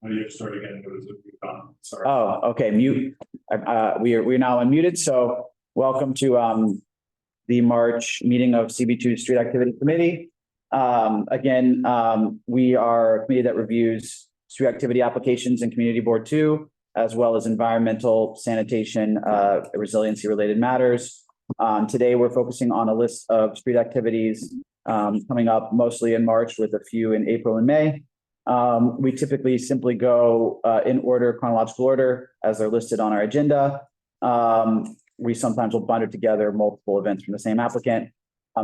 Oh, you have to start again. What is it? Sorry. Oh, okay, mute. We're now unmuted, so welcome to the March meeting of CB2 Street Activity Committee. Again, we are a committee that reviews street activity applications in Community Board 2, as well as environmental, sanitation, resiliency related matters. Today, we're focusing on a list of street activities coming up mostly in March with a few in April and May. We typically simply go in order, chronological order, as they're listed on our agenda. We sometimes will bundle together multiple events from the same applicant.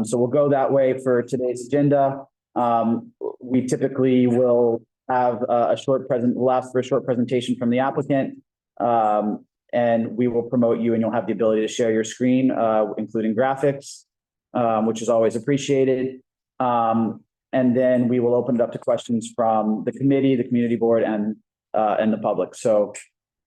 So we'll go that way for today's agenda. We typically will have we'll ask for a short presentation from the applicant, and we will promote you, and you'll have the ability to share your screen, including graphics, which is always appreciated. And then we will open it up to questions from the committee, the community board, and the public. So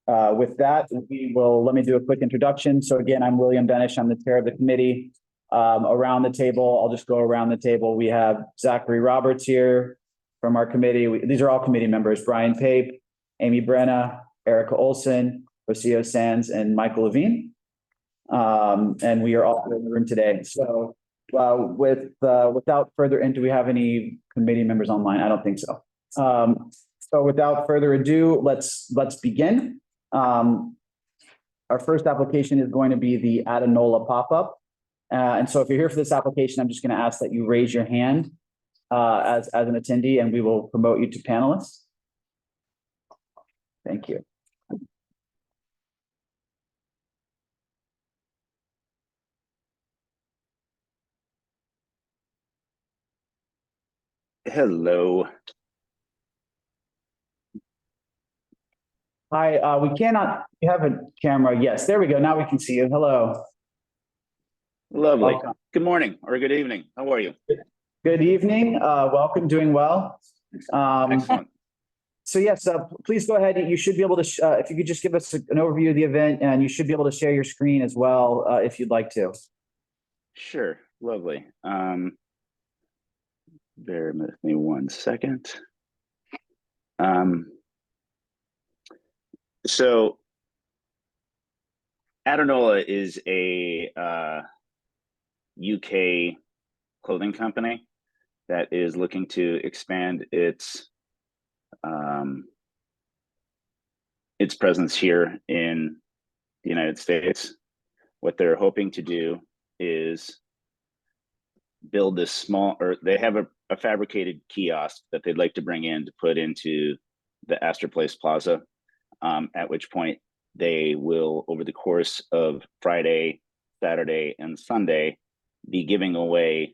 with that, let me do a quick introduction. So again, I'm William Benish. I'm the chair of the committee. Around the table, I'll just go around the table. We have Zachary Roberts here from our committee. These are all committee members: Brian Pape, Amy Brenna, Erica Olson, Rocio Sands, and Michael Levine. And we are all in the room today. So without further ado, do we have any committee members online? I don't think so. So without further ado, let's begin. Our first application is going to be the Adenola pop-up. And so if you're here for this application, I'm just going to ask that you raise your hand as an attendee, and we will promote you to panelists. Thank you. Hello. Hi, you have a camera. Yes, there we go. Now we can see you. Hello. Lovely. Welcome. Good morning or good evening. How are you? Good evening. Welcome. Doing well. Excellent. So yes, please go ahead. You should be able to, if you could just give us an overview of the event, and you should be able to share your screen as well if you'd like to. Sure. Lovely. Bear with me 1 second. So Adenola is a UK clothing company that is looking to expand its presence here in the United States. What they're hoping to do is build this small, or they have a fabricated kiosk that they'd like to bring in to put into the Astor Place Plaza, at which point they will, over the course of Friday, Saturday, and Sunday, be giving away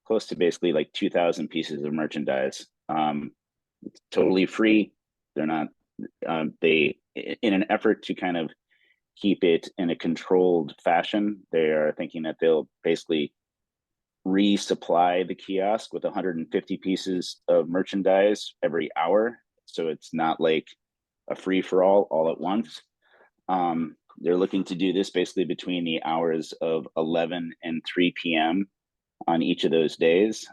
close to basically like 2,000 pieces of merchandise. It's totally free. They're not, in an effort to kind of keep it in a controlled fashion, they are thinking that they'll basically resupply the kiosk with 150 pieces of merchandise every hour. So it's not like a free-for-all all at once. They're looking to do this basically between the hours of 11 and 3 p.m. on each of those days.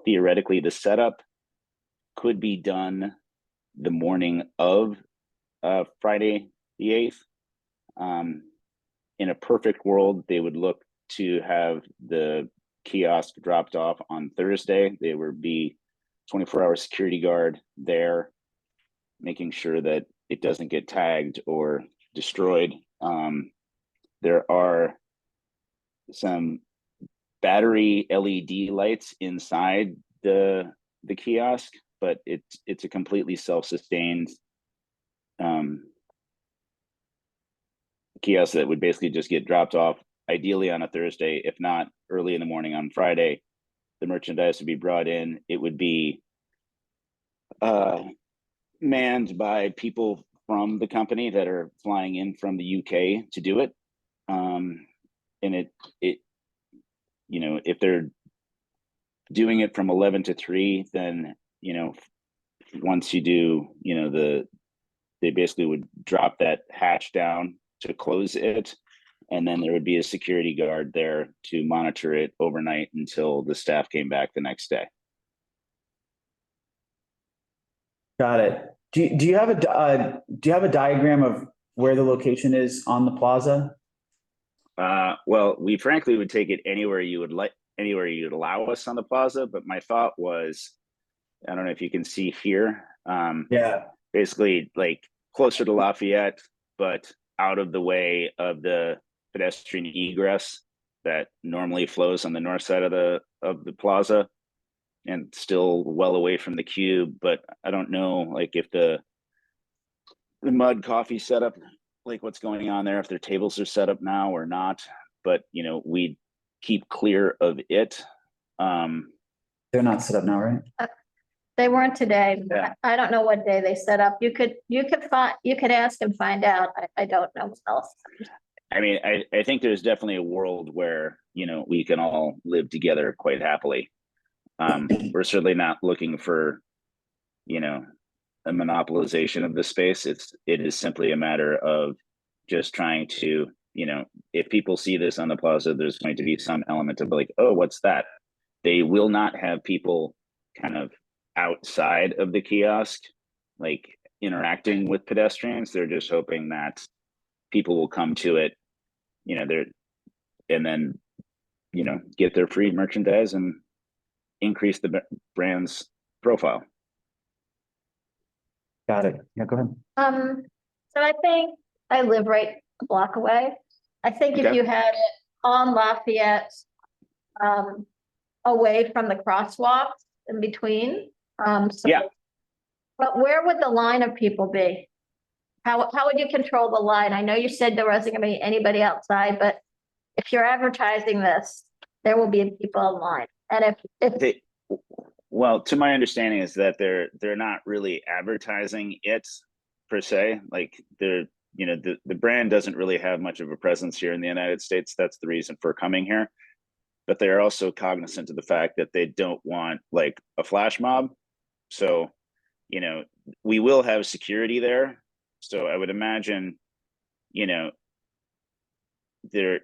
Theoretically, the setup could be done the morning of Friday the 8th. In a perfect world, they would look to have the kiosk dropped off on Thursday. There would be 24-hour security guard there, making sure that it doesn't get tagged or destroyed. There are some battery LED lights inside the kiosk, but it's a completely self-sustained kiosk that would basically just get dropped off, ideally on a Thursday, if not early in the morning on Friday. The merchandise would be brought in. It would be manned by people from the company that are flying in from the UK to do it. And it you know, if they're doing it from 11 to 3, then, you know, once you do, you know, they basically would drop that hatch down to close it, and then there would be a security guard there to monitor it overnight until the staff came back the next day. Got it. Do you have do you have a diagram of where the location is on the plaza? Well, we frankly would take it anywhere you would like, anywhere you'd allow us on the plaza. But my thought was, I don't know if you can see here, Yeah. basically like closer to Lafayette, but out of the way of the pedestrian egress that normally flows on the north side of the plaza, and still well away from the cube. But I don't know, like if the mud coffee setup, like what's going on there, if their tables are set up now or not. But you know, we keep clear of it. They're not set up now, right? They weren't today. Yeah. I don't know what day they set up. You could ask and find out. I don't know what else. I mean, I think there's definitely a world where, you know, we can all live together quite happily. We're certainly not looking for, you know, a monopolization of the space. It is simply a matter of just trying to, you know, if people see this on the plaza, there's going to be some element of like, oh, what's that? They will not have people kind of outside of the kiosk, like interacting with pedestrians. They're just hoping that people will come to it, you know, and then, you know, get their free merchandise and increase the brand's profile. Got it. Yeah, go ahead. So I think I live right a block away. I think if Okay. you had it on Lafayette, away from the crosswalks in between, so. Yeah. But where would the line of people be? How would you control the line? I know you said there wasn't gonna be anybody outside, but if you're advertising this, there will be people online. And if Well, to my understanding is that they're not really advertising it per se. Like they're, you know, the brand doesn't really have much of a presence here in the United States. That's the reason for coming here. But they're also cognizant of the fact that they don't want like a flash mob. So, you know, we will have security there. So I would imagine, you know, the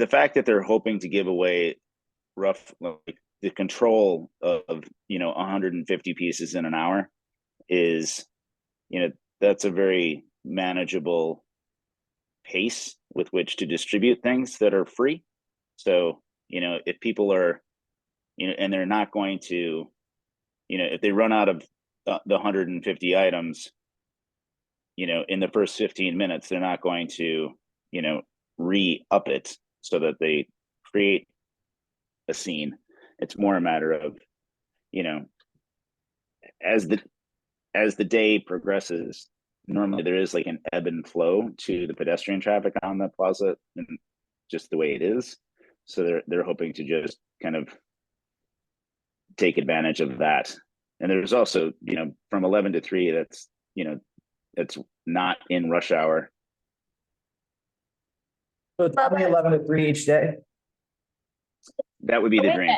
fact that they're hoping to give away rough, like the control of, you know, 150 pieces in an hour is, you know, that's a very manageable pace with which to distribute things that are free. So, you know, if people are, you know, and they're not going to, you know, if they run out of the 150 items, you know, in the first 15 minutes, they're not going to, you know, re-up it so that they create a scene. It's more a matter of, you know, as the day progresses, normally there is like an ebb and flow to the pedestrian traffic on the plaza, and just the way it is. So they're hoping to just kind of take advantage of that. And there's also, you know, from 11 to 3, that's, you know, it's not in rush hour. So it's probably 11 to 3 each day. That would be the dream.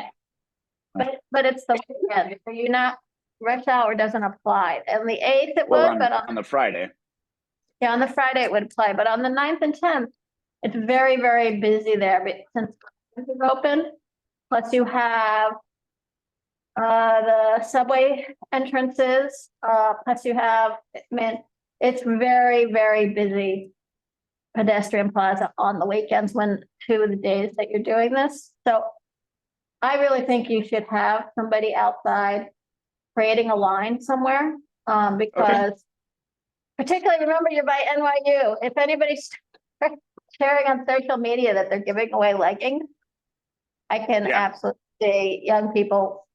But it's the weekend, so you're not, rush hour doesn't apply. And the 8th it Well, would, but on the Friday. yeah, on the Friday it would apply, but on the 9th and 10th, it's very, very busy there, but since it's open, plus you have the subway entrances, plus you have, I mean, it's very, very busy pedestrian plaza on the weekends when 2 of the days that you're doing this. So I really think you should have somebody outside creating a line somewhere, because particularly, remember, you're by NYU. If anybody's sharing on social media that they're giving away leggings, I can absolutely see young people.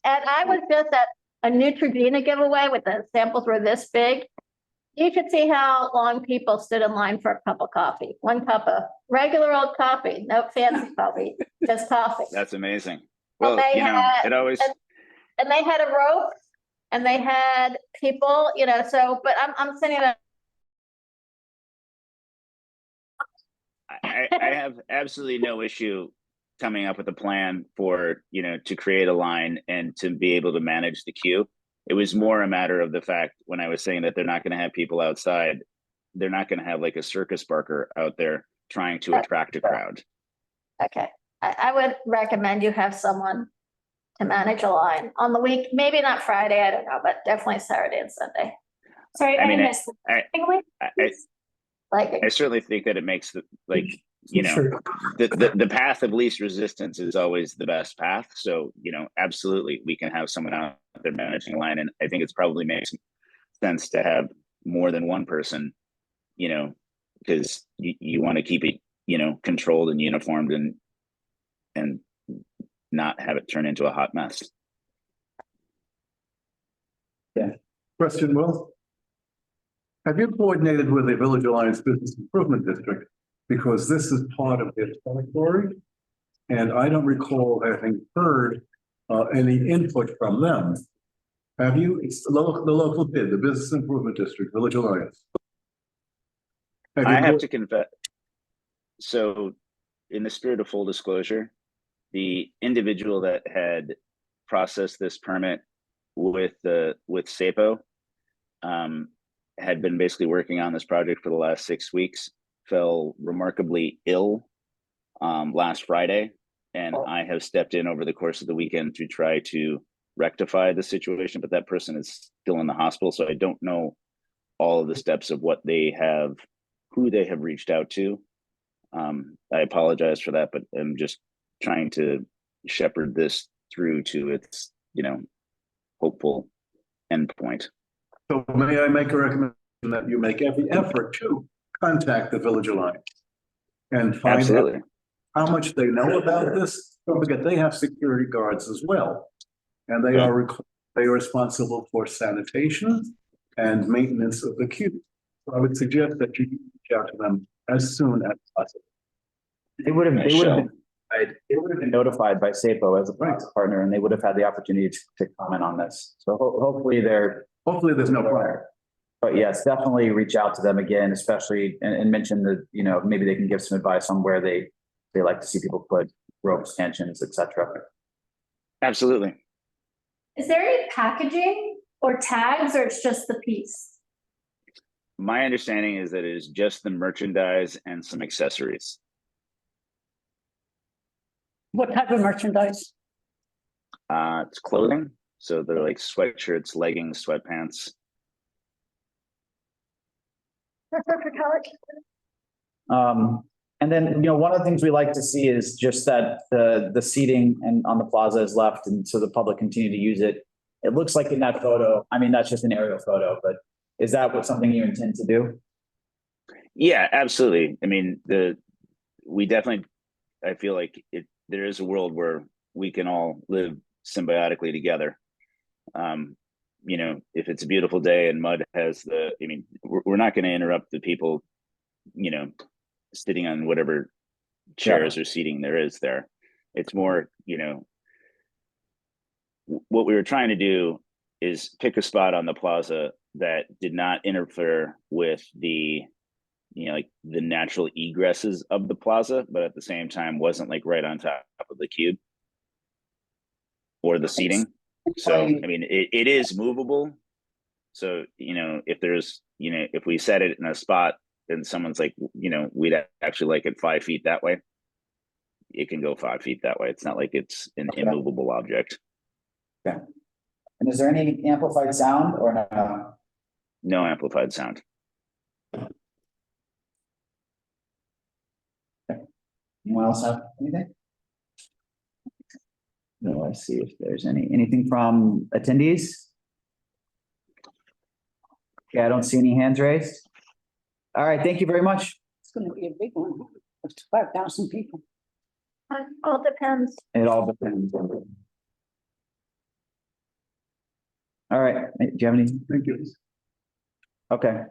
And I was just at a Neutrogena giveaway with the samples were this big. You should see how long people stood in line for a cup of coffee. 1 cup of regular old coffee, no fancy coffee, just coffee. That's amazing. Well, they you know, had- it always. And they had a rope and they had people, you know, so, but I'm sending that. I have absolutely no issue coming up with a plan for, you know, to create a line and to be able to manage the queue. It was more a matter of the fact when I was saying that they're not going to have people outside, they're not going to have like a circus barker out there trying to attract a crowd. Okay, I would recommend you have someone to manage a line on the week, maybe not Friday, I don't know, but definitely Saturday and Sunday. Sorry, I I mean, missed. I certainly think that it makes the, like, you know, the path of least resistance is always the best path. So, you know, absolutely, we can have someone out there managing a line. And I think it's probably makes sense to have more than one person, you know, because you want to keep it, you know, controlled and uniformed and not have it turn into a hot mess. Question, Will? Have you coordinated with the Village Alliance Business Improvement District? Because this is part of their territory. And I don't recall having heard any input from them. Have you? It's the local bid, the Business Improvement District, Village Alliance. I have to confess. So in the spirit of full disclosure, the individual that had processed this permit with SAPO had been basically working on this project for the last 6 weeks, fell remarkably ill last Friday. And I have stepped in over the course of the weekend to try to rectify the situation, but that person is still in the hospital. So I don't know all of the steps of what they have, who they have reached out to. I apologize for that, but I'm just trying to shepherd this through to its, you know, hopeful endpoint. So may I make a recommendation that you make every effort to contact the Village Alliance and find Absolutely. out how much they know about this? Don't forget, they have security guards as well. And they are responsible for sanitation and maintenance of the queue. So I would suggest that you reach out to them as soon as possible. They would have been notified by SAPO as a process partner, and they would have had the opportunity to comment on this. So hopefully Hopefully there's no prior. But yes, definitely reach out to them again, especially and mention that, you know, maybe they can give some advice on where they like to see people put ropes, stanchions, etc. Absolutely. Is there any packaging or tags, or it's just the piece? My understanding is that it is just the merchandise and some accessories. What type of merchandise? It's clothing. So they're like sweatshirts, leggings, sweatpants. And then, you know, one of the things we like to see is just that the seating and on the plaza is left, and so the public continue to use it. It looks like in that photo, I mean, that's just an aerial photo, but is that something you intend to do? Yeah, absolutely. I mean, we definitely, I feel like there is a world where we can all live symbiotically together. You know, if it's a beautiful day and mud has I mean, we're not going to interrupt the people, you know, sitting on whatever chairs or seating there is there. It's more, you know, what we were trying to do is pick a spot on the plaza that did not interfere with the, you know, like the natural egresses of the plaza, but at the same time wasn't like right on top of the cube or the seating. So, I mean, it is movable. So, you know, if there's, you know, if we set it in a spot and someone's like, you know, we'd actually like it 5 feet that way, it can go 5 feet that way. It's not like it's an immovable object. Okay. And is there any amplified sound or no? No amplified sound. Anyone else have anything? No, let's see if there's anything from attendees. Okay, I don't see any hands raised. All right, thank you very much. It's gonna be a big one. It's 5,000 people. It all depends. It all depends. All right, do you have any? Thank you. Okay. And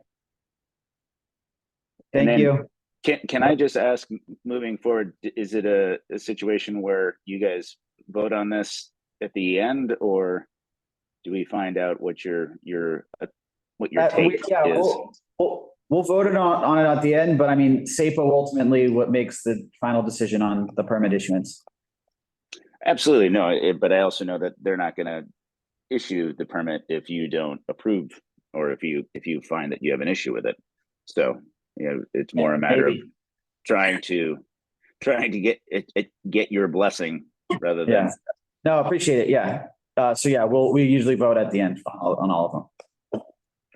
Thank then- you. Can I just ask, moving forward, is it a situation where you guys vote on this at the end, or do we find out what your take is? We'll vote on it at the end, but I mean, SAPO ultimately what makes the final decision on the permit issuance. Absolutely, no, but I also know that they're not going to issue the permit if you don't approve, or if you find that you have an issue with it. So, you know, it's more a matter of trying to get your blessing rather than No, appreciate it. Yeah. So yeah, we usually vote at the end on all of them.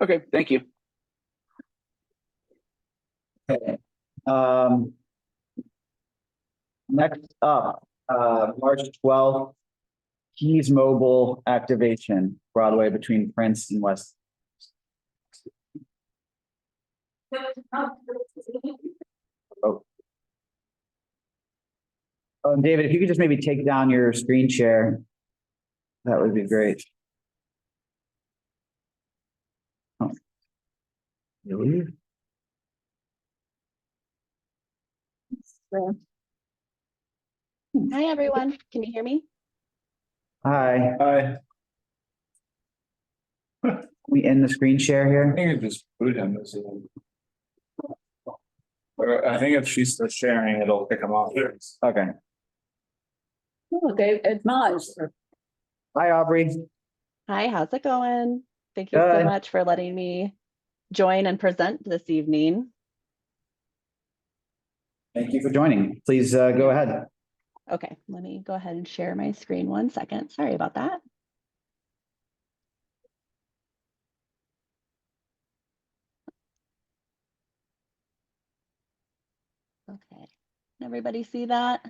Okay, thank you. Okay. Next up, March 12th, Keys Mobile activation, Broadway between Prince and West. Oh. Oh, David, if you could just maybe take down your screen share, that would be great. Oh. Really? Hi, everyone. Can you hear me? Hi, I we end the screen share here? think it just put him as or I think if she's still sharing, it'll pick him off. Okay. Okay, it's mine. Hi, Aubrey. Hi, how's it going? Thank you so Good. much for letting me join and present this evening. Thank you for joining. Please go ahead. Okay, let me go ahead and share my screen 1 second. Sorry about that. Okay, can everybody see that?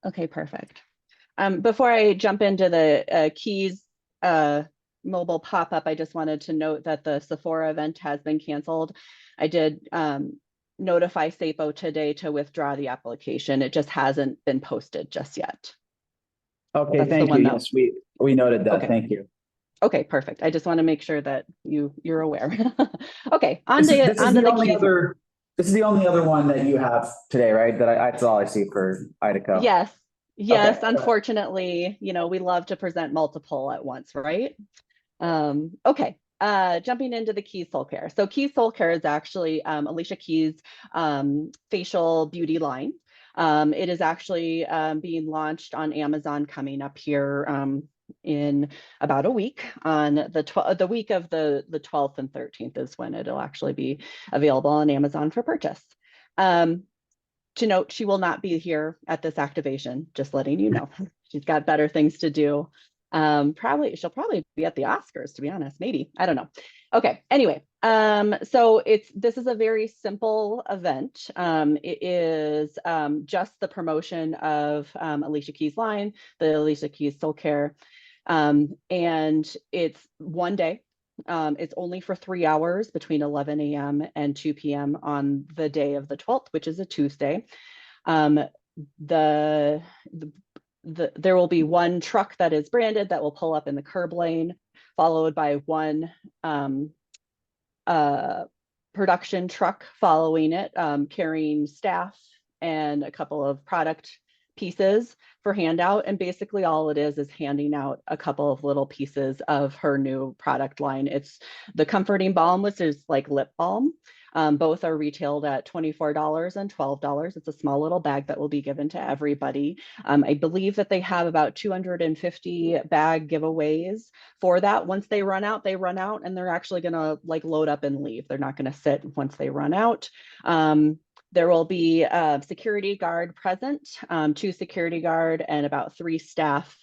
Okay, perfect. Before I jump into the Keys mobile pop-up, I just wanted to note that the Sephora event has been canceled. I did notify SAPO today to withdraw the application. It just hasn't been posted just yet. Okay, That's the thank you. one that- Yes, we noted that. Okay. Thank you. Okay, perfect. I just want to make sure that you're aware. Okay, This is onto the the only Keys. other. This is the only other one that you have today, right? That's all I see for Idaho. Yes, yes. Okay. Unfortunately, we love to present multiple at once, right? Okay. Jumping into the Keys Soul Care. So Keys Soul Care is actually Alicia Keys' facial beauty line. It is actually being launched on Amazon coming up here in about a week. On the week of the 12th and 13th is when it'll actually be available on Amazon for purchase. To note, she will not be here at this activation, just letting you know. She's got better things to do. She'll probably be at the Oscars, to be honest, maybe, I don't know. Okay, anyway, so this is a very simple event. It is just the promotion of Alicia Keys' line, the Alicia Keys Soul Care, and it's one day. It's only for 3 hours between 11 a.m. and 2 p.m. on the day of the 12th, which is a Tuesday. There will be one truck that is branded that will pull up in the curb lane, followed by one production truck following it, carrying staff and a couple of product pieces for handout. And basically all it is handing out a couple of little pieces of her new product line. It's the Comforting Balm, which is like lip balm. Both are retailed at $24 and $12. It's a small little bag that will be given to everybody. I believe that they have about 250 bag giveaways for that. Once they run out, and they're actually gonna like load up and leave. They're not gonna sit once they run out. There will be a security guard present, 2 security guard and about 3 staff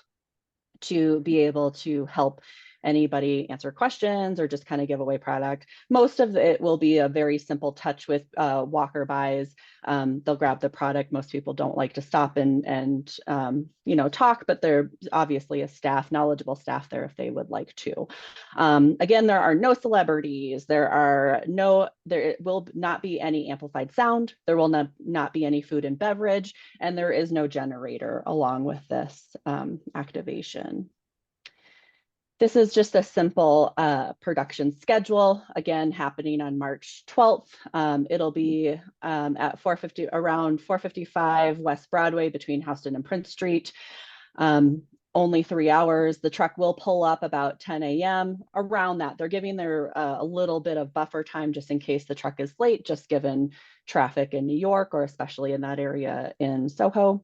to be able to help anybody answer questions or just kind of give away product. Most of it will be a very simple touch with walker buys. They'll grab the product. Most people don't like to stop and talk, but there obviously a knowledgeable staff there if they would like to. Again, there are no celebrities. There will not be any amplified sound. There will not be any food and beverage, and there is no generator along with this activation. This is just a simple production schedule, again, happening on March 12th. It'll be at around 455 West Broadway between Houston and Prince Street. Only 3 hours. The truck will pull up about 10 a.m. Around that. They're giving their a little bit of buffer time just in case the truck is late, just given traffic in New York or especially in that area in Soho.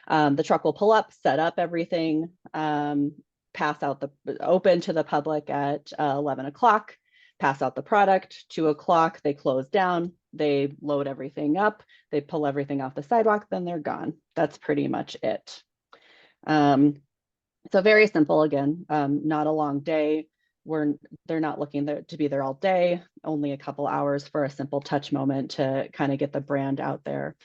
The truck will pull up, set up everything, pass out open to the public at 11 o'clock, pass out the product. 2 o'clock, they close down, they load everything up, they pull everything off the sidewalk, then they're gone. That's pretty much it. So very simple again, not a long day. They're not looking there to be there all day, only a couple hours for a simple touch moment to kind of get the brand out there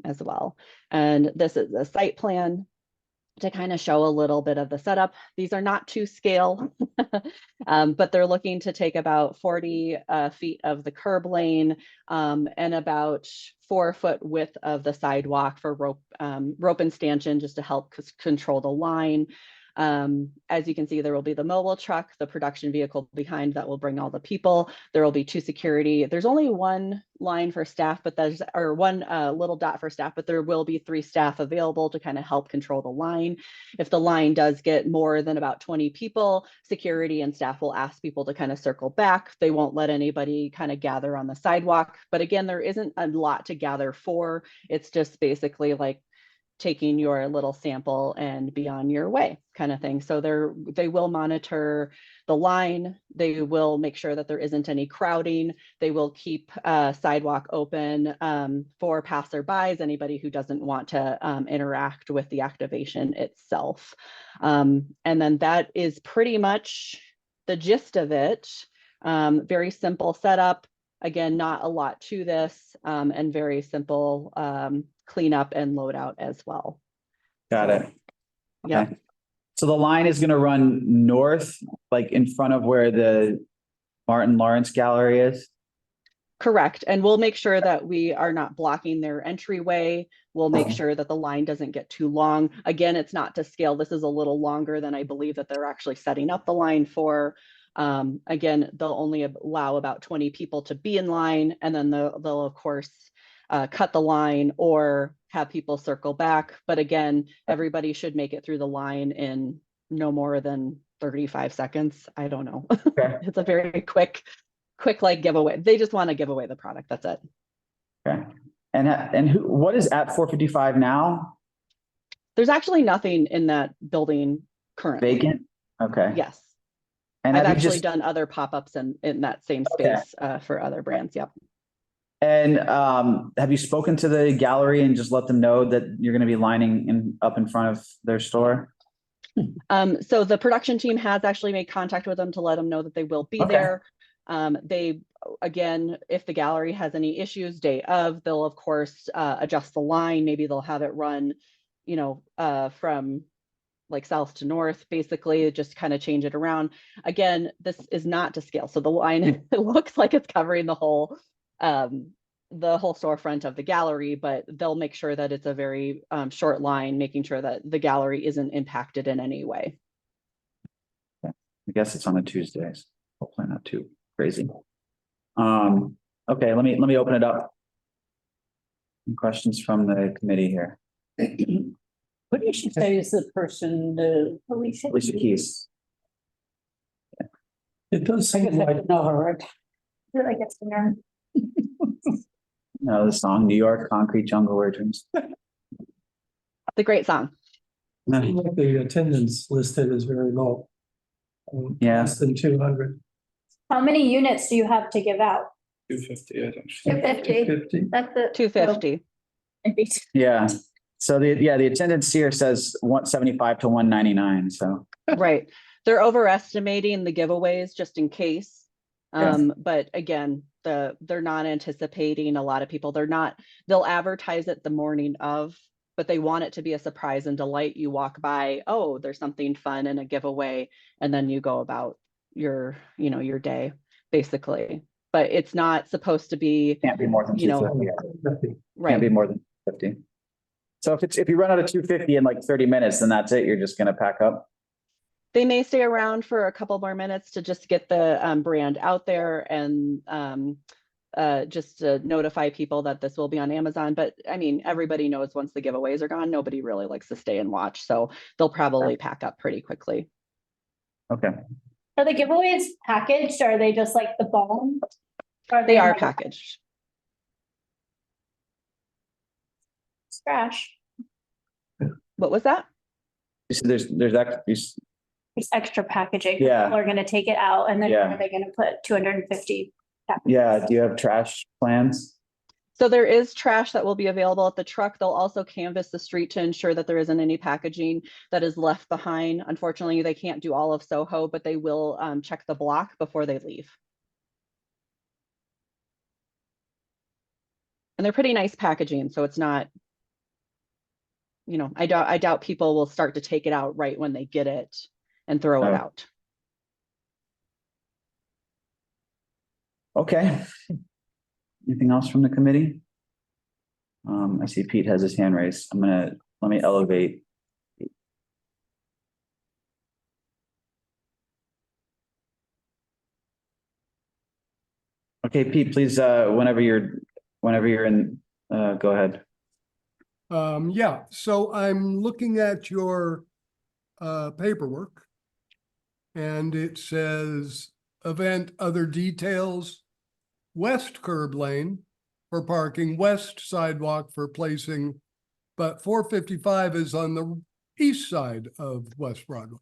as well. And this is a site plan to kind of show a little bit of the setup. These are not to scale, but they're looking to take about 40 feet of the curb lane and about 4-foot width of the sidewalk for rope and stanchion, just to help control the line. As you can see, there will be the mobile truck, the production vehicle behind that will bring all the people. There will be 2 security. There's only 1 line for staff, but there's, or 1 little dot for staff, but there will be 3 staff available to kind of help control the line. If the line does get more than about 20 people, security and staff will ask people to kind of circle back. They won't let anybody kind of gather on the sidewalk. But again, there isn't a lot to gather for. It's just basically like taking your little sample and be on your way kind of thing. So they will monitor the line. They will make sure that there isn't any crowding. They will keep sidewalk open for passerbys, anybody who doesn't want to interact with the activation itself. And then that is pretty much the gist of it. Very simple setup. Again, not a lot to this and very simple clean up and load out as well. Got it. Yeah. Okay. So the line is going to run north, like in front of where the Martin Lawrence Gallery is? Correct. And we'll make sure that we are not blocking their entryway. We'll make sure that the line doesn't get too long. Again, it's not to scale. This is a little longer than I believe that they're actually setting up the line for. Again, they'll only allow about 20 people to be in line, and then they'll of course cut the line or have people circle back. But again, everybody should make it through the line in no more than 35 seconds. I don't know. Okay. It's a very quick like giveaway. They just want to give away the product. That's it. Okay. And what is at 455 now? There's actually nothing in that building currently. Vacant? Okay. Yes. And I've have you actually done other pop-ups in that same space for other brands. Yep. And have you spoken to the gallery and just let them know that you're going to be lining up in front of their store? So the production team has actually made contact with them to let them know that they will be there. They, again, if the gallery has any issues day of, they'll of course adjust the line. Maybe they'll have it run, from like south to north, basically just kind of change it around. Again, this is not to scale. So the line, it looks like it's covering the whole storefront of the gallery, but they'll make sure that it's a very short line, making sure that the gallery isn't impacted in any way. I guess it's on a Tuesday. So hopefully not too crazy. Okay, let me open it up. Any questions from the committee here? What did she say is the person, Alicia Keys. It does I guess seem I like, don't know her, right? Feel like it's dinner. The song New York, Concrete Jungle, Where Dreams. It's a great song. the attendance listed is very low. Yeah. Less than 200. How many units do you have to give out? 250, I think. 250. 250. That's it. 250. Yeah. So the attendance here says 175 to 199. So Right. They're overestimating the giveaways just in case. But again, they're not anticipating a lot of people. They'll advertise it the morning of, but they want it to be a surprise and delight. You walk by, oh, there's something fun and a giveaway, and then you go about your day, basically. But it's not supposed to be, can't be more than 250. right. Can't be more than 50. So if you run out of 250 in like 30 minutes, then that's it. You're just going to pack up. They may stay around for a couple more minutes to just get the brand out there and just to notify people that this will be on Amazon. But I mean, everybody knows once the giveaways are gone, nobody really likes to stay and watch. So they'll probably pack up pretty quickly. Okay. Are the giveaways packaged? Or are they just like the bone? They are packaged. Trash. What was that? So there's actually, there's extra packaging. Yeah. People are gonna take it out and then Yeah. are they gonna put 250? Yeah, do you have trash plans? So there is trash that will be available at the truck. They'll also canvass the street to ensure that there isn't any packaging that is left behind. Unfortunately, they can't do all of Soho, but they will check the block before they leave. And they're pretty nice packaging, so it's not, you know, I doubt people will start to take it out right when they get it and throw it Oh. out. Okay. Anything else from the committee? I see Pete has his hand raised. Let me elevate. Okay, Pete, please, whenever you're in, go ahead. Yeah, so I'm looking at your paperwork. And it says event other details, west curb lane for parking, west sidewalk for placing, but 455 is on the east side of West Broadway.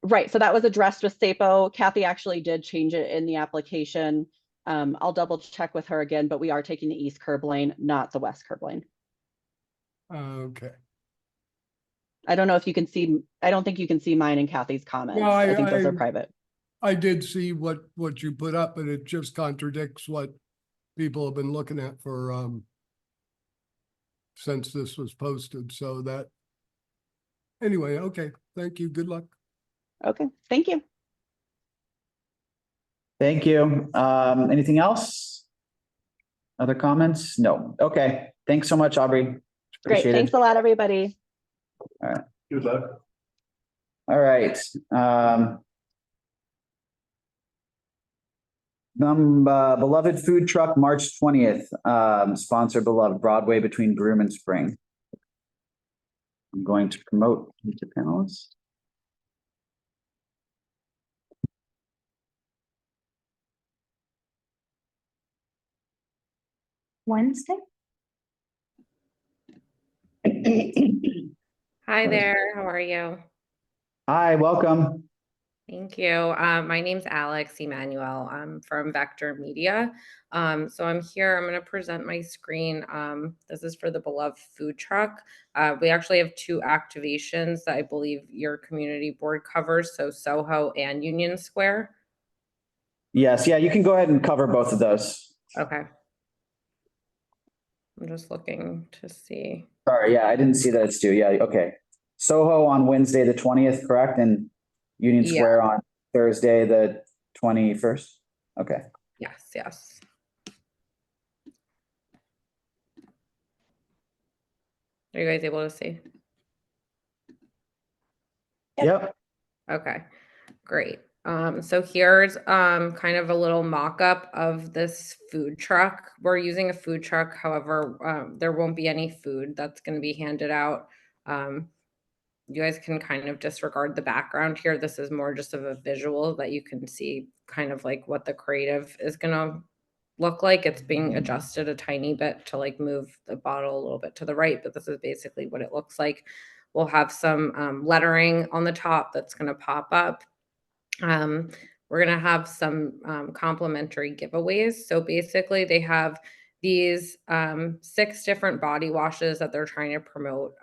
Right, so that was addressed with SAPO. Kathy actually did change it in the application. I'll double check with her again, but we are taking the east curb lane, not the west curb lane. Okay. I don't know if you can see, I don't think you can see mine and Kathy's comments. No, I think those are private. I did see what you put up, but it just contradicts what people have been looking at for since this was posted. So that anyway, okay. Thank you. Good luck. Okay, thank you. Thank you. Anything else? Other comments? No. Okay. Thanks so much, Aubrey. Great, Appreciate it. thanks a lot, everybody. Good luck. All right. Beloved Food Truck, March 20th, sponsor Beloved Broadway between Broome and Spring. I'm going to promote to panelists. Wednesday? Hi there, how are you? Hi, welcome. Thank you. My name's Alex Emanuel. I'm from Vector Media. So I'm here, I'm going to present my screen. This is for the Beloved Food Truck. We actually have two activations that I believe your community board covers, so Soho and Union Square. Yes, yeah, you can go ahead and cover both of those. Okay. I'm just looking to see. Sorry, yeah, I didn't see that it's due. Yeah, okay. Soho on Wednesday, the 20th, correct? And Union Square on Thursday, the 21st? Okay. Yes, yes. Are you guys able to see? Yep. Okay, great. So here's kind of a little mock-up of this food truck. We're using a food truck, however, there won't be any food that's going to be handed out. You guys can kind of disregard the background here. This is more just of a visual that you can see kind of like what the creative is going to look like. It's being adjusted a tiny bit to like move the bottle a little bit to the right, but this is basically what it looks like. We'll have some lettering on the top that's going to pop up. We're going to have some complimentary giveaways. So basically they have these 6 different body washes that they're trying to promote.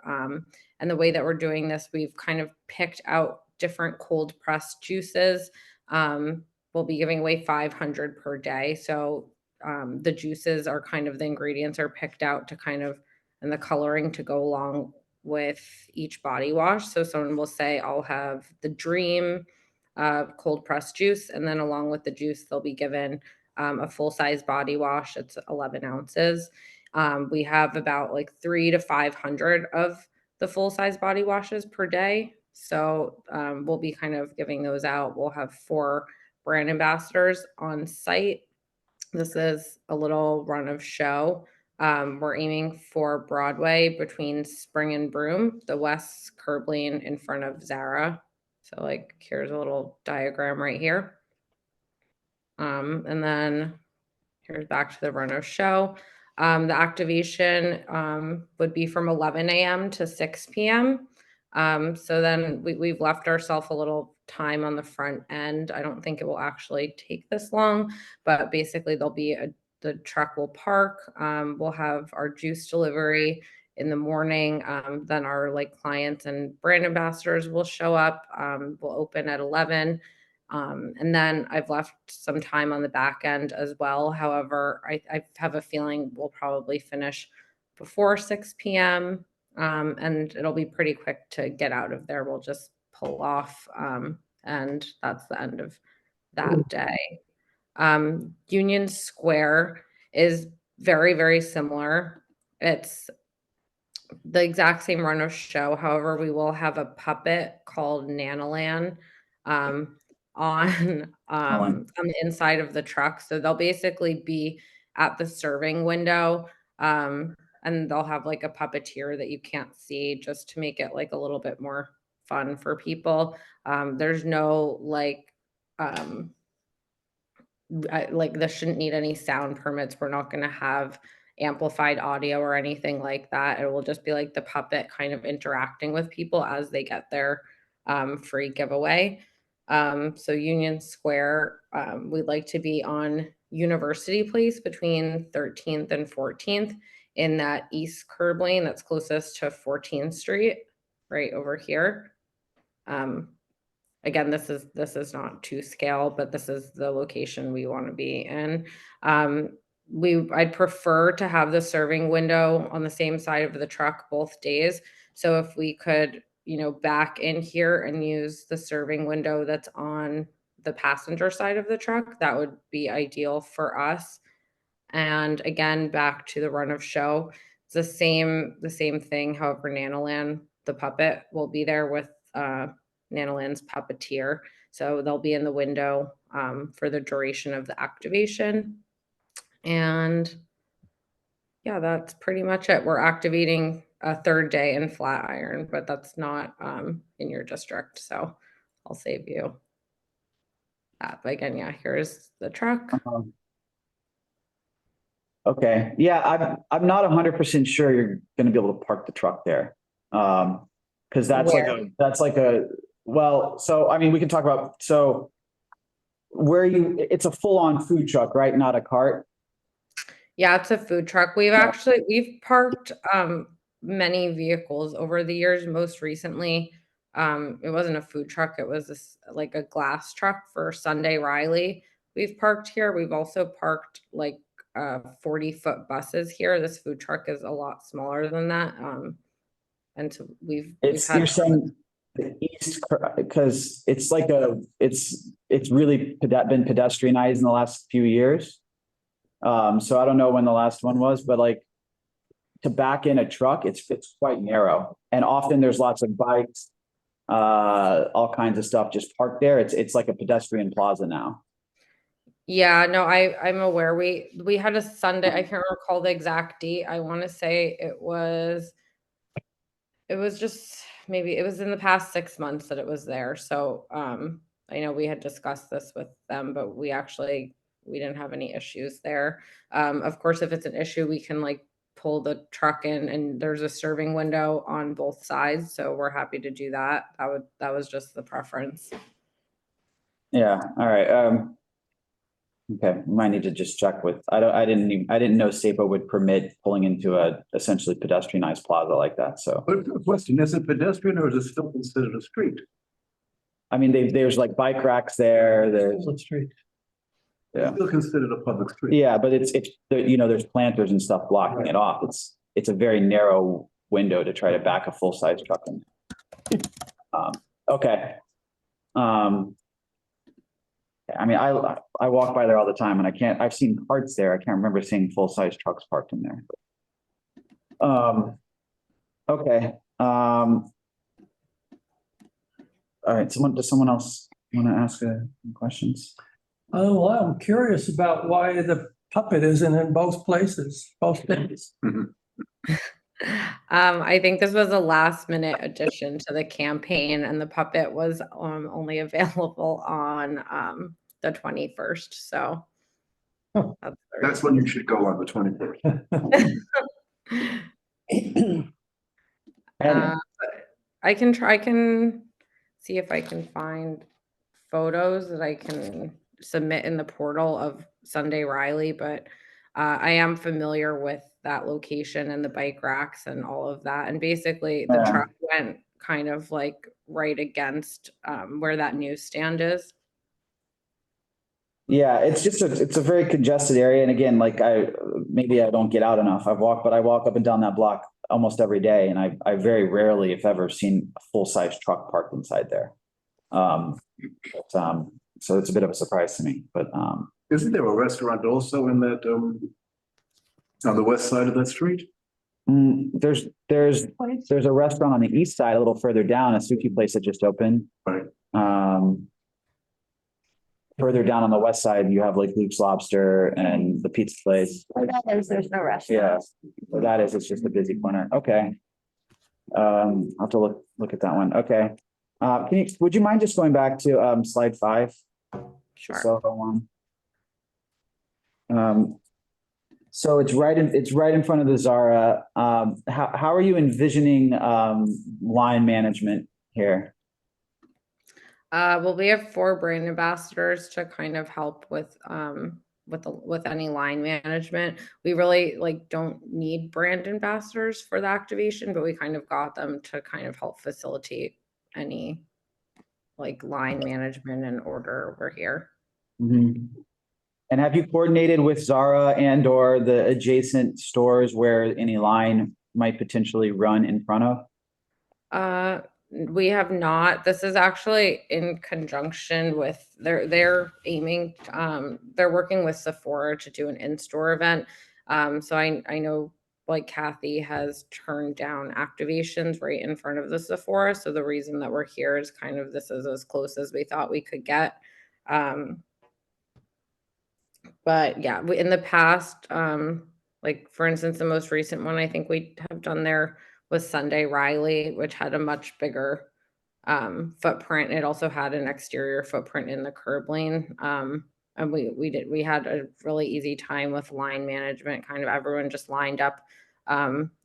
And the way that we're doing this, we've kind of picked out different cold pressed juices. We'll be giving away 500 per day. So the juices are kind of, the ingredients are picked out to kind of, and the coloring to go along with each body wash. So someone will say, I'll have the Dream cold pressed juice, and then along with the juice they'll be given a full-size body wash. It's 11 ounces. We have about like 300 to 500 of the full-size body washes per day, so we'll be kind of giving those out. We'll have 4 brand ambassadors on site. This is a little run of show. We're aiming for Broadway between Spring and Broome, the west curb lane in front of Zara. So like here's a little diagram right here. And then here's back to the run of show. The activation would be from 11 a.m. to 6 p.m. So then we've left ourselves a little time on the front end. I don't think it will actually take this long, but basically the truck will park. We'll have our juice delivery in the morning. Then our like clients and brand ambassadors will show up. We'll open at 11. And then I've left some time on the back end as well. However, I have a feeling we'll probably finish before 6 p.m. And it'll be pretty quick to get out of there. We'll just pull off, and that's the end of that day. Union Square is very, very similar. It's the exact same run of show. However, we will have a puppet called Nanalan on the inside of the truck. So they'll basically be at the serving window. And they'll have like a puppeteer that you can't see just to make it like a little bit more fun for people. There's no like this shouldn't need any sound permits. We're not going to have amplified audio or anything like that. It will just be like the puppet kind of interacting with people as they get their free giveaway. So Union Square, we'd like to be on University Place between 13th and 14th in that east curb lane that's closest to 14th Street, right over here. Again, this is not to scale, but this is the location we want to be in. I'd prefer to have the serving window on the same side of the truck both days. So if we could, back in here and use the serving window that's on the passenger side of the truck, that would be ideal for us. And again, back to the run of show, it's the same thing. However, Nanalan, the puppet, will be there with Nanalan's puppeteer. So they'll be in the window for the duration of the activation. And yeah, that's pretty much it. We're activating a third day in Flatiron, but that's not in your district. So I'll save you that. But again, yeah, here's the truck. Okay, yeah, I'm not 100% sure you're gonna be able to park the truck there. Because that's like a, well, so I mean, we can talk about, so it's a full-on food truck, right? Not a cart? Yeah, it's a food truck. We've parked many vehicles over the years. Most recently, it wasn't a food truck, it was like a glass truck for Sunday Riley. We've parked here. We've also parked like 40-foot buses here. This food truck is a lot smaller than that. And so we've had, You're saying the east, because it's like it's really been pedestrianized in the last few years. So I don't know when the last one was, but like to back in a truck, it's quite narrow, and often there's lots of bikes, all kinds of stuff just parked there. It's like a pedestrian plaza now. yeah, no, I'm aware. We had a Sunday, I can't recall the exact date. I want to say it was just maybe it was in the past 6 months that it was there. So I know we had discussed this with them, but we didn't have any issues there. Of course, if it's an issue, we can like pull the truck in, and there's a serving window on both sides. So we're happy to do that. That was just the preference. Yeah, all right. Okay, we might need to just check with, I didn't know SAPO would permit pulling into a essentially pedestrianized plaza like that, so. But the question, is it pedestrian or is it still considered a street? I mean, there's like bike racks there, there's, It's a street. yeah. It's still considered a public street. Yeah, but it's, there's planters and stuff blocking it off. It's a very narrow window to try to back a full-size truck in. Okay. I mean, I walk by there all the time, and I've seen carts there. I can't remember seeing full-size trucks parked in there. Okay. All right, does someone else want to ask questions? Oh, well, I'm curious about why the puppet isn't in both places, both days. I think this was a last minute addition to the campaign, and the puppet was only available on the 21st. So That's when you should go on the 21st. I can see if I can find photos that I can submit in the portal of Sunday Riley, but I am familiar with that location and the bike racks and all of that. And basically the Yeah. truck went kind of like right against where that newsstand is. Yeah, it's a very congested area. And again, like maybe I don't get out enough. I walk up and down that block almost every day. And I very rarely, if ever, seen a full-size truck parked inside there. So it's a bit of a surprise to me, but, Isn't there a restaurant also in that, on the west side of that street? there's a restaurant on the east side, a little further down, a sushi place that just opened. Right. Further down on the west side, you have like Luke's Lobster and the pizza place. There's no restaurant. Yeah, it's just a busy corner. Okay. I'll have to look at that one. Okay. Would you mind just going back to, slide 5? Sure. So, so it's right in front of the Zara. How are you envisioning, line management here? Well, we have 4 brand ambassadors to kind of help with any line management. We really don't need brand ambassadors for the activation, but we kind of got them to kind of help facilitate any line management and order over here. Mm-hmm. And have you coordinated with Zara and or the adjacent stores where any line might potentially run in front of? We have not. This is actually in conjunction with they're aiming they're working with Sephora to do an in-store event. So I know Kathy has turned down activations right in front of the Sephora. So the reason that we're here is kind of this is as close as we thought we could get. But yeah, in the past, for instance, the most recent one I think we have done there was Sunday Riley, which had a much bigger footprint. It also had an exterior footprint in the curb lane. And we had a really easy time with line management. Kind of everyone just lined up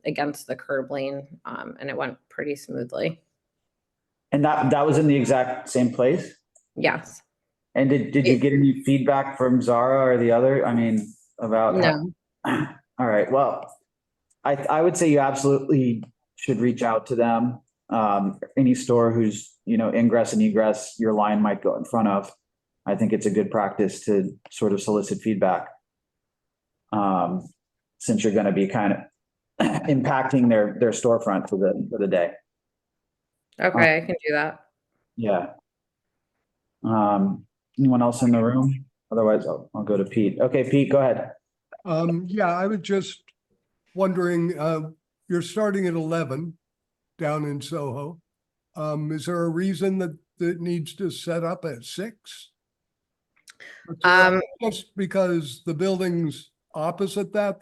against the curb lane, and it went pretty smoothly. And that was in the exact same place? Yes. And did you get any feedback from Zara or the other? I mean, about No. All right. Well, I would say you absolutely should reach out to them. Any store who's, ingress and egress, your line might go in front of. I think it's a good practice to sort of solicit feedback. Since you're going to be kind of impacting their storefront for the day. Okay, I can do that. Yeah. Anyone else in the room? Otherwise, I'll go to Pete. Okay, Pete, go ahead. Yeah, I was just wondering, you're starting at 11 down in Soho. Is there a reason that it needs to set up at 6? Just because the buildings opposite that,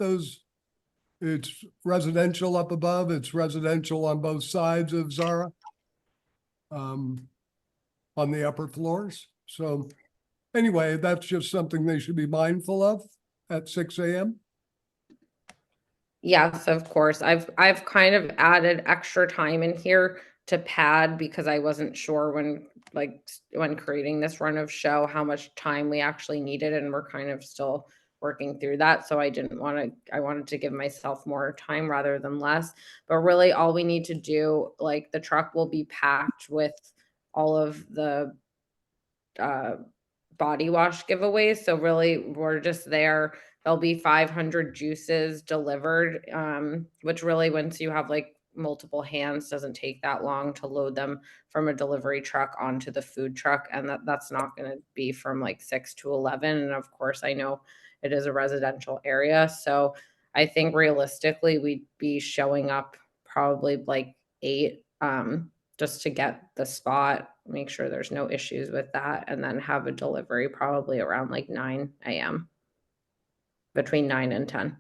it's residential up above, it's residential on both sides of Zara. On the upper floors. So anyway, that's just something they should be mindful of at 6 a.m. Yes, of course. I've kind of added extra time in here to pad because I wasn't sure when creating this run of show how much time we actually needed, and we're kind of still working through that. So I wanted to give myself more time rather than less. But really all we need to do, the truck will be packed with all of the body wash giveaways. So really we're just there. There'll be 500 juices delivered, which really once you have multiple hands doesn't take that long to load them from a delivery truck onto the food truck. And that's not going to be from 6 to 11. And of course I know it is a residential area. So I think realistically we'd be showing up probably 8, just to get the spot, make sure there's no issues with that, and then have a delivery probably around 9 a.m. between 9 and 10.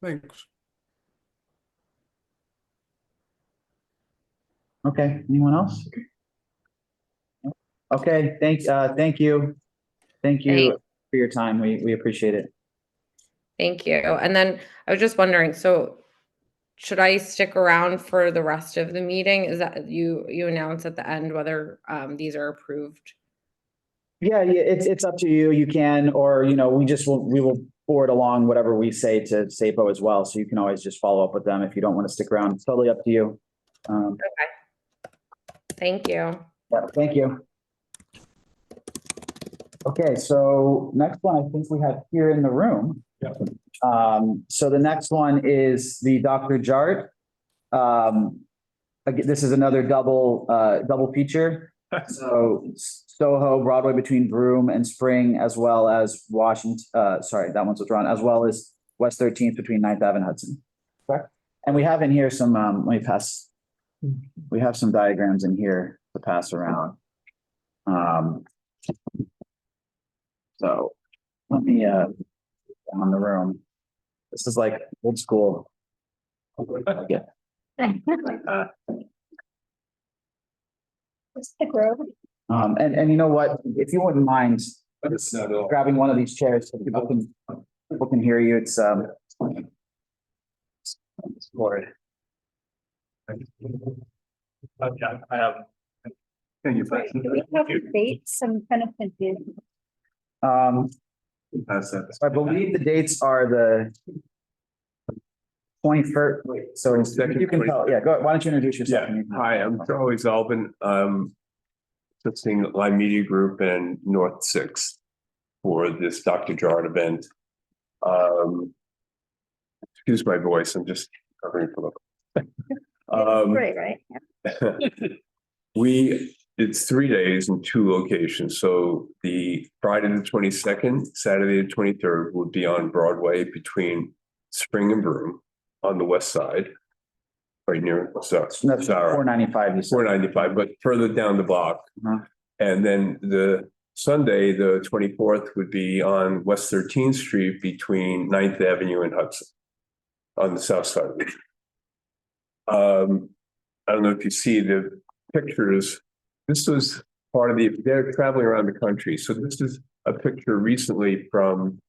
Thanks. Okay, anyone else? Okay, thank you. Thank you for your time. We appreciate it. Thank you. And then I was just wondering, so should I stick around for the rest of the meeting? Is that you announce at the end whether these are approved? Yeah, it's up to you. You can, or, you know, we will forward along whatever we say to SAPO as well. So you can always just follow up with them if you don't want to stick around. It's totally up to you. Thank you. Yeah, thank you. Okay, so next one, I think we have here in the room. So the next one is the Dr. Jart. Again, this is another double feature. So Soho, Broadway between Broome and Spring, as well as Washington, sorry, that one's withdrawn, as well as West 13th between 9th Ave and Hudson. Correct. And we have in here some, let me pass. We have some diagrams in here to pass around. So let me, on the room. This is like old school. Yeah. It's the grove. And you know what, if you wouldn't mind grabbing one of these chairs so people can hear you, it's bored. Okay, I have. Can you Do we have dates? I'm kind of confused. pass that? So I believe the dates are the 21st. So you can tell, yeah, go, why don't you introduce yourself? Yeah, hi, I'm Charlie Zalbin. Assisting Line Media Group and North Six for this Dr. Jart event. Excuse my voice, I'm just covering for the. Great, right? It's 3 days and 2 locations. So the Friday the 22nd, Saturday the 23rd would be on Broadway between Spring and Broome on the west side. Right near, sorry, That's 495. You said. 495, but further down the block. And then the Sunday, the 24th, would be on West 13th Street between 9th Avenue and Hudson on the south side. I don't know if you see the pictures. This was part of they're traveling around the country. So this is a picture recently from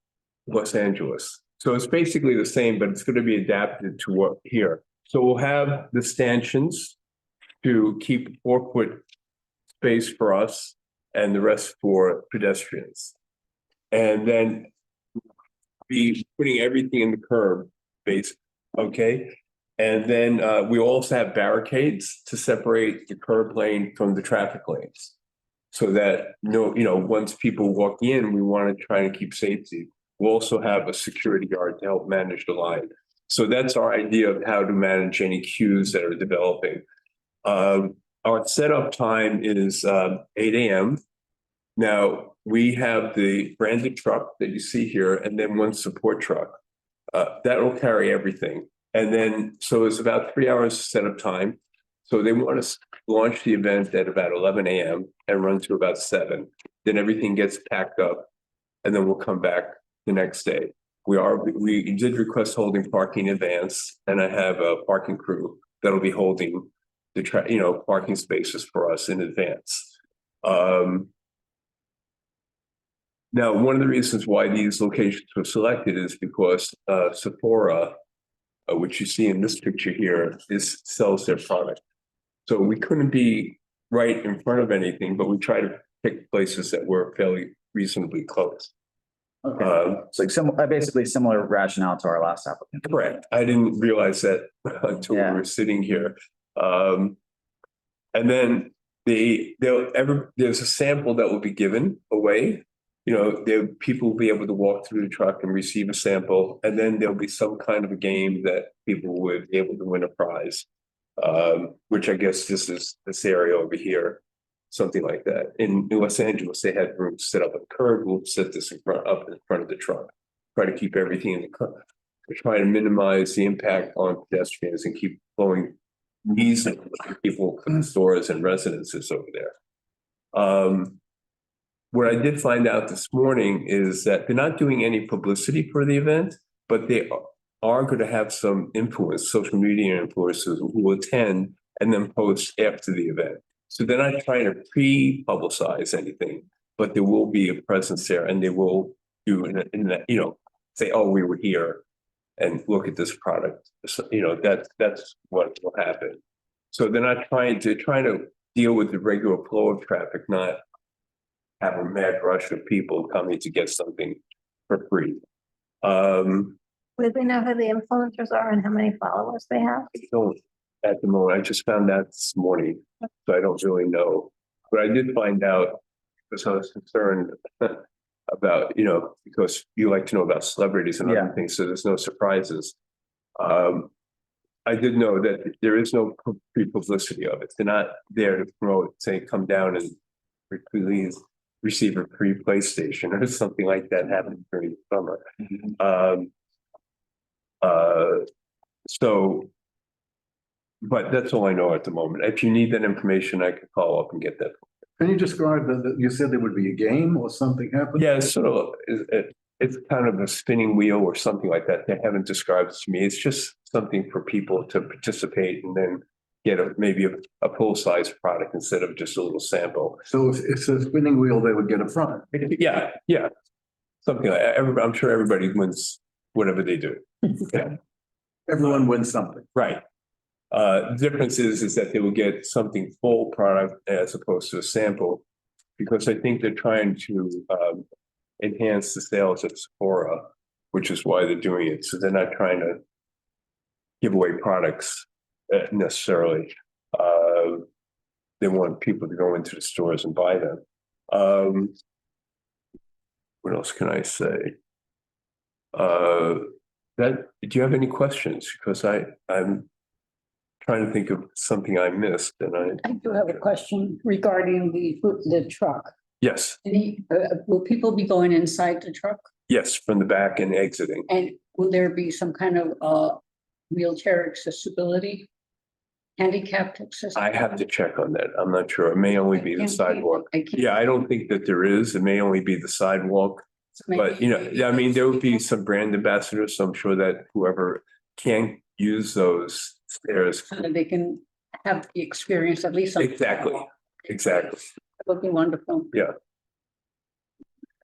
Los Angeles. So it's basically the same, but it's going to be adapted to what here. So we'll have the stanchions to keep 4-foot space for us and the rest for pedestrians. And then be putting everything in the curb base, okay? And then we also have barricades to separate the curb lane from the traffic lanes. So that once people walk in, we want to try and keep safety. We'll also have a security guard to help manage the line. So that's our idea of how to manage any queues that are developing. Our setup time is 8 a.m. Now we have the branded truck that you see here, and then one support truck that will carry everything. And then, so it's about 3 hours setup time. So they want us to launch the event at about 11 a.m. and run to about 7. Then everything gets packed up, and then we'll come back the next day. We did request holding parking in advance, and I have a parking crew that'll be holding the parking spaces for us in advance. Now, one of the reasons why these locations were selected is because Sephora, which you see in this picture here, sells their product. So we couldn't be right in front of anything, but we try to pick places that were fairly reasonably close. Okay. So basically similar rationale to our last applicant. Correct. I didn't realize that until we were sitting here. And then there's a sample that will be given away. People will be able to walk through the truck and receive a sample, and then there'll be some kind of a game that people would be able to win a prize, which I guess this area over here, something like that. In Los Angeles, they had rooms set up a curb. We'll set this up in front of the truck. Try to keep everything in the car. We're trying to minimize the impact on pedestrians and keep flowing easily for people from stores and residences over there. What I did find out this morning is that they're not doing any publicity for the event, but they are going to have some influence, social media influencers who will attend and then post after the event. So they're not trying to pre-publicize anything, but there will be a presence there, and they will do say, "Oh, we were here," and look at this product. So, that's what will happen. So they're not trying to deal with the regular flow of traffic, not have a mad rush of people coming to get something for free. Do they know who the influencers are and how many followers they have? I don't at the moment. I just found that this morning, so I don't really know. But I did find out because I was concerned about, because you like to know about celebrities and other things, so there's no surprises. I did know that there is no pre-publicity of it. They're not there to promote, say, come down and please receive a free PlayStation or something like that happened during the summer. But that's all I know at the moment. If you need that information, I can follow up and get that. Can you describe that? You said there would be a game or something happen? Yeah, it's kind of a spinning wheel or something like that. They haven't described it to me. It's just something for people to participate and then get maybe a full-size product instead of just a little sample. So if it's a spinning wheel, they would get a prize. Yeah. Something like that. I'm sure everybody wins whatever they do. Yeah. Everyone wins something. Right. The difference is that they will get something full product as opposed to a sample, because I think they're trying to enhance the sales at Sephora, which is why they're doing it. So they're not trying to give away products necessarily. They want people to go into the stores and buy them. What else can I say? Do you have any questions? Because I'm trying to think of something I missed, and I do have a question regarding the truck. Yes, Will people be going inside the truck? yes, from the back and exiting. And will there be some kind of wheelchair accessibility? Handicapped accessibility? I have to check on that. I'm not sure. It may only be the sidewalk. Yeah, I don't think that there is. It may only be the sidewalk. But, I mean, there would be some brand ambassadors, so I'm sure that whoever can use those stairs. So that they can have the experience, at least. Exactly. That would be wonderful. Yeah.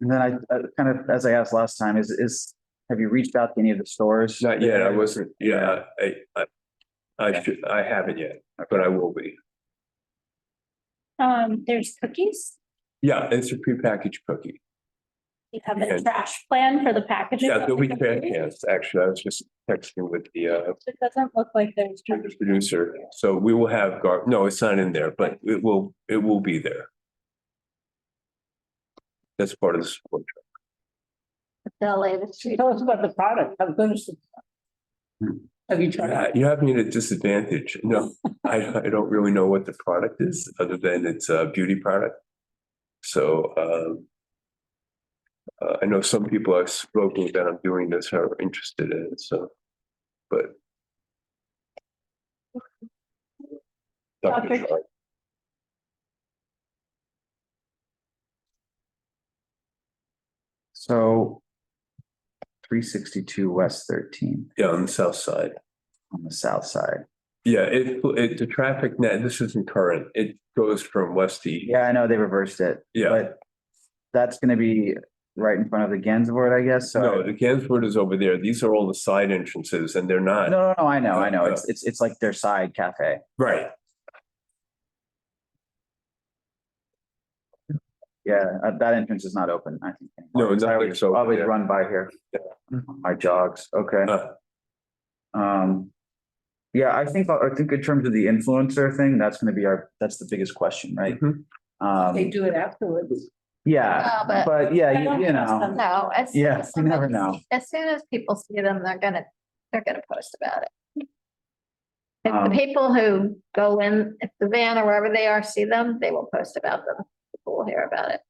And then I kind of, as I asked last time, have you reached out to any of the stores? Not yet. I wasn't, I haven't yet, but I will be. There's cookies. Yeah, it's a prepackaged cookie. You have a trash plan for the packaging. Yeah, there'll be trash cans. Actually, I was just texting with the It doesn't look like there's. producer. So we will have no, it's not in there, but it will be there. That's part of the support. The latest. Tell us about the product. How good is it? Have you tried it? You have me at a disadvantage. No, I don't really know what the product is, other than it's a beauty product. So I know some people I've spoken with that I'm doing this are interested in it. So, but Dr. Sharp. So 362 West 13 Yeah, on the south side. on the south side. Yeah, the traffic net, this isn't current. It goes from west to east. Yeah, I know they reversed it. Yeah. But that's gonna be right in front of the Gansevoort, I guess. So No, the Gansford is over there. These are all the side entrances and they're not. no, I know. It's like their side cafe. Right. Yeah, that entrance is not open, I think. No, anymore. it's not I so. always run by here. My jogs, okay. Yeah, I think in terms of the influencer thing, that's the biggest question, right? They do it afterwards. Yeah, No, but yeah, I don't you know, trust them. No, as. Yeah, as you never somebody- know. As soon as people see them, they're gonna post about it. If Um, the people who go in, if the van or wherever they are, see them, they will post about them. People will hear about it.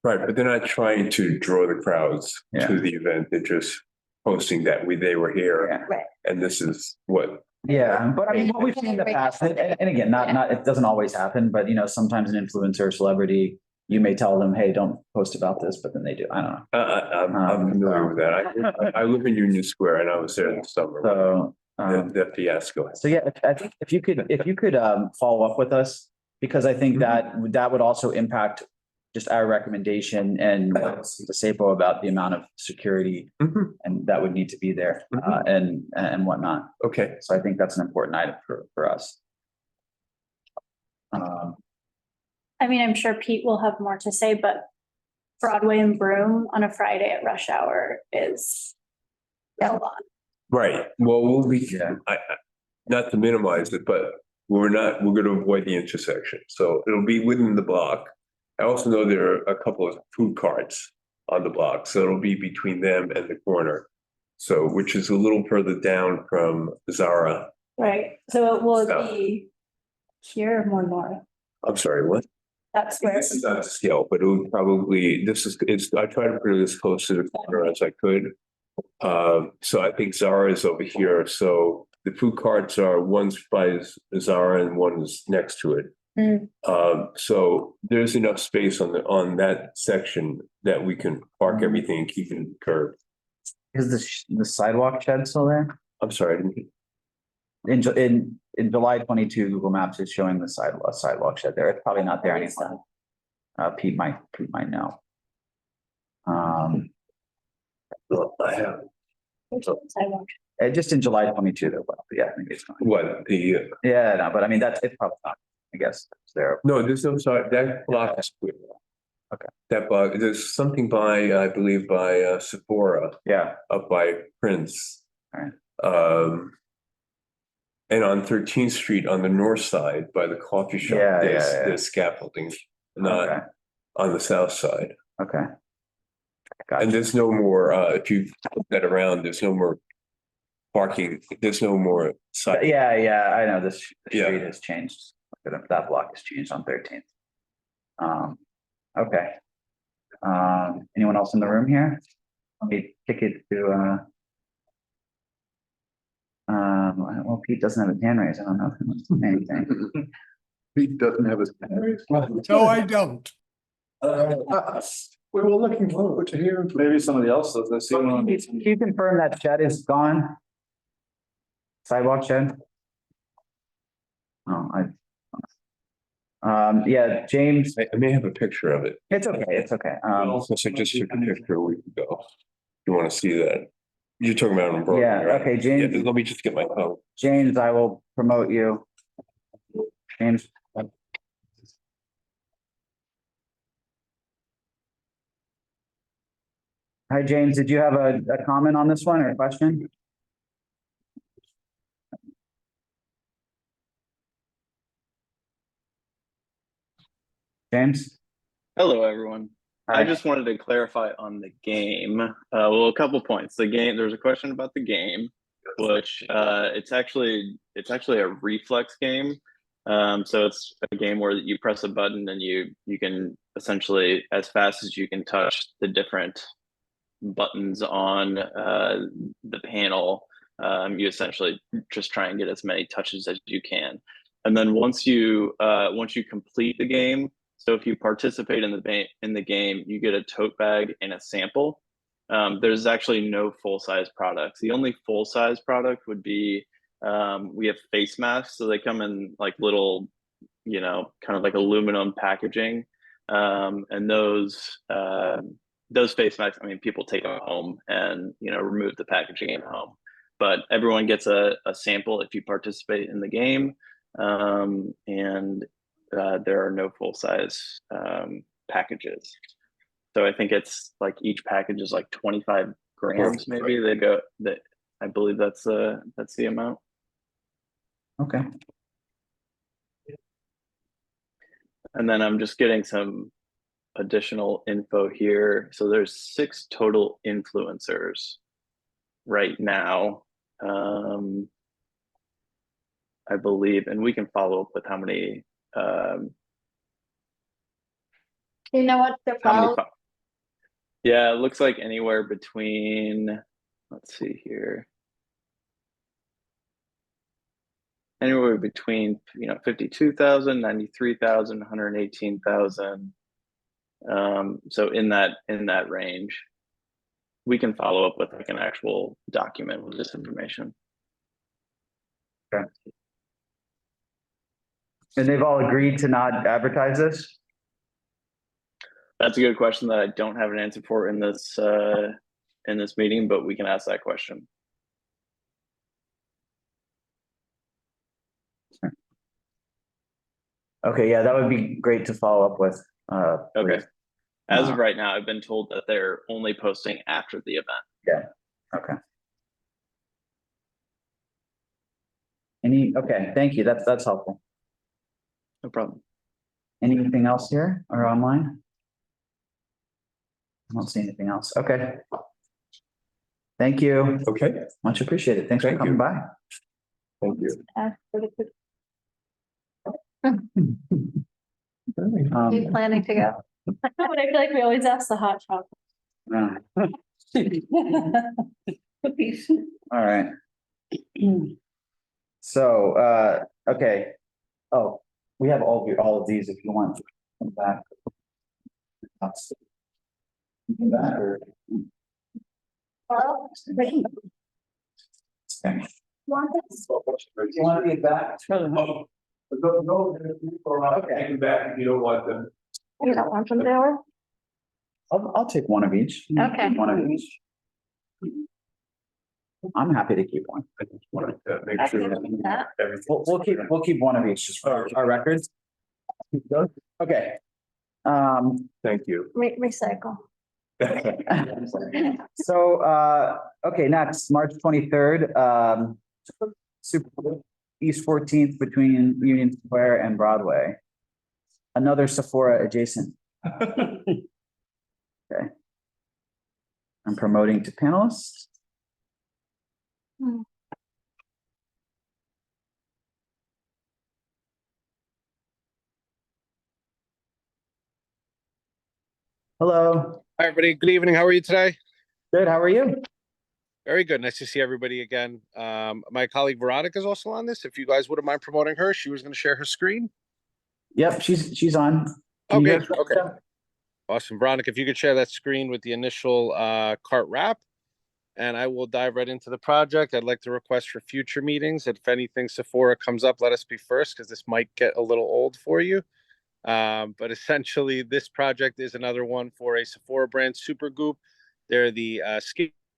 Right, but they're not trying to draw the crowds to the event. They're just posting that they were here. Yeah. Right. And this is what, Yeah, but I mean, what we've seen in the past, and again, not, it doesn't always happen, but sometimes an influencer or celebrity, you may tell them, hey, don't post about this, but then they do. I don't know. I'm familiar with that. I live in Union Square and I was there in the summer. So, The fiasco. so yeah, I think if you could follow up with us, because I think that would also impact just our recommendation and the SAPO about the amount of security and that would need to be there, and whatnot. Okay, So I think that's an important item for us. I mean, I'm sure Pete will have more to say, but Broadway and Broome on a Friday at rush hour is a lot. right. Well, we'll be, Yeah. not to minimize it, but we're gonna avoid the intersection. So it'll be within the block. I also know there are a couple of food carts on the block, so it'll be between them and the corner. So, which is a little further down from Zara. Right, so will it be here or more north? I'm sorry, what? That's where, This is not to scale, but it would probably, I try to put it as close to the corner as I could. So I think Zara is over here, so the food carts are, one's by Zara and one is next to it. So there's enough space on that section that we can park everything and keep it curved. Is the sidewalk shed still there? I'm sorry, I didn't. In July 22, Google Maps is showing the sidewalk shed there. It's probably not there anymore. Pete might know. I have. Just in July 22, though. Well, yeah, I think it's fine. What, Yeah, no, but I mean, it's probably not, I guess, it's there. no, there's no side, that block is clear. Okay. That block, there's something by, I believe by Sephora. Yeah. Up by Prince. Alright. And on 13th Street on the north side by the coffee shop, Yeah, there's scaffolding, not Okay. on the south side. Okay. And Gotcha. there's no more, if you look that around, there's no more parking, there's no more side. Yeah, I know the Yeah. street has changed. That block has changed on 13th. Okay. Anyone else in the room here? Let me kick it to, well, Pete doesn't have his hand raised. I don't know if he wants to say anything. Pete doesn't have his hand raised. No, I don't. We were looking forward to hearing. Maybe somebody else does this. Can you confirm that shed is gone? Sidewalk shed? Oh, yeah, James, I may have a picture of it. it's okay, it's okay. Also, so just took a picture a week ago. You want to see that? You're talking about on Broadway, Yeah, right? okay, James. Yeah, let me just get my phone. James, I will promote you. James. Hi, James, did you have a comment on this one or a question? James? Hello, everyone. Hi. I just wanted to clarify on the game. Well, a couple points. The game, there's a question about the game, which it's actually a reflex game. So it's a game where you press a button and you can essentially, as fast as you can touch the different buttons on the panel, you essentially just try and get as many touches as you can. And then once you complete the game, so if you participate in the game, you get a tote bag and a sample. There's actually no full-size products. The only full-size product would be we have face masks, so they come in like little, kind of like aluminum packaging, and those face masks, I mean, people take them home and remove the packaging at home. But everyone gets a sample if you participate in the game, and there are no full-size packages. So I think it's like each package is like 25 grams, maybe. I believe that's the amount. Okay. And then I'm just getting some additional info here. So there's 6 total influencers right now, I believe, and we can follow up with how many. You know what they're called? Yeah, it looks like anywhere between, let's see here. Anywhere between 52,000, 93,000, 118,000. So in that range. We can follow up with like an actual document with this information. Okay. And they've all agreed to not advertise this? That's a good question that I don't have an answer for in this meeting, but we can ask that question. Okay, yeah, that would be great to follow up with. Okay. Please. As of right now, I've been told that they're only posting after the event. Yeah, okay. Okay, thank you. That's helpful. No problem. Anything else here or online? I don't see anything else. Okay. Thank you. Okay, Much appreciated. Thanks for Thank coming you. by. thank you. You planning to go? But I feel like we always ask the hot chocolate. Cookies. All right. So, okay. Oh, we have all of these if you want to come back. Come back or- Well, Okay. want this? Do you want to be back? No, Okay. take them back if you don't want them. You don't want them there? I'll take one of each. Okay. One of each. I'm happy to keep one. I just wanted to make I sure. can do that. everything- We'll keep one of each just for our records. Okay. Thank you. Recycle. So, okay, next, March 23rd, Super Bowl, East 14th between Union Square and Broadway. Another Sephora adjacent. Okay. I'm promoting to panelists. Hello, Hi, everybody. Good evening. How are you today? good, how are you? Very good. Nice to see everybody again. My colleague Veronica is also on this. If you guys wouldn't mind promoting her, she was going to share her screen. Yep, she's on. Can you Okay. hear us? Okay. Awesome. Veronica, if you could share that screen with the initial cart wrap, and I will dive right into the project. I'd like to request for future meetings. If anything Sephora comes up, let us be first because this might get a little old for you. But essentially, this project is another one for a Sephora brand, Supergoop. They're the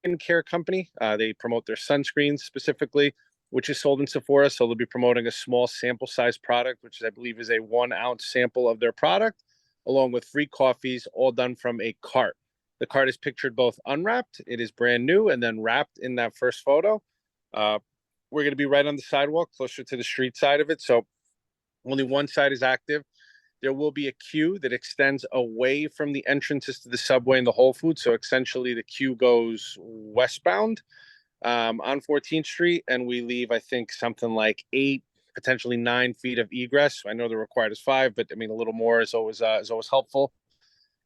skincare company. They promote their sunscreens specifically, which is sold in Sephora. So they'll be promoting a small sample size product, which I believe is a 1 ounce sample of their product, along with free coffees, all done from a cart. The cart is pictured both unwrapped, it is brand new, and then wrapped in that first photo. We're going to be right on the sidewalk, closer to the street side of it. So only one side is active. There will be a queue that extends away from the entrances to the subway and the Whole Foods. So essentially the queue goes westbound on 14th Street, and we leave, I think, something like 8, potentially 9 feet of egress. I know the required is 5, but I mean, a little more is always helpful.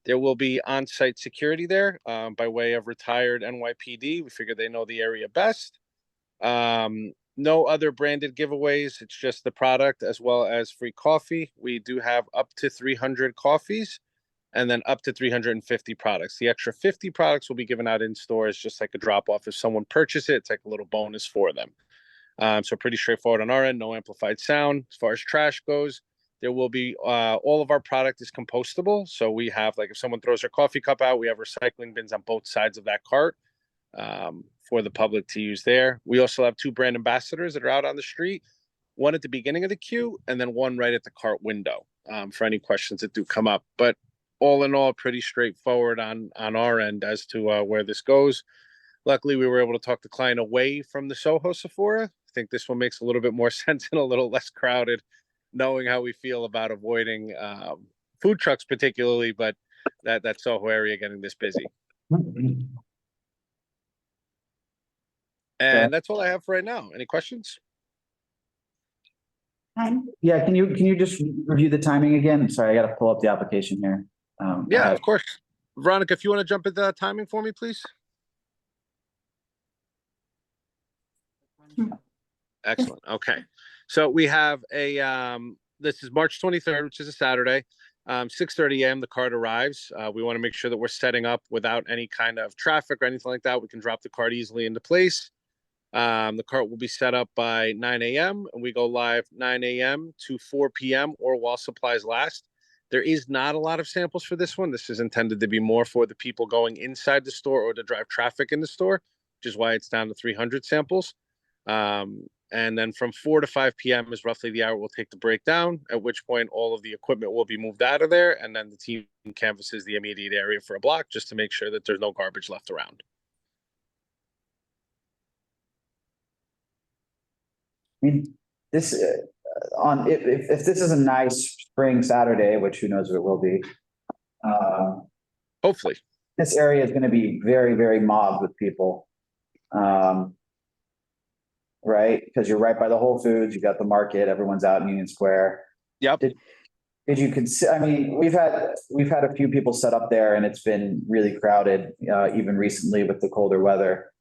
There will be on-site security there by way of retired NYPD. We figure they know the area best. No other branded giveaways. It's just the product as well as free coffee. We do have up to 300 coffees and then up to 350 products. The extra 50 products will be given out in stores, just like a drop off. If someone purchases it, it's like a little bonus for them. So pretty straightforward on our end, no amplified sound. As far as trash goes, there will be all of our product is compostable. So we have, like, if someone throws their coffee cup out, we have recycling bins on both sides of that cart for the public to use there. We also have 2 brand ambassadors that are out on the street, one at the beginning of the queue and then one right at the cart window for any questions that do come up. But all in all, pretty straightforward on our end as to where this goes. Luckily, we were able to talk the client away from the Soho Sephora. I think this one makes a little bit more sense and a little less crowded, knowing how we feel about avoiding food trucks particularly, but that Soho area getting this busy. And that's all I have for right now. Any questions? Yeah, can you just review the timing again? Sorry, I gotta pull up the application here. Yeah, of course. Veronica, if you want to jump into that timing for me, please. Excellent. Okay. So we have this is March 23rd, which is a Saturday, 6:30 a.m. The cart arrives. We want to make sure that we're setting up without any kind of traffic or anything like that. We can drop the cart easily into place. The cart will be set up by 9 a.m. and we go live 9 a.m. to 4 p.m. or while supplies last. There is not a lot of samples for this one. This is intended to be more for the people going inside the store or to drive traffic in the store, which is why it's down to 300 samples. And then from 4 to 5 p.m. is roughly the hour we'll take the break down, at which point all of the equipment will be moved out of there. And then the team canvasses the immediate area for a block just to make sure that there's no garbage left around. I mean, this if this is a nice spring Saturday, which who knows if it will be. Hopefully. This area is going to be very, very mobbed with people. Right? Because you're right by the Whole Foods, you got the market, everyone's out in Union Square. Yep. Did you consider, I mean, we've had a few people set up there and it's been really crowded, even recently with the colder weather.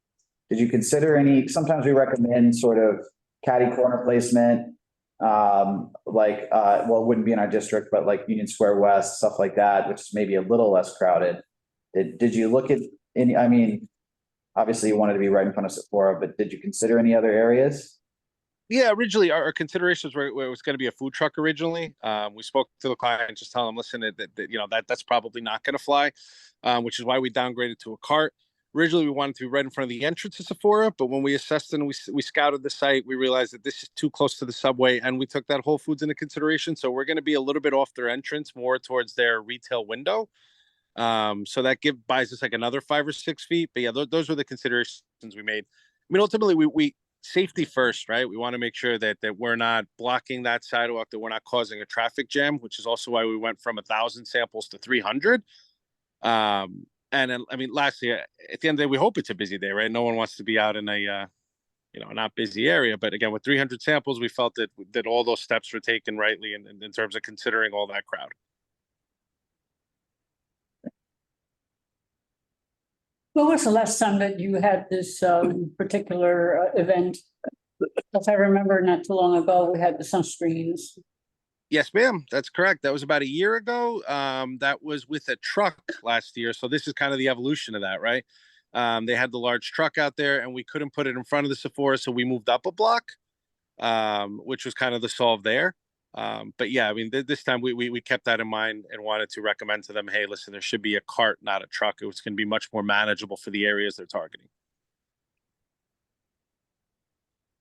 Did you consider sometimes we recommend sort of catty corner placement, well, it wouldn't be in our district, but like Union Square West, stuff like that, which is maybe a little less crowded. Did you look at any, I mean, obviously you wanted to be right in front of Sephora, but did you consider any other areas? Yeah, originally our considerations were it was going to be a food truck originally. We spoke to the client, just telling them, listen, that's probably not going to fly, which is why we downgraded to a cart. Originally, we wanted to be right in front of the entrance to Sephora, but when we assessed and we scouted the site, we realized that this is too close to the subway, and we took that Whole Foods into consideration. So we're going to be a little bit off their entrance, more towards their retail window. So that buys us like another 5 or 6 feet. But yeah, those were the considerations we made. I mean, ultimately, we safety first, right? We want to make sure that we're not blocking that sidewalk, that we're not causing a traffic jam, which is also why we went from 1,000 samples to 300. And then, I mean, lastly, at the end of the day, we hope it's a busy day, right? No one wants to be out in a, not busy area. But again, with 300 samples, we felt that all those steps were taken rightly in terms of considering all that crowd. When was the last time that you had this particular event? As I remember, not too long ago, we had the sunscreens. Yes, ma'am. That's correct. That was about a year ago. That was with a truck last year. So this is kind of the evolution of that, right? They had the large truck out there and we couldn't put it in front of the Sephora. So we moved up a block, which was kind of the solve there. But yeah, I mean, this time we kept that in mind and wanted to recommend to them, hey, listen, there should be a cart, not a truck. It was going to be much more manageable for the areas they're targeting.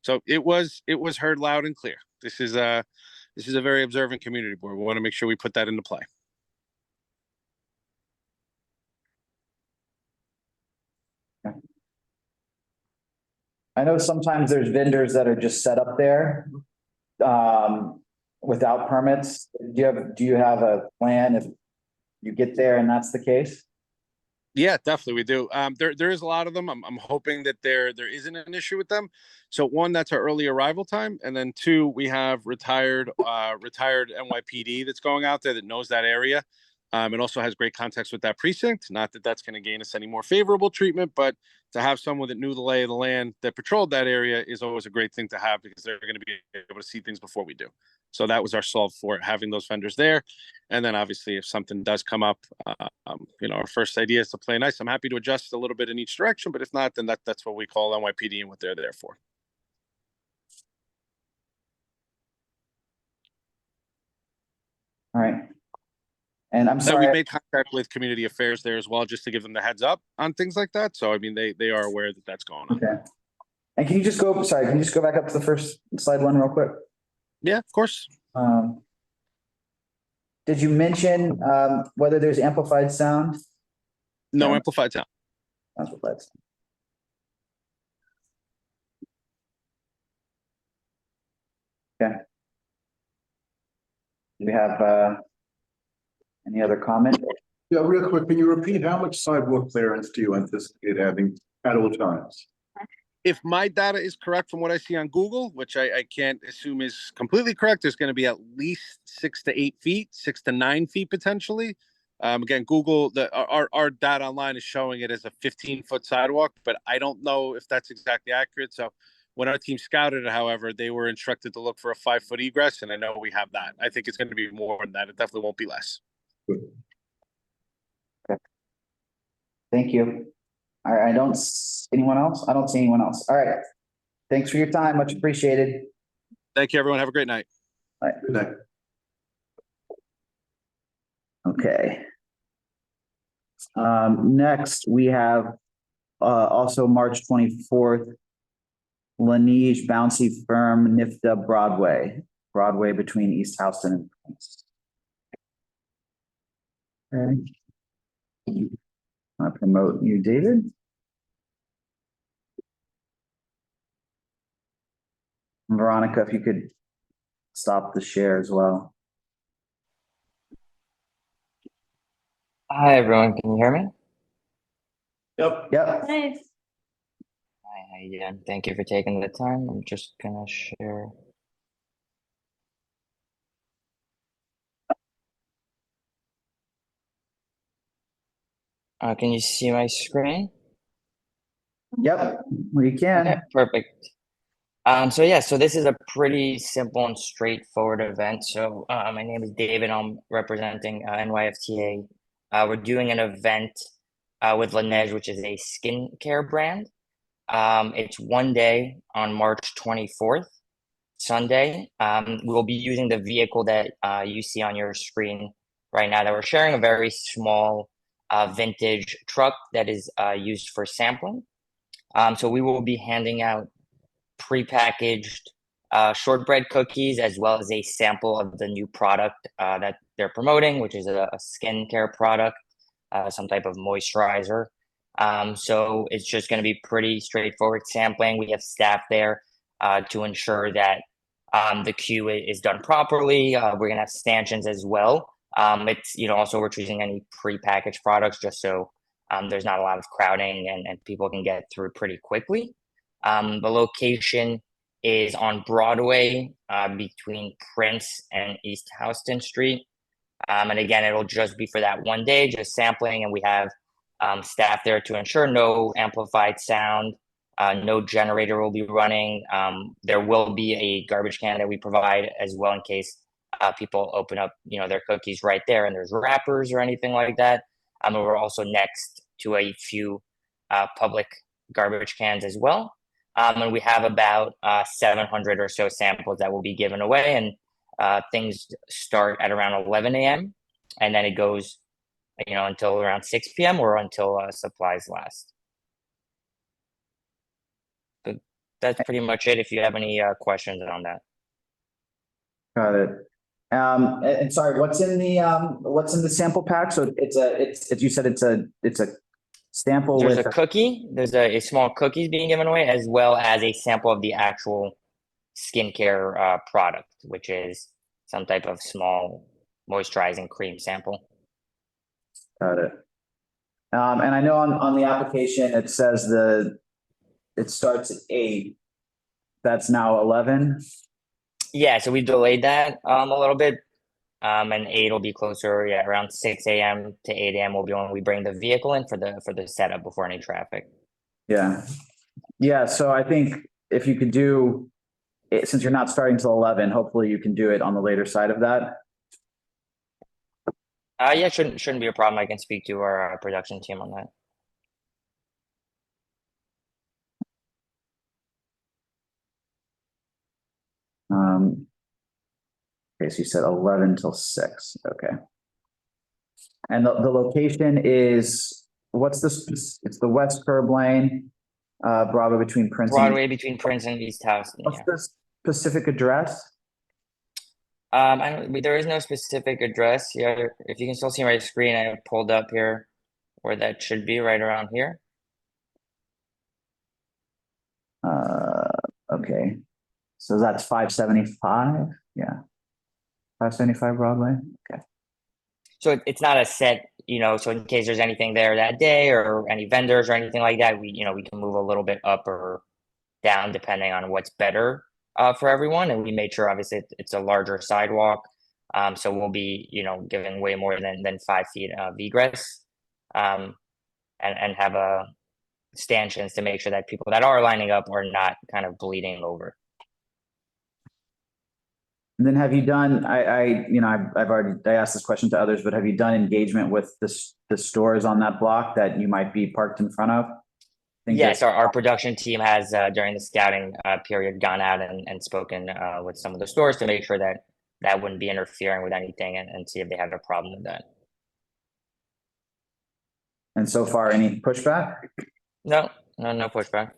So it was heard loud and clear. This is a very observant community board. We want to make sure we put that into play. I know sometimes there's vendors that are just set up there without permits. Do you have a plan if you get there and that's the case? Yeah, definitely we do. There is a lot of them. I'm hoping that there isn't an issue with them. So one, that's our early arrival time, and then two, we have retired NYPD that's going out there that knows that area. It also has great context with that precinct. Not that that's going to gain us any more favorable treatment, but to have someone that knew the lay of the land that patrolled that area is always a great thing to have because they're going to be able to see things before we do. So that was our solve for it, having those vendors there. And then obviously if something does come up, our first idea is to play nice. I'm happy to adjust a little bit in each direction, but if not, then that's what we call NYPD and what they're there for. All right. And I'm sorry. We've made contact with community affairs there as well, just to give them the heads up on things like that. So, I mean, they are aware that that's going on. Okay. And can you just go back up to the first slide one real quick? Yeah, of course. Did you mention whether there's amplified sound? No amplified sound. Amplified sound. Okay. Do we have any other comment? Yeah, real quick, can you repeat how much sidewalk clearance do you anticipate having at all times? If my data is correct from what I see on Google, which I can't assume is completely correct, there's going to be at least 6 to 8 feet, 6 to 9 feet potentially. Again, Google, our data online is showing it as a 15-foot sidewalk, but I don't know if that's exactly accurate. So when our team scouted it, however, they were instructed to look for a 5-foot egress, and I know we have that. I think it's going to be more than that. It definitely won't be less. Okay. Thank you. All right, I don't see anyone else. All right. Thanks for your time. Much appreciated. Thank you, everyone. Have a great night. Bye. Good night. Okay. Next, we have also March 24th, Laneige Bouncy Firm NIFTA Broadway between East Houston and Prince. Okay. I'll promote you, David. Veronica, if you could stop the share as well. Hi, everyone. Can you hear me? Yep. Nice. Hi, how you doing? Thank you for taking the time. I'm just gonna share. Can you see my screen? Yep, we can. Okay, perfect. So this is a pretty simple and straightforward event. So my name is David. I'm representing NYFTA. We're doing an event with Laneige, which is a skincare brand. It's one day on March 24th, Sunday. We'll be using the vehicle that you see on your screen right now that we're sharing, a very small vintage truck that is used for sampling. So we will be handing out prepackaged shortbread cookies as well as a sample of the new product that they're promoting, which is a skincare product, some type of moisturizer. So it's just going to be pretty straightforward sampling. We have staff there to ensure that the queue is done properly. We're going to have stanchions as well. It's, also we're choosing any prepackaged products just so there's not a lot of crowding and people can get through pretty quickly. The location is on Broadway between Prince and East Houston Street. And again, it'll just be for that one day, just sampling, and we have staff there to ensure no amplified sound, no generator will be running. There will be a garbage can that we provide as well in case people open up, their cookies right there and there's wrappers or anything like that. And we're also next to a few public garbage cans as well. And we have about 700 or so samples that will be given away, and things start at around 11 a.m. and then it goes, until around 6 p.m. or until supplies last. So that's pretty much it. If you have any questions on that. Got it. And sorry, what's in the sample pack? So it's you said it's a sample There's with a cookie. There's a small cookies being given away, as well as a sample of the actual skincare product, which is some type of small moisturizing cream sample. Got it. And I know on the application it says it starts at 8. That's now 11. Yeah, so we delayed that a little bit. And 8 will be closer, around 6 a.m. to 8 a.m. will be when we bring the vehicle in for the setup before any traffic. Yeah. Yeah. So I think if you could do it, since you're not starting till 11, hopefully you can do it on the later side of that. Yeah, shouldn't be a problem. I can speak to our production team on that. Okay, so you said 11 till 6. Okay. And the location is, what's this? It's the West Curb Lane, Broadway between Prince and East Houston. What's the specific address? There is no specific address. Yeah, if you can still see my screen, I have pulled up here where that should be, right around here. Okay. So that's 575. Yeah. 575 Broadway. Okay. So it's not a set, so in case there's anything there that day or any vendors or anything like that, we can move a little bit up or down depending on what's better for everyone. And we made sure, obviously, it's a larger sidewalk. So we'll be, giving way more than 5 feet of egress, and have stanchions to make sure that people that are lining up are not kind of bleeding over. And then have you done, I've already asked this question to others, but have you done engagement with the stores on that block that you might be parked in front of? Yes, our production team has, during the scouting period, gone out and spoken with some of the stores to make sure that wouldn't be interfering with anything and see if they have a problem with that. And so far, any pushback? No pushback.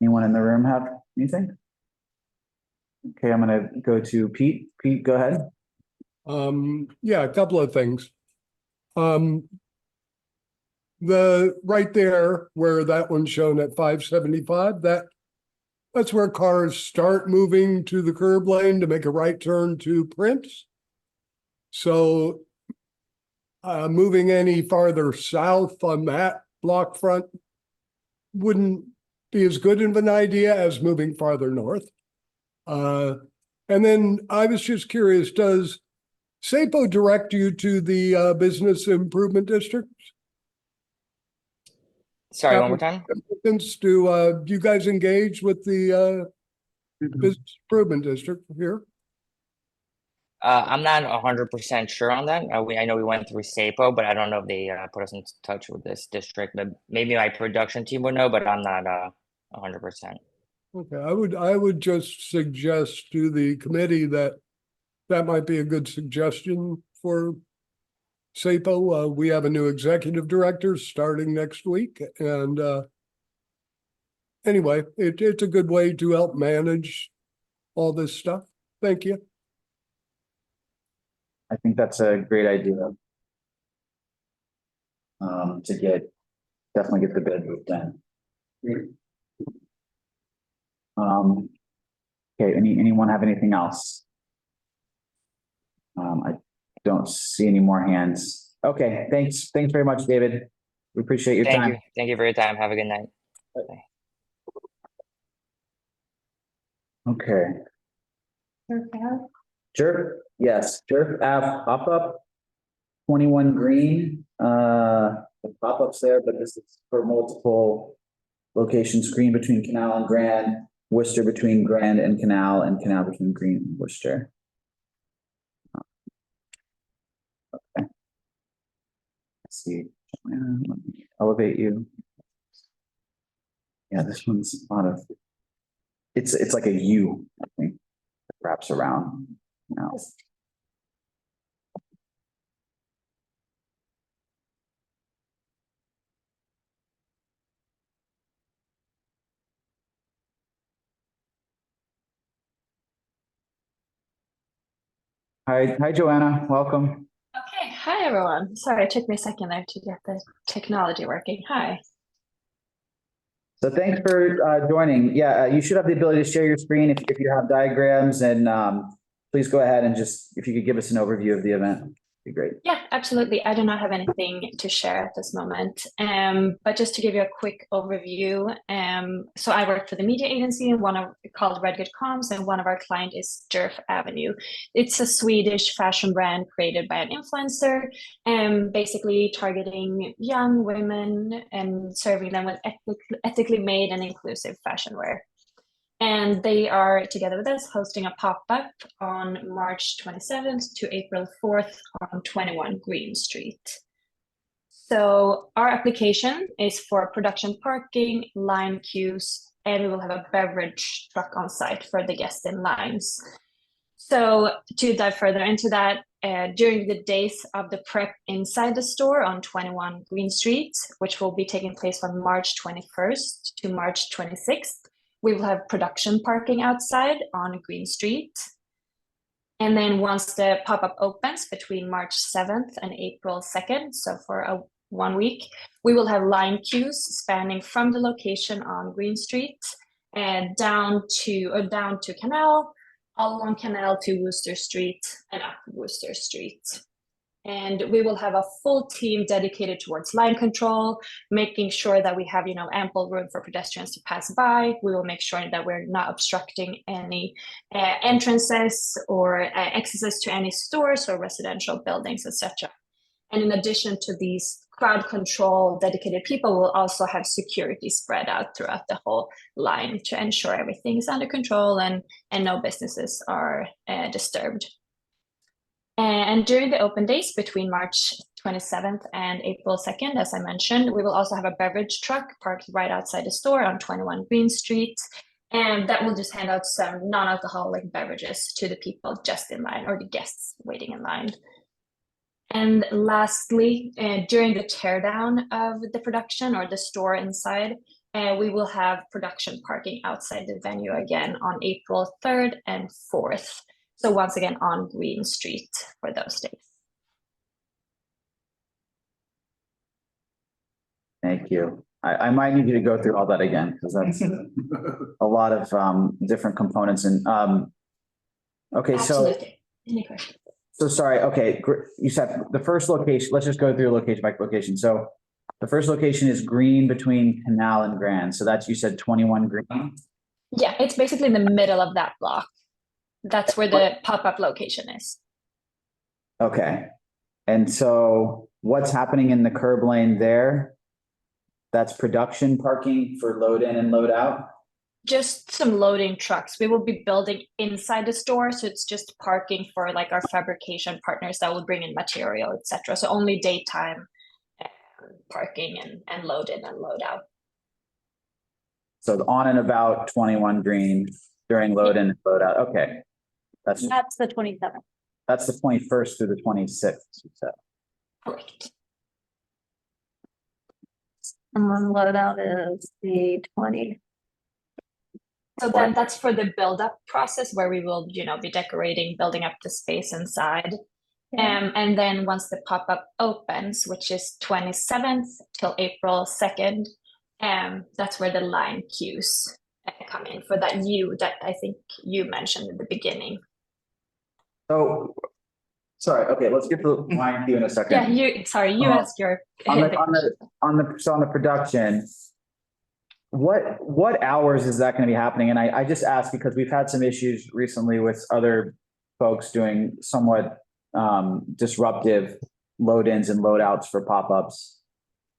Anyone in the room have anything? Okay, I'm gonna go to Pete. Pete, go ahead. Yeah, a couple of things. The right there where that one's shown at 575, that's where cars start moving to the curb lane to make a right turn to Prince. So moving any farther south on that block front wouldn't be as good of an idea as moving farther north. And then I was just curious, does SAPO direct you to the business improvement district? Sorry, one more time. Do you guys engage with the business improvement district here? I'm not 100% sure on that. I know we went through SAPO, but I don't know if they put us in touch with this district. But maybe my production team would know, but I'm not 100%. Okay, I would just suggest to the committee that might be a good suggestion for SAPO. We have a new executive director starting next week, and anyway, it's a good way to help manage all this stuff. Thank you. I think that's a great idea. To definitely get the bid moved in. Okay, anyone have anything else? I don't see any more hands. Okay, thanks very much, David. We appreciate your time. Thank you for your time. Have a good night. Bye. Okay. Sure. Yes, sure. Pop up 21 Green. The pop-ups there, but this is for multiple locations: Green between Canal and Grand, Worcester between Grand and Canal between Green and Worcester. Okay. Let's see. Let me elevate you. Yeah, this one's a lot of. It's like a U, I think, that wraps around. Now. Hi, Joanna. Welcome. Okay, hi everyone. Sorry, it took me a second there to get the technology working. Hi. So thanks for joining. Yeah, you should have the ability to share your screen if you have diagrams, and please go ahead and just, if you could give us an overview of the event, it'd be great. Yeah, absolutely. I do not have anything to share at this moment, but just to give you a quick overview. So I work for the media agency, called Redgate Comms, and one of our clients is Jerf Avenue. It's a Swedish fashion brand created by an influencer, basically targeting young women and serving them with ethically made and inclusive fashion wear. And they are, together with us, hosting a pop-up on March 27th to April 4th on 21 Green Street. So our application is for production parking, line queues, and we will have a beverage truck on site for the guests in lines. So to dive further into that, during the days of the prep inside the store on 21 Green Street, which will be taking place from March 21st to March 26th, we will have production parking outside on Green Street. And then once the pop-up opens between March 7th and April 2nd, so for 1 week, we will have line queues spanning from the location on Green Street and down to Canal, all along Canal to Worcester Street and up Worcester Street. And we will have a full team dedicated towards line control, making sure that we have, ample room for pedestrians to pass by. We will make sure that we're not obstructing any entrances or accesses to any stores or residential buildings, etc. And in addition to these crowd control dedicated people, we'll also have security spread out throughout the whole line to ensure everything is under control and no businesses are disturbed. And during the open days between March 27th and April 2nd, as I mentioned. We will also have a beverage truck parked right outside the store on 21 Green Street. And that will just hand out some non-alcoholic beverages to the people just in line, or the guests waiting in line. And lastly, during the teardown of the production or the store inside, we will have production parking outside the venue again on April 3rd and 4th. So once again on Green Street for those days. Thank you. I might need you to go through all that again, because that's a lot of different components and okay, Absolutely. Any questions? so sorry, okay, you said the first location, let's just go through location by location. So the first location is Green between Canal and Grand. So that's, you said 21 Green? Yeah, it's basically in the middle of that block. That's where the pop-up location is. Okay. And so what's happening in the curb lane there? That's production parking for load in and load out? Just some loading trucks. We will be building inside the store, so it's just parking for like our fabrication partners that will bring in material, etc. So only daytime parking and load in and load out. So on and about 21 Green during load in and load out. Okay. That's the 27th. That's the 21st through the 26th. You said. Correct. And then loadout is the 20. So then that's for the build-up process where we will, be decorating, building up the space inside. And then once the pop-up opens, which is 27th till April 2nd, that's where the line queues come in for that I think you mentioned in the beginning. So, sorry, okay, let's get to the line queue in a second. Yeah, you asked your on the production. What hours is that going to be happening? And I just asked because we've had some issues recently with other folks doing somewhat disruptive load-ins and load-outs for pop-ups.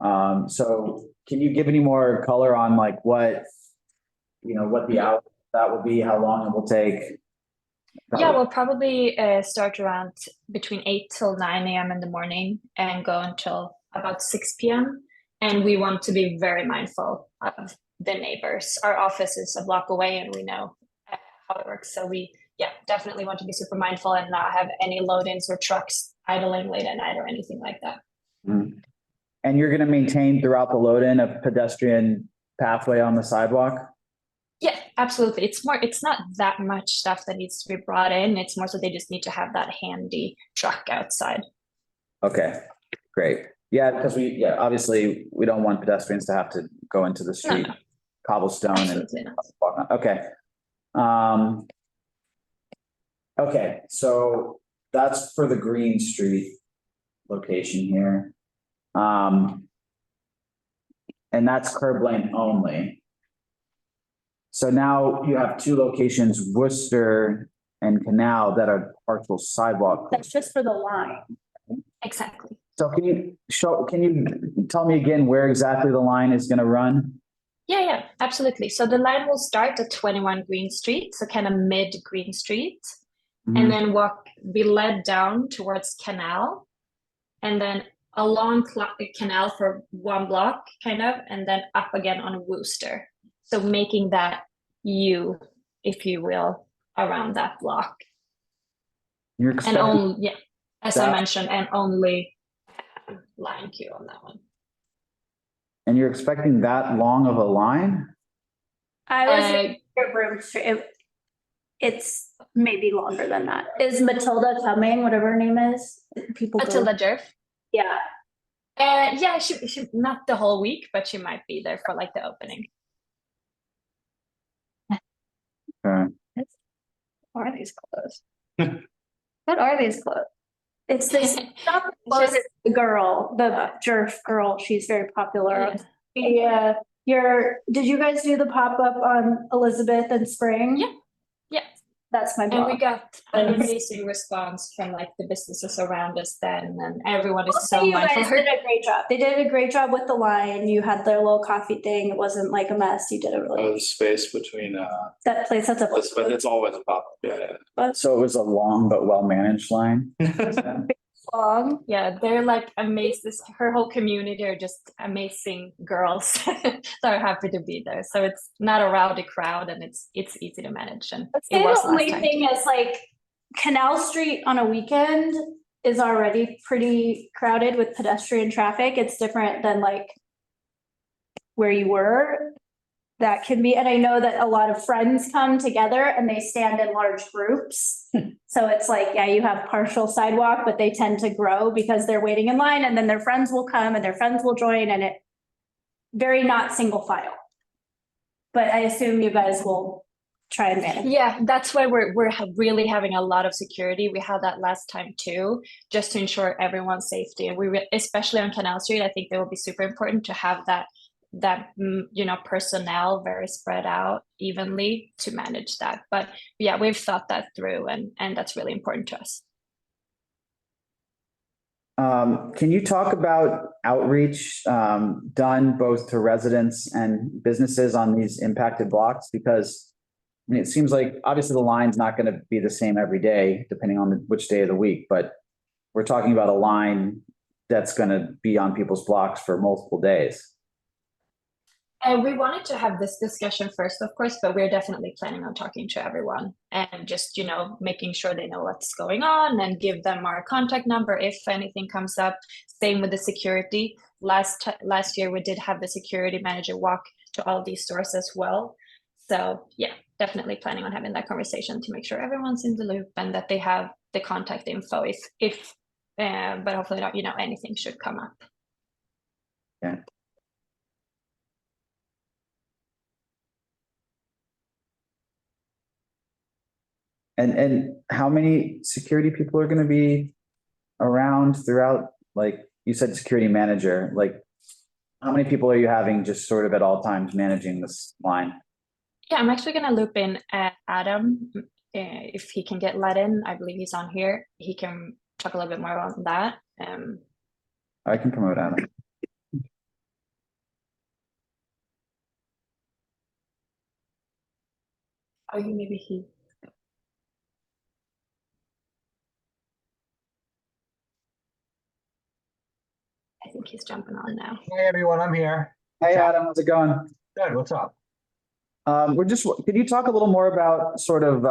So can you give any more color on like what the hours that will be, how long it will take? Yeah, we'll probably start around between 8 till 9 a.m. in the morning and go until about 6 p.m. And we want to be very mindful of the neighbors. Our office is a block away and we know how it works. So we definitely want to be super mindful and not have any load-ins or trucks idling late at night or anything like that. Mm-hmm. And you're going to maintain throughout the load-in a pedestrian pathway on the sidewalk? Yeah, absolutely. It's not that much stuff that needs to be brought in. It's more so they just need to have that handy truck outside. Okay, great. Yeah, because obviously we don't want pedestrians to have to go into the street, cobblestone Absolutely and walk on. Okay. Okay, so that's for the Green Street location here. And that's curb lane only. So now you have two locations, Worcester and Canal, that are partial sidewalk. That's just for the line. Exactly. So can you tell me again where exactly the line is going to run? Yeah, absolutely. So the line will start at 21 Green Street, so kind of mid Green Street, and then be led down towards Canal, and then along Canal for one block, kind of, and then up again on Worcester. So making that U, if you will, around that block. You're expecting as I mentioned, and only line queue on that one. And you're expecting that long of a line? I was in your room. It's maybe longer than that. Is Matilda coming? Whatever her name is. Matilda Jerf. Yeah. Yeah, she not the whole week, but she might be there for like the opening. Okay. What are these clothes? What are these clothes? It's this the girl, the Jerf girl. She's very popular. Yeah. Did you guys do the pop-up on Elizabeth and Spring? Yeah. That's my blog. And we got an amazing response from like the businesses around us then, and everyone is so mindful. You guys did a great job. They did a great job with the line. You had their little coffee thing. It wasn't like a mess. You did a really There's space between that place. That's but it's always a pop. Yeah. So it was a long but well-managed line. long. Yeah, they're like amazed. Her whole community are just amazing girls that are happy to be there. So it's not a rowdy crowd, and it's easy to manage. And it was The last only time. thing is like Canal Street on a weekend is already pretty crowded with pedestrian traffic. It's different than like where you were. That can be, and I know that a lot of friends come together and they stand in large groups. So it's like, yeah, you have partial sidewalk, but they tend to grow because they're waiting in line, and then their friends will come and their friends will join, and it very not single file. But I assume you guys will try and manage. Yeah, that's why we're really having a lot of security. We had that last time too, just to ensure everyone's safety. And especially on Canal Street, I think it will be super important to have that personnel very spread out evenly to manage that. But yeah, we've thought that through, and that's really important to us. Can you talk about outreach done both to residents and businesses on these impacted blocks? Because I mean, it seems like obviously the line's not going to be the same every day, depending on which day of the week, but we're talking about a line that's going to be on people's blocks for multiple days. And we wanted to have this discussion first, of course, but we're definitely planning on talking to everyone and just, making sure they know what's going on and give them our contact number if anything comes up. Same with the security. Last year, we did have the security manager walk to all these stores as well. So yeah, definitely planning on having that conversation to make sure everyone's in the loop and that they have the contact info but hopefully not, anything should come up. Yeah. And how many security people are going to be around throughout? Like you said, security manager, like how many people are you having just sort of at all times managing this line? Yeah, I'm actually going to loop in Adam if he can get let in. I believe he's on here. He can talk a little bit more about that. I can promote Adam. Oh, maybe he. I think he's jumping on now. Hey everyone, I'm here. Hey Adam, how's it going? Good, what's up? Could you talk a little more about sort of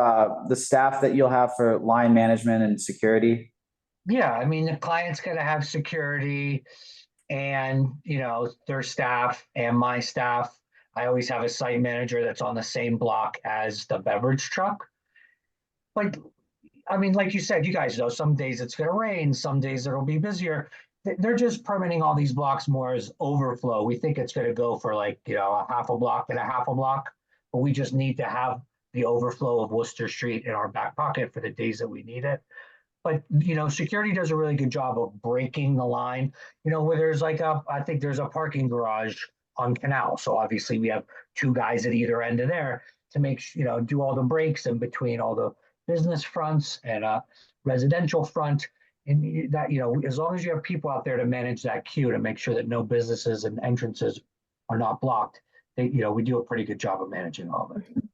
the staff that you'll have for line management and security? Yeah, I mean, the client's gonna have security and, their staff and my staff. I always have a site manager that's on the same block as the beverage truck. Like, I mean, like you said, you guys know, some days it's gonna rain, some days it'll be busier. They're just permitting all these blocks more as overflow. We think it's gonna go for like, a half a block and a half a block, but we just need to have the overflow of Worcester Street in our back pocket for the days that we need it. But, security does a really good job of breaking the line, where there's I think there's a parking garage on Canal. So obviously we have two guys at either end of there to make, do all the breaks in between all the business fronts and residential front. And that, as long as you have people out there to manage that queue to make sure that no businesses and entrances are not blocked, we do a pretty good job of managing all of it.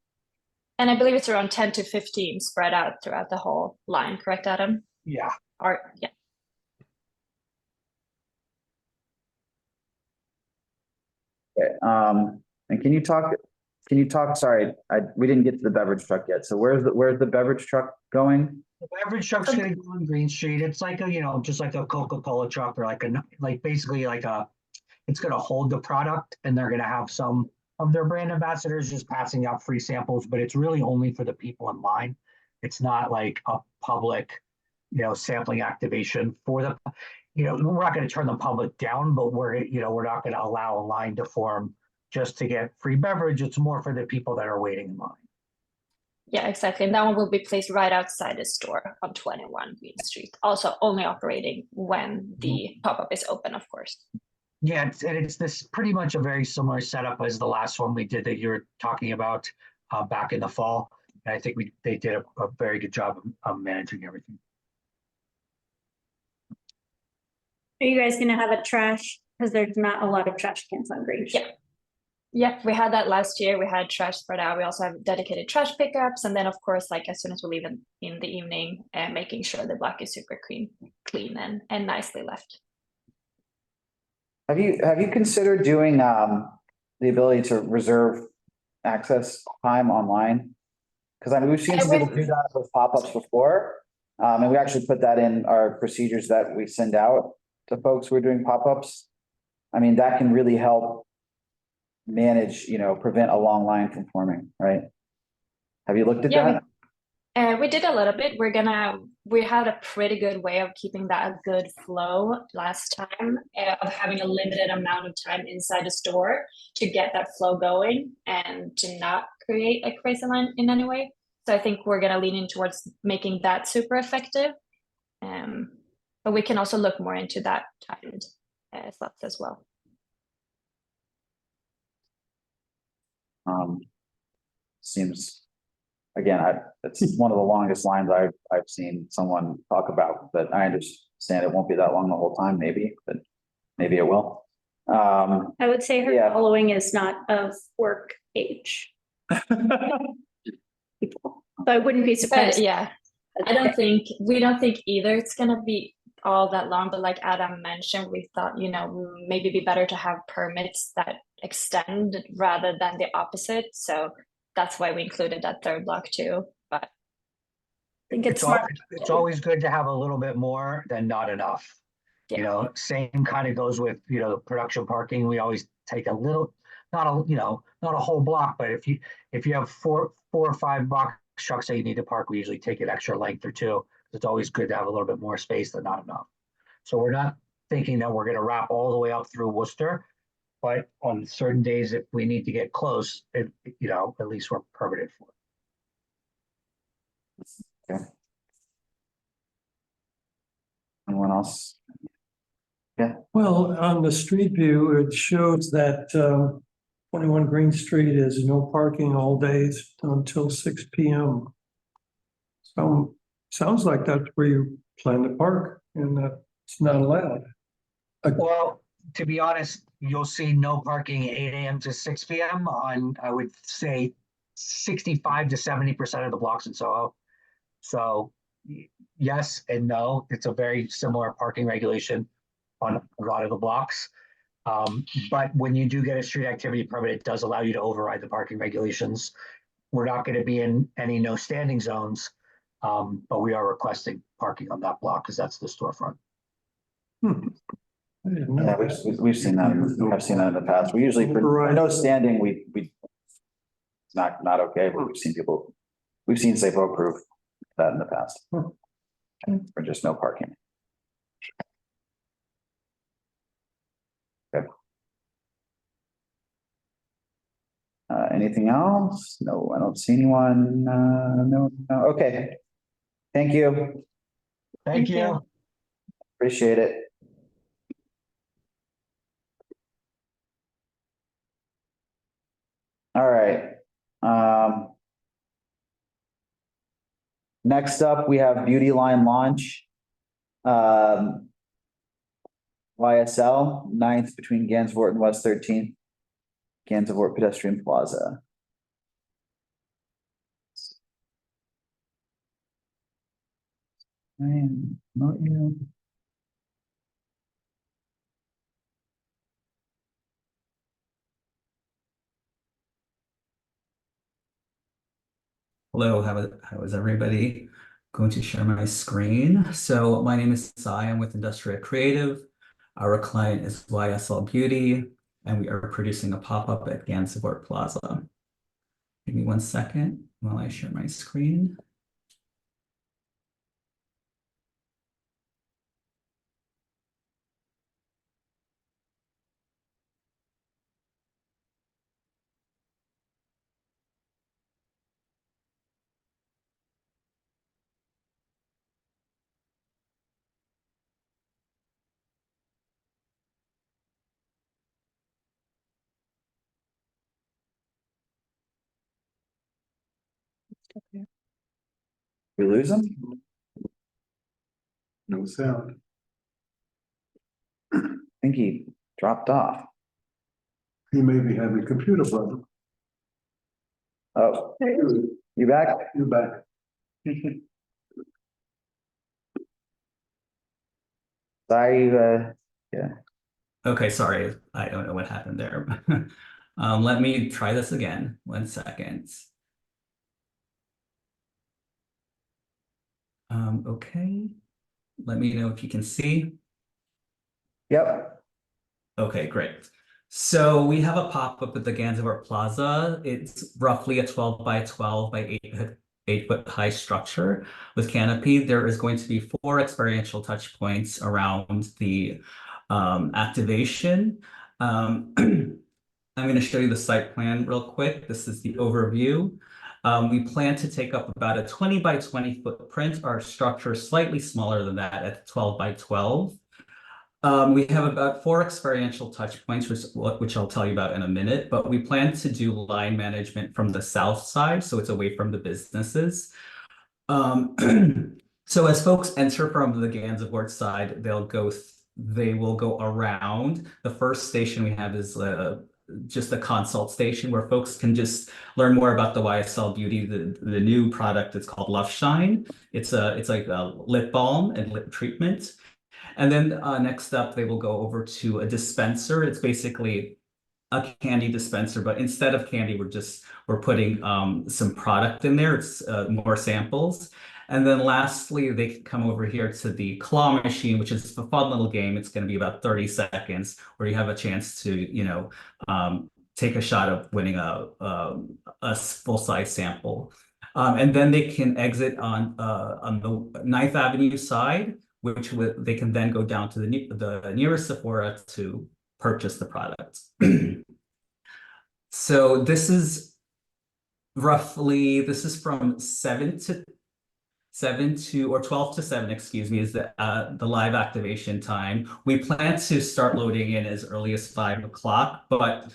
And I believe it's around 10 to 15 spread out throughout the whole line, correct, Adam? Yeah. Yeah. Okay, and can you talk, sorry, we didn't get to the beverage truck yet. So where's the beverage truck going? The beverage truck's gonna go on Green Street. It's like just like a Coca-Cola truck or basically it's gonna hold the product and they're gonna have some of their brand ambassadors just passing out free samples, but it's really only for the people in line. It's not like a public, sampling activation for the, we're not going to turn the public down, but we're not going to allow a line to form just to get free beverage. It's more for the people that are waiting in line. Yeah, exactly. And that one will be placed right outside the store on 21 Green Street. Also only operating when the pop-up is open, of course. Yeah, it's this pretty much a very similar setup as the last one we did that you were talking about back in the fall. And I think they did a very good job of managing everything. Are you guys gonna have a trash? Because there's not a lot of trash cans on Green Street. Yeah. Yeah, we had that last year. We had trash spread out. We also have dedicated trash pickups, and then of course, like as soon as we leave in the evening, making sure the block is super clean and nicely left. Have you considered doing the ability to reserve access time online? Because I mean, we've seen some people do that with pop-ups before. And we actually put that in our procedures that we send out to folks who are doing pop-ups. I mean, that can really help manage, prevent a long line from forming, right? Have you looked at that? We did a little bit. We had a pretty good way of keeping that a good flow last time, of having a limited amount of time inside the store to get that flow going and to not create a crazy line in any way. So I think we're gonna lean in towards making that super effective. But we can also look more into that timed slots as well. Seems, again, it's one of the longest lines I've seen someone talk about, but I understand it won't be that long the whole time, maybe, but maybe it will. I would say her yeah. following is not of work age. People. So I wouldn't be surprised. But yeah, we don't think either it's gonna be all that long, but like Adam mentioned, we thought, maybe be better to have permits that extend rather than the opposite. So that's why we included that third block too. But I think it's always good to have a little bit more than not enough. Yeah. Same kind of goes with, the production parking. We always take a little, not a whole block, but if you have four or five box trucks that you need to park, we usually take an extra length or two. It's always good to have a little bit more space than not enough. So we're not thinking that we're going to wrap all the way up through Worcester, but on certain days, if we need to get close, at least we're permitted for it. Okay. Anyone else? Yeah. Well, on the street view, it shows that 21 Green Street is no parking all days until 6 p.m. So sounds like that's where you plan to park and that's not allowed. Well, to be honest, you'll see no parking 8 a.m. to 6 p.m. on, I would say, 65 to 70% of the blocks in Soho. So yes and no, it's a very similar parking regulation on a lot of the blocks. But when you do get a street activity permit, it does allow you to override the parking regulations. We're not going to be in any no standing zones, but we are requesting parking on that block because that's the storefront. Yeah, we've seen that. I've seen that in the past. We usually, for no standing, we it's not okay, but we've seen SAFO approve that in the past. For just no parking. Okay. Anything else? No, I don't see anyone. No. Okay. Thank you. Thank you. Appreciate it. All right. Next up, we have Beauty Line launch. YSL 9th between Gansevoort and West 13th. Gansevoort Pedestrian Plaza. Not you. Hello, how is everybody? Going to share my screen. So my name is Sai, I'm with Industrial Creative. Our client is YSL Beauty, and we are producing a pop-up at Gansevoort Plaza. Give me 1 second while I share my screen. We lose him? No sound. I think he dropped off. He may be having computer problem. Oh, you back? You back. Sorry, yeah. Okay, sorry, I don't know what happened there. Let me try this again. 1 second. Okay, let me know if you can see. Yep. Okay, great. So we have a pop-up at the Gansevoort Plaza. It's roughly a 12 by 12 by 8 foot high structure with canopy. There is going to be 4 experiential touch points around the activation. I'm going to show you the site plan real quick. This is the overview. We plan to take up about a 20 by 20 footprint. Our structure is slightly smaller than that at 12 by 12. We have about 4 experiential touch points, which I'll tell you about in a minute, but we plan to do line management from the south side, so it's away from the businesses. So as folks enter from the Gansevoort side, they will go around. The first station we have is just a consult station where folks can just learn more about the YSL Beauty, the new product. It's called Love Shine. It's like a lip balm and lip treatment. And then next up, they will go over to a dispenser. It's basically a candy dispenser, but instead of candy, we're putting some product in there. It's more samples. And then lastly, they can come over here to the claw machine, which is a fun little game. It's going to be about 30 seconds where you have a chance to, take a shot of winning a full-size sample. And then they can exit on the 9th Avenue side, which they can then go down to the nearest Sephora to purchase the product. So this is from 7 to or 12 to 7, excuse me, is the live activation time. We plan to start loading in as early as 5 o'clock, but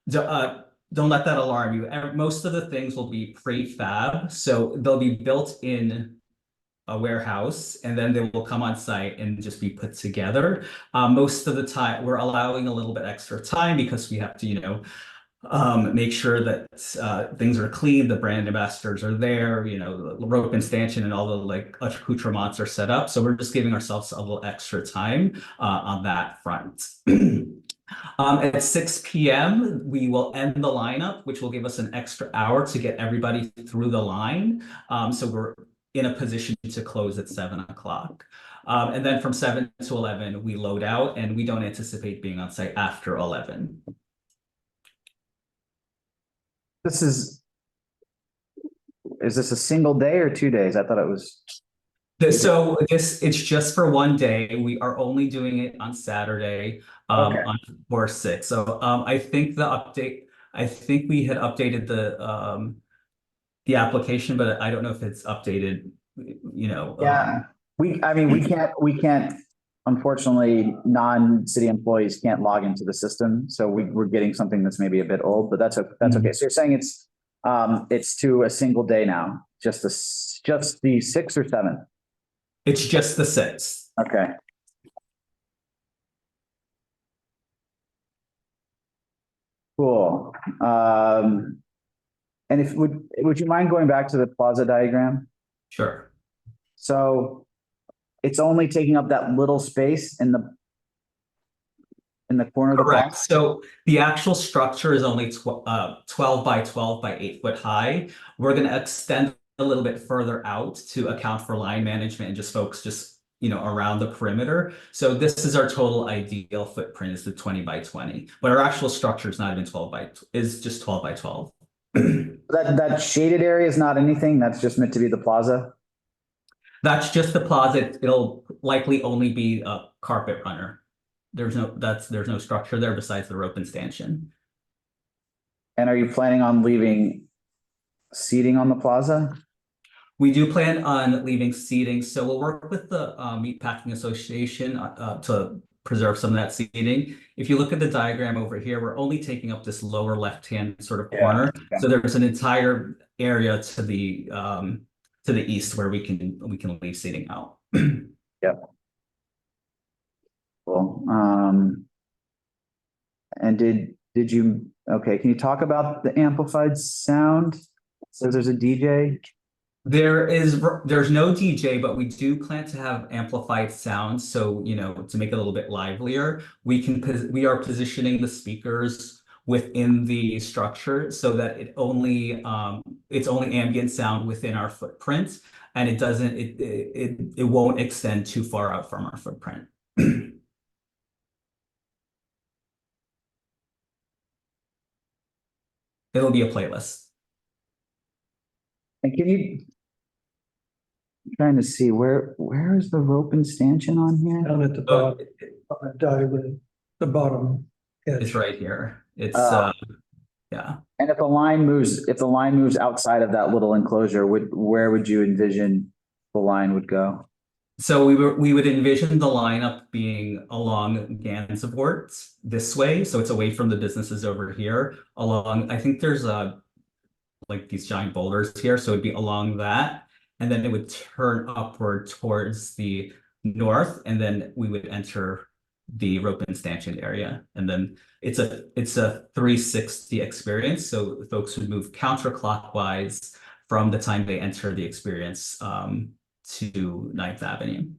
don't let that alarm you. Most of the things will be prefab, so they'll be built in a warehouse, and then they will come on site and just be put together. Most of the time, we're allowing a little bit extra time because we have to, make sure that things are clean, the brand ambassadors are there, the rope and stanchion and all the accoutrements are set up. So we're just giving ourselves a little extra time on that front. At 6 p.m., we will end the lineup, which will give us an extra hour to get everybody through the line. So we're in a position to close at 7 o'clock. And then from 7 to 11, we load out, and we don't anticipate being on site after 11. Is this a single day or 2 days? I thought it was. So it's just for 1 day. We are only doing it on Saturday, on 4/6. So I think we had updated the application, but I don't know if it's updated, Yeah, we can't, unfortunately, non-city employees can't log into the system. So we're getting something that's maybe a bit old, but that's okay. So you're saying it's to a single day now, just the 6th or 7th? It's just the 6th. Okay. Cool. And would you mind going back to the plaza diagram? Sure. So it's only taking up that little space in the corner of the Correct. plaza? So the actual structure is only 12 by 12 by 8 foot high. We're going to extend a little bit further out to account for line management and just folks around the perimeter. So this is our total ideal footprint, is the 20 by 20, but our actual structure is not even is just 12 by 12. That shaded area is not anything. That's just meant to be the plaza. That's just the plaza. It'll likely only be a carpet runner. There's no structure there besides the rope and stanchion. And are you planning on leaving seating on the plaza? We do plan on leaving seating, so we'll work with the Meatpacking Association to preserve some of that seating. If you look at the diagram over here, we're only taking up this lower left-hand sort of corner. Yeah. So there's an entire area to the east where we can leave seating out. Yep. Cool. And okay, can you talk about the amplified sound? So there's a DJ? There's no DJ, but we do plan to have amplified sound. So, you know, to make it a little bit livelier, we are positioning the speakers within the structure so that it's only ambient sound within our footprint, and it won't extend too far out from our footprint. It'll be a playlist. And I'm trying to see where is the rope and stanchion on here? Down at the bottom, the bottom. It's right here. It's yeah. And if the line moves outside of that little enclosure, where would you envision the line would go? So we would envision the lineup being along Gansevoort this way, so it's away from the businesses over here. I think there's like these giant boulders here, so it'd be along that, and then it would turn upward towards the north, and then we would enter the rope and stanchion area, and then it's a 360 experience. So folks would move counterclockwise from the time they enter the experience to 9th Avenue.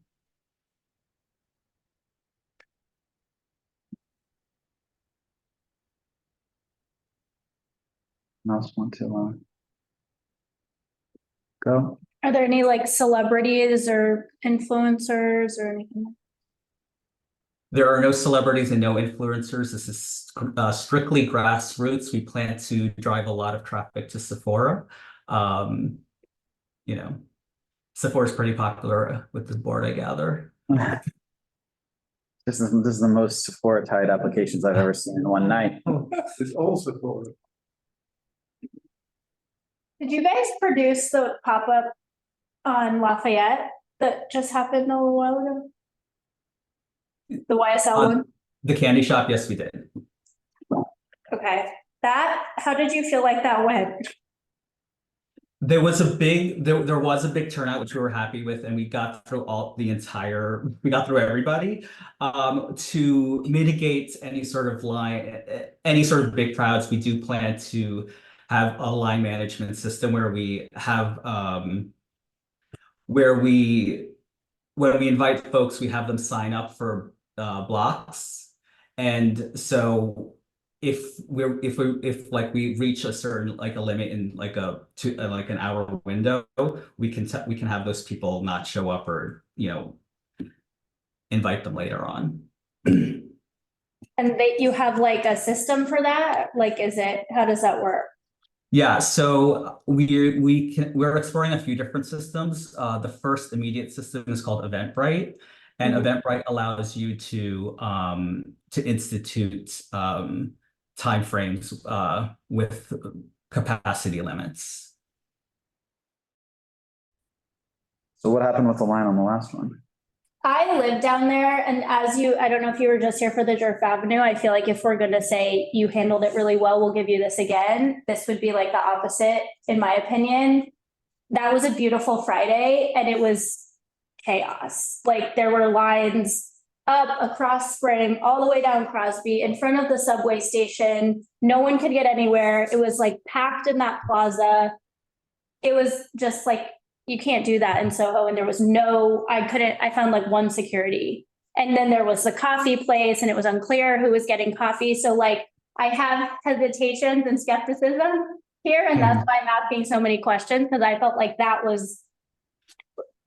Mouse want to go. Are there any like celebrities or influencers or anything? There are no celebrities and no influencers. This is strictly grassroots. We plan to drive a lot of traffic to Sephora. You know, Sephora is pretty popular with the board, I gather. This is the most Sephora tied applications I've ever seen in one night. It's all Sephora. Did you guys produce the pop-up on Lafayette that just happened a little while ago? The YSL one? The candy shop, yes, we did. Okay. How did you feel like that went? There was a big turnout, which we were happy with, and we got through everybody. To mitigate any sort of big crowds, we do plan to have a line management system where we have when we invite folks, we have them sign up for blocks, and so if we reach a certain a limit in an hour window, we can have those people not show up, or invite them later on. And you have like a system for that? How does that work? Yeah, so we're exploring a few different systems. The first immediate system is called Eventbrite, and Eventbrite allows you to institute timeframes with capacity limits. So what happened with the line on the last one? I live down there, and I don't know if you were just here for the Jerf Avenue. I feel like if we're going to say you handled it really well, we'll give you this again. This would be like the opposite, in my opinion. That was a beautiful Friday, and it was chaos. Like there were lines up across Spring, all the way down Crosby, in front of the subway station. No one could get anywhere. It was like packed in that plaza. It was just like, you can't do that in Soho. And there was I found like one security. And then there was the coffee place, and it was unclear who was getting coffee. So like I have hesitations and skepticism here. And that's why I'm asking so many questions, because I felt like that was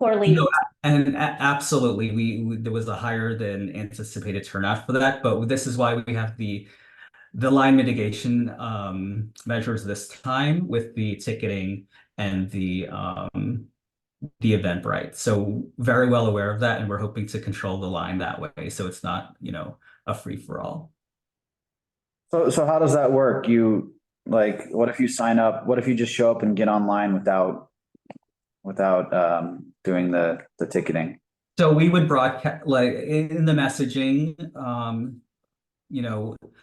poorly. No, and absolutely, there was a higher than anticipated turnout for that. But this is why we have the line mitigation measures this time with the ticketing and the Eventbrite. So very well aware of that, and we're hoping to control the line that way, so it's not a free for all. So how does that work? What if you sign up? What if you just show up and get online without doing the ticketing? So we would broadcast in the messaging,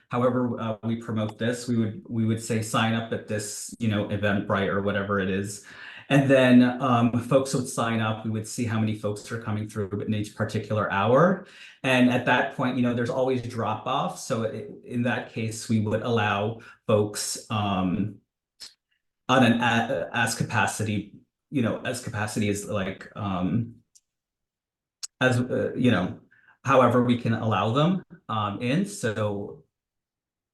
however we promote this, we would say sign up at this, Eventbrite or whatever it is. And then folks would sign up. We would see how many folks are coming through in each particular hour. And at that point, there's always drop off. So in that case, we would allow folks on an as capacity, as capacity is like as however we can allow them in. So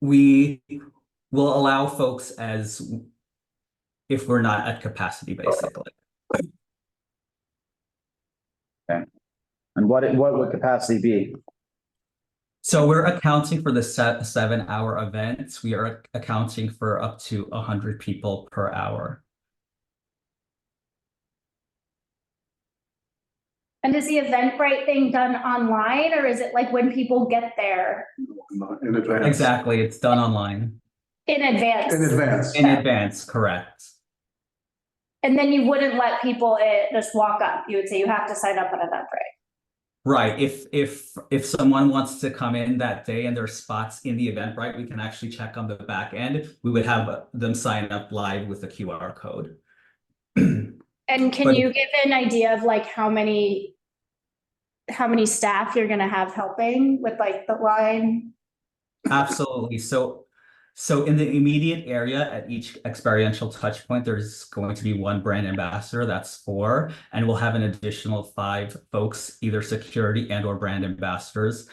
we will allow folks as if we're not at capacity, basically. Okay. And what would capacity be? So we're accounting for the 7-hour events. We are accounting for up to 100 people per hour. And is the Eventbrite thing done online, or is it like when people get there? In advance. Exactly, it's done online. In advance? In advance. In advance, correct. And then you wouldn't let people just walk up. You would say you have to sign up on Eventbrite. Right. If someone wants to come in that day and there's spots in the Eventbrite, we can actually check on the back end. We would have them sign up live with the QR code. And can you give an idea of like how many staff you're going to have helping with like the line? Absolutely. So in the immediate area at each experiential touch point, there's going to be one brand ambassador, that's 4, and we'll have an additional 5 folks, either security and or brand ambassadors,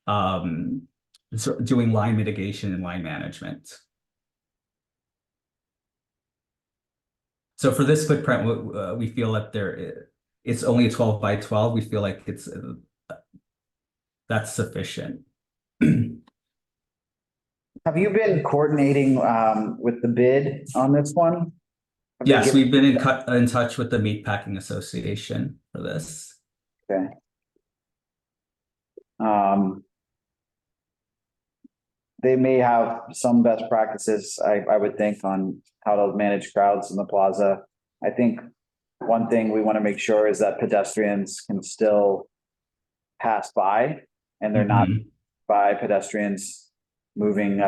doing line mitigation and line management. So for this footprint, we feel that it's only a 12 by 12. We feel like that's sufficient. Have you been coordinating with the bid on this one? Yes, we've been in touch with the Meatpacking Association for this. Okay. They may have some best practices, I would think, on how to manage crowds in the plaza. I think one thing we want to make sure is that pedestrians can still pass by, and they're not by pedestrians moving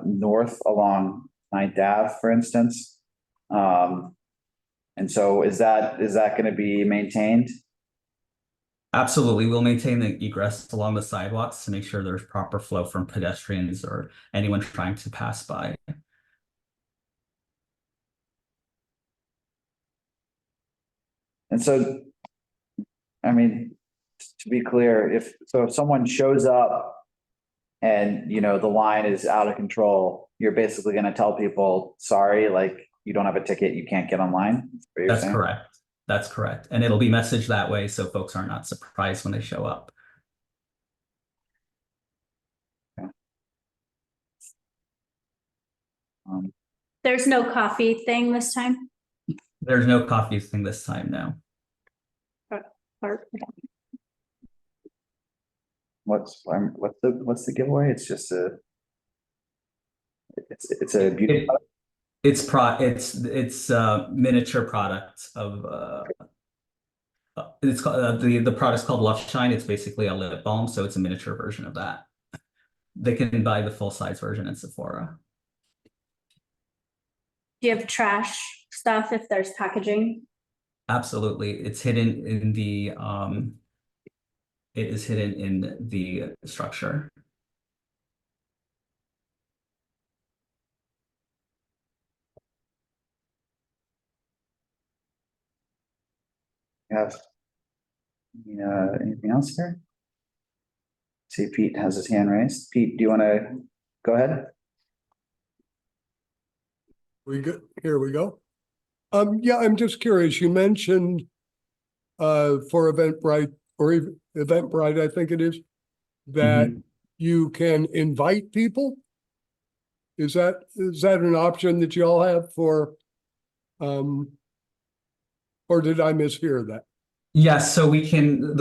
north along 9th Ave, for instance. And so is that going to be maintained? Absolutely. We'll maintain the egress along the sidewalks to make sure there's proper flow from pedestrians or anyone trying to pass by. And so, I mean, to be clear, if someone shows up and, the line is out of control, you're basically going to tell people, sorry, like you don't have a ticket, you can't get online? That's correct. That's correct. And it'll be messaged that way so folks are not surprised when they show up. Okay. There's no coffee thing this time? There's no coffee thing this time now. What's the giveaway? It's just it's a beauty product. It's miniature product of it's called the product's called Love Shine. It's basically a lip balm, so it's a miniature version of that. They can buy the full size version at Sephora. Do you have trash stuff if there's packaging? Absolutely. It's hidden in the it is hidden in the structure. Yes. Anything else here? See, Pete has his hand raised. Pete, do you want to go ahead? Here we go. Yeah, I'm just curious. You mentioned for Eventbrite or Eventbrite, I think it is, that you can invite people. Is that an option that you all have for, or did I mishear that? Yes, so we can,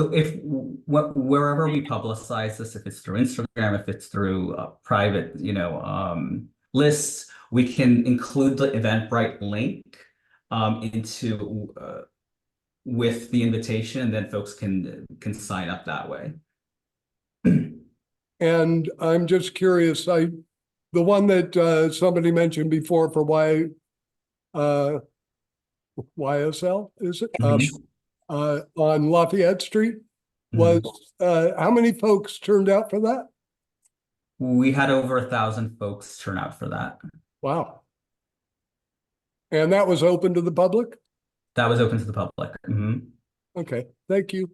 wherever we publicize this, if it's through Instagram, if it's through private, lists, we can include the Eventbrite link with the invitation, and then folks can sign up that way. And I'm just curious, the one that somebody mentioned before for why YSL, is it? Mhm. On Lafayette Street. Was, how many folks turned out for that? We had over 1,000 folks turn out for that. Wow. And that was open to the public? That was open to the public. Okay, thank you.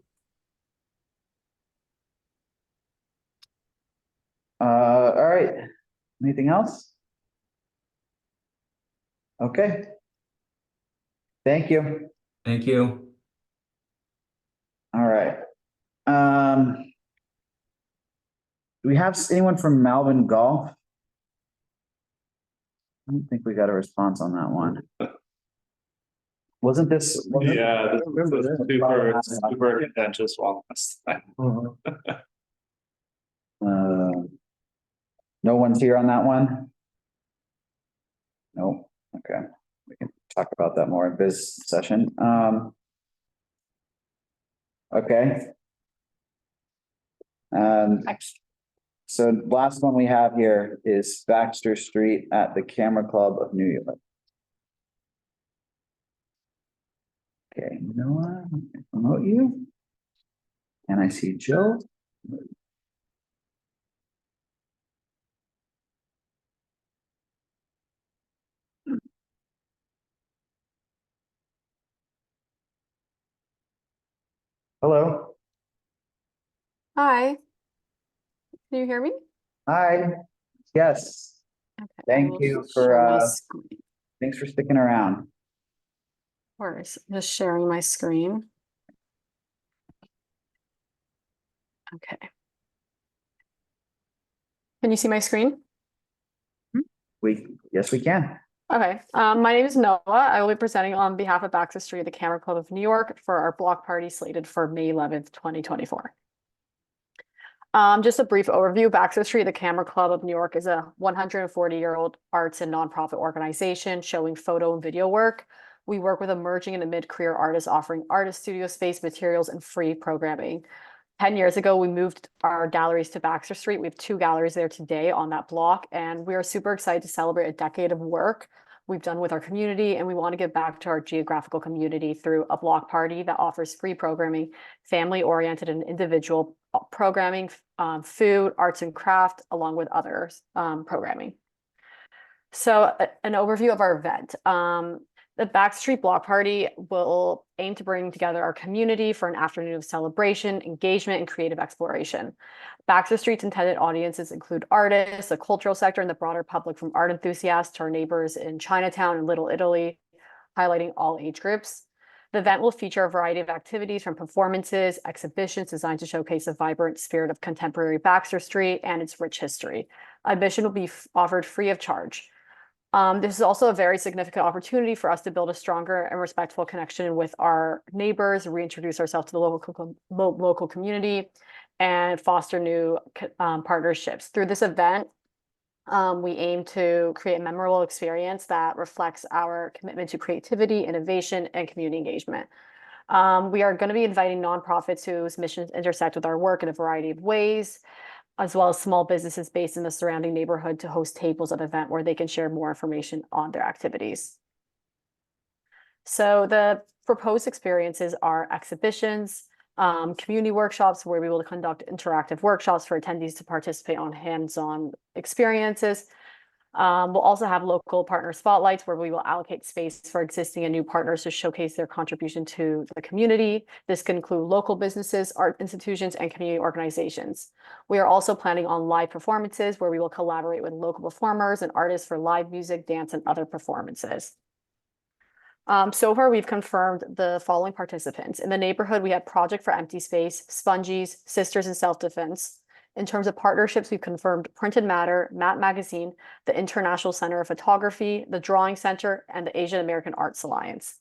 All right. Anything else? Okay. Thank you. Thank you. All right. Do we have anyone from Malvern Golf? I don't think we got a response on that one. Wasn't this? Yeah, this was super contentious one last time. No one's here on that one? No, okay. We can talk about that more in biz session. Okay. So last one we have here is Baxter Street at the Camera Club of New York. Okay, Noah, promote you. And I see Joe. Hello. Hi. Can you hear me? Hi. Yes. Okay, Thank you for thanks for sticking around. Of course, just sharing my screen. Okay. Can you see my screen? Yes, we can. Okay, my name is Noah. I will be presenting on behalf of Baxter Street, the Camera Club of New York, for our block party slated for May 11th, 2024. Just a brief overview, Baxter Street, the Camera Club of New York is a 140-year-old arts and nonprofit organization showing photo and video work. We work with emerging and mid-career artists offering artist studio space, materials, and free programming. 10 years ago, we moved our galleries to Baxter Street. We have 2 galleries there today on that block, and we are super excited to celebrate a decade of work we've done with our community, and we want to give back to our geographical community through a block party that offers free programming, family-oriented and individual programming, food, arts and craft, along with other programming. So an overview of our event. The Baxter Street Block Party will aim to bring together our community for an afternoon of celebration, engagement, and creative exploration. Baxter Street's intended audiences include artists, the cultural sector, and the broader public, from art enthusiasts to our neighbors in Chinatown and Little Italy, highlighting all age groups. The event will feature a variety of activities from performances, exhibitions designed to showcase the vibrant spirit of contemporary Baxter Street and its rich history. Admission will be offered free of charge. This is also a very significant opportunity for us to build a stronger and respectful connection with our neighbors, reintroduce ourselves to the local community, and foster new partnerships. Through this event, we aim to create a memorable experience that reflects our commitment to creativity, innovation, and community engagement. We are going to be inviting nonprofits whose missions intersect with our work in a variety of ways, as well as small businesses based in the surrounding neighborhood to host tables at the event where they can share more information on their activities. So the proposed experiences are exhibitions, community workshops where we will conduct interactive workshops for attendees to participate on hands-on experiences. We'll also have local partner spotlights where we will allocate space for existing and new partners to showcase their contribution to the community. This can include local businesses, art institutions, and community organizations. We are also planning on live performances where we will collaborate with local performers and artists for live music, dance, and other performances. So far, we've confirmed the following participants. In the neighborhood, we have Project for Empty Space, Spongies, Sisters in Self-Defense. In terms of partnerships, we've confirmed Printed Matter, Matte Magazine, the International Center of Photography, the Drawing Center, and the Asian American Arts Alliance.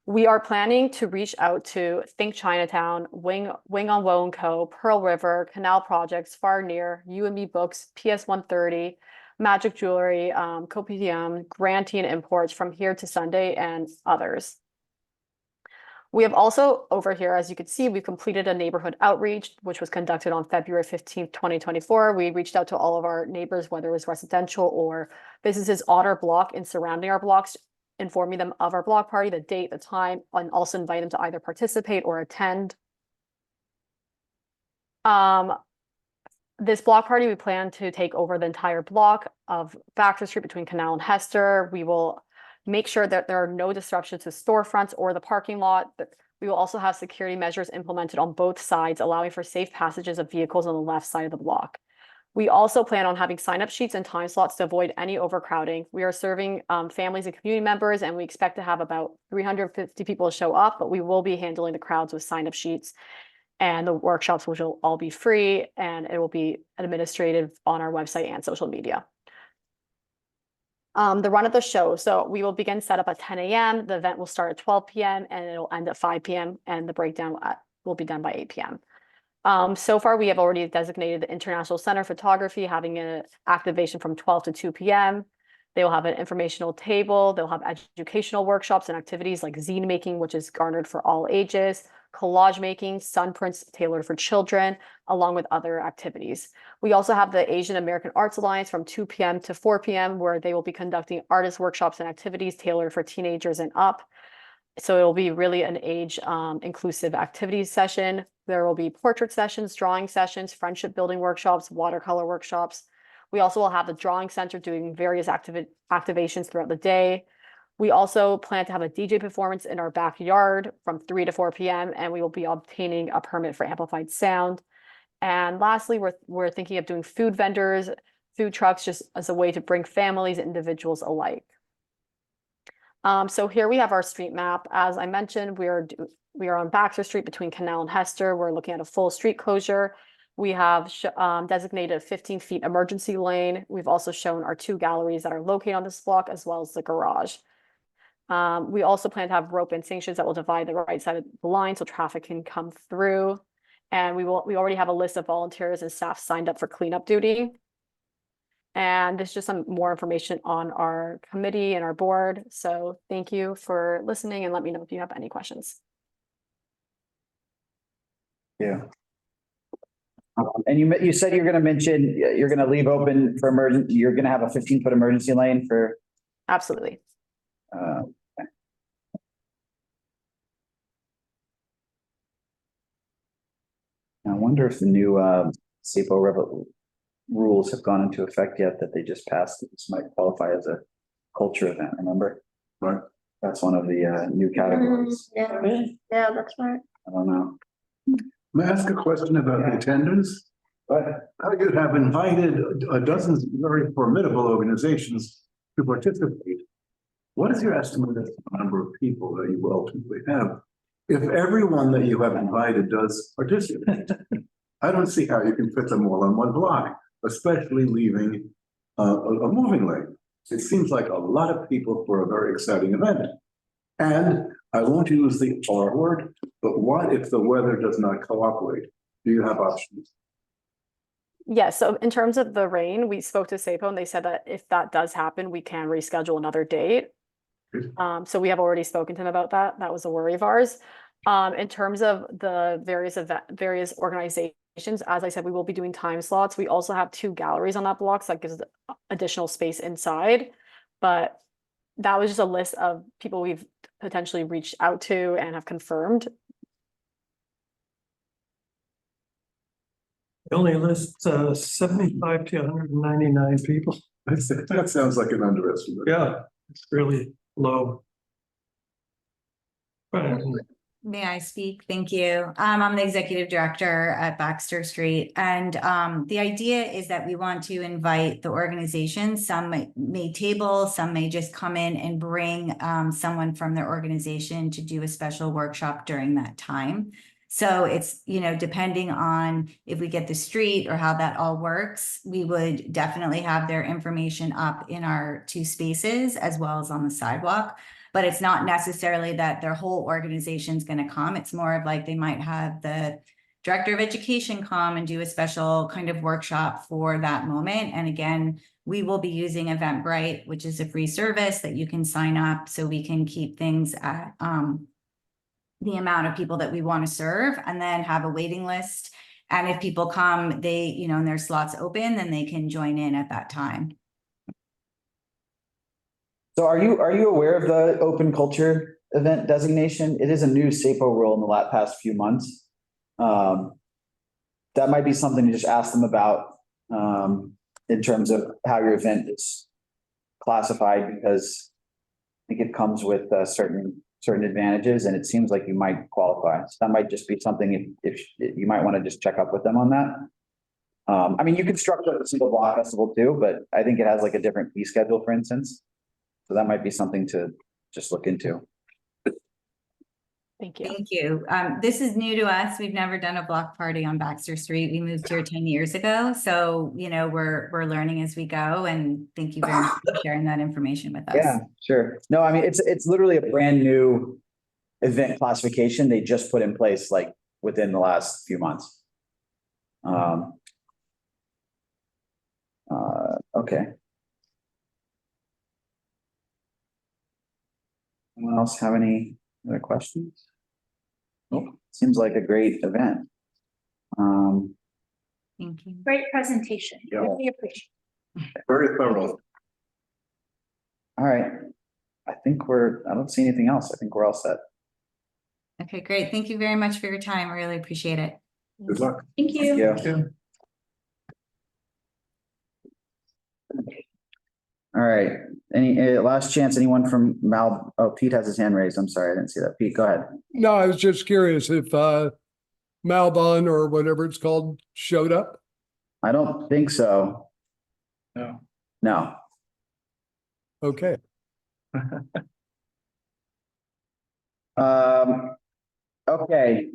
We are planning to reach out to Think Chinatown, Wing on Woe & Co., Pearl River, Canal Projects, Far Near, U&B Books, PS 130, Magic Jewelry, CoPTM, Grantee and Imports, From Here to Sunday, and others. We have also over here, as you can see, we've completed a neighborhood outreach, which was conducted on February 15th, 2024. We reached out to all of our neighbors, whether it was residential or businesses on our block and surrounding our blocks, informing them of our block party, the date, the time, and also invite them to either participate or attend. This block party, we plan to take over the entire block of Baxter Street between Canal and Hester. We will make sure that there are no disruptions to storefronts or the parking lot. But we will also have security measures implemented on both sides, allowing for safe passages of vehicles on the left side of the block. We also plan on having sign-up sheets and time slots to avoid any overcrowding. We are serving families and community members, and we expect to have about 350 people show up, but we will be handling the crowds with sign-up sheets. And the workshops, which will all be free, and it will be administrative on our website and social media. The run of the show. So we will begin setup at 10 a.m. The event will start at 12 p.m. and it'll end at 5 p.m. and the breakdown will be done by 8 p.m. So far, we have already designated the International Center Photography, having an activation from 12 to 2 p.m. They will have an informational table. They'll have educational workshops and activities like zine making, which is garnered for all ages, collage making, sun prints tailored for children, along with other activities. We also have the Asian American Arts Alliance from 2 p.m. to 4 p.m., where they will be conducting artist workshops and activities tailored for teenagers and up. So it will be really an age inclusive activities session. There will be portrait sessions, drawing sessions, friendship building workshops, watercolor workshops. We also will have the drawing center doing various activations throughout the day. We also plan to have a DJ performance in our backyard from 3 to 4 p.m. and we will be obtaining a permit for amplified sound. And lastly, we're thinking of doing food vendors, food trucks, just as a way to bring families and individuals alike. So here we have our street map. As I mentioned, we are on Baxter Street between Canal and Hester. We're looking at a full street closure. We have designated a 15 feet emergency lane. We've also shown our 2 galleries that are located on this block, as well as the garage. We also plan to have rope and sanctions that will divide the right side of the line so traffic can come through. And we already have a list of volunteers and staff signed up for cleanup duty. And there's just some more information on our committee and our board. So thank you for listening and let me know if you have any questions. Yeah. And you said you're going to mention, you're going to leave open for emergency, you're going to have a 15-foot emergency lane for. Absolutely. Okay. I wonder if the new CB2 rules have gone into effect yet that they just passed. This might qualify as a culture event, remember? Right. That's one of the new categories. Yeah, that's right. I don't know. May I ask a question about the attendance? How you have invited dozens of very formidable organizations to participate. What is your estimate of the number of people that you will ultimately have? If everyone that you have invited does participate, I don't see how you can fit them all on one block, especially leaving a moving lane. It seems like a lot of people for a very exciting event. And I won't use the R word, but what if the weather does not cooperate? Do you have options? Yes, so in terms of the rain, we spoke to SAPO and they said that if that does happen, we can reschedule another date. So we have already spoken to them about that. That was a worry of ours. In terms of the various organizations, as I said, we will be doing time slots. We also have 2 galleries on that block, so that gives additional space inside. But that was just a list of people we've potentially reached out to and have confirmed. It only lists 75 to 199 people. That sounds like an underestimate. Yeah, it's really low. May I speak? Thank you. I'm the executive director at Baxter Street. And the idea is that we want to invite the organizations. Some may table, some may just come in and bring someone from their organization to do a special workshop during that time. So it's, depending on if we get the street or how that all works, we would definitely have their information up in our 2 spaces as well as on the sidewalk. But it's not necessarily that their whole organization is going to come. It's more of like they might have the director of education come and do a special kind of workshop for that moment. And again, we will be using Eventbrite, which is a free service that you can sign up so we can keep things at the amount of people that we want to serve, and then have a waiting list. And if people come, they, and their slots open, then they can join in at that time. So are you aware of the open culture event designation? It is a new SAPO rule in the past few months. That might be something to just ask them about, in terms of how your event is classified, because I think it comes with certain advantages, and it seems like you might qualify. So that might just be something if you might want to just check up with them on that. I mean, you can structure a single block festival too, but I think it has like a different fee schedule, for instance. So that might be something to just look into. Thank you. Thank you. This is new to us. We've never done a block party on Baxter Street. We moved here 10 years ago. So, you know, we're learning as we go, and thank you very much for sharing that information with us. Yeah, sure. No, I mean, it's literally a brand new event classification they just put in place like within the last few months. Okay. Anyone else have any other questions? Nope. Seems like a great event. Thank you. Great presentation. Yeah. Really appreciate Very thorough. All right. I don't see anything else. I think we're all set. Okay, great. Thank you very much for your time. I really appreciate it. Good luck. Thank you. Yeah. All right. Any last chance? Anyone from Mal? Oh, Pete has his hand raised. I'm sorry, I didn't see that. Pete, go ahead. No, I was just curious if Malbon or whatever it's called showed up. I don't think so. No. No. Okay. Okay.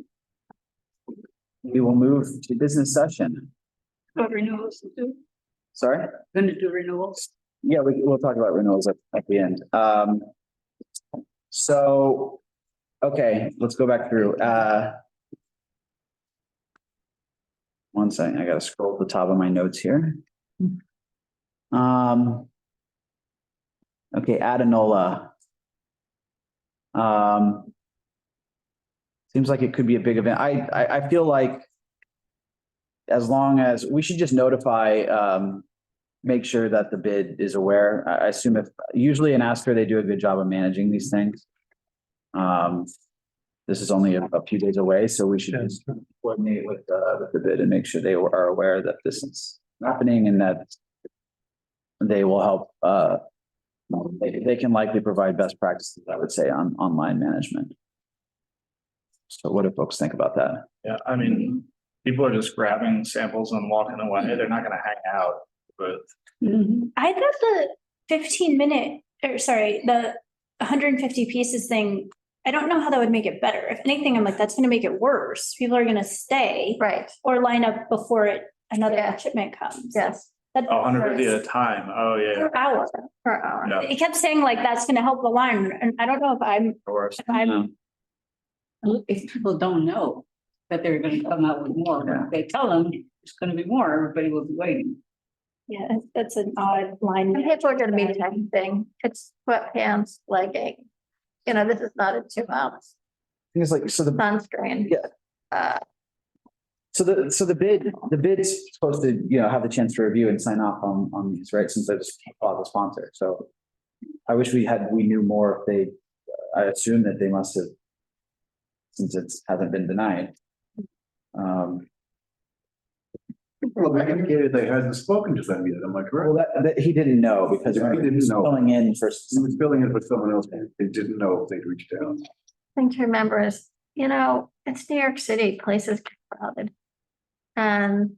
We will move to business session. Renewals too. Sorry? Going to do renewals. Yeah, we'll talk about renewals at the end. So, okay, let's go back through. One second, I gotta scroll to the top of my notes here. Okay, Adenola. Seems like it could be a big event. I feel like as long as we should just notify, make sure that the bid is aware. I assume usually in Asker, they do a good job of managing these things. This is only a few days away, so we should just coordinate with the bid and make sure they are aware that this is happening and that they will help. They can likely provide best practices, I would say, on online management. So what do folks think about that? Yeah, I mean, people are just grabbing samples and walking away. They're not gonna hang out with. I thought the 15-minute, or sorry, the 150 pieces thing, I don't know how that would make it better. If anything, I'm like, that's gonna make it worse. People are gonna stay. Right. Or line up before another shipment comes. Yes. That's 150 at a time. Oh, yeah. per hour. Yeah. It kept saying like, that's gonna help the line, and I don't know if I'm, If people don't know that they're going to come out with more, but if they tell them it's going to be more, everybody will be waiting. yeah, that's an odd line. And people are gonna be texting, it's sweatpants, legging. You know, this is not a 2 ounce Things like, so the sunscreen. Yeah. So the bid's supposed to, have the chance to review and sign off on these, right? Since they're the sponsor. So I wish we knew more if I assume that they must have, since it hasn't been denied. Well, they indicated they hadn't spoken to them yet. Am I correct? Well, that he didn't know because He didn't know. filling in for. He was filling in for someone else. They didn't know if they'd reached out. Thing to remember is, it's New York City, places get crowded. And,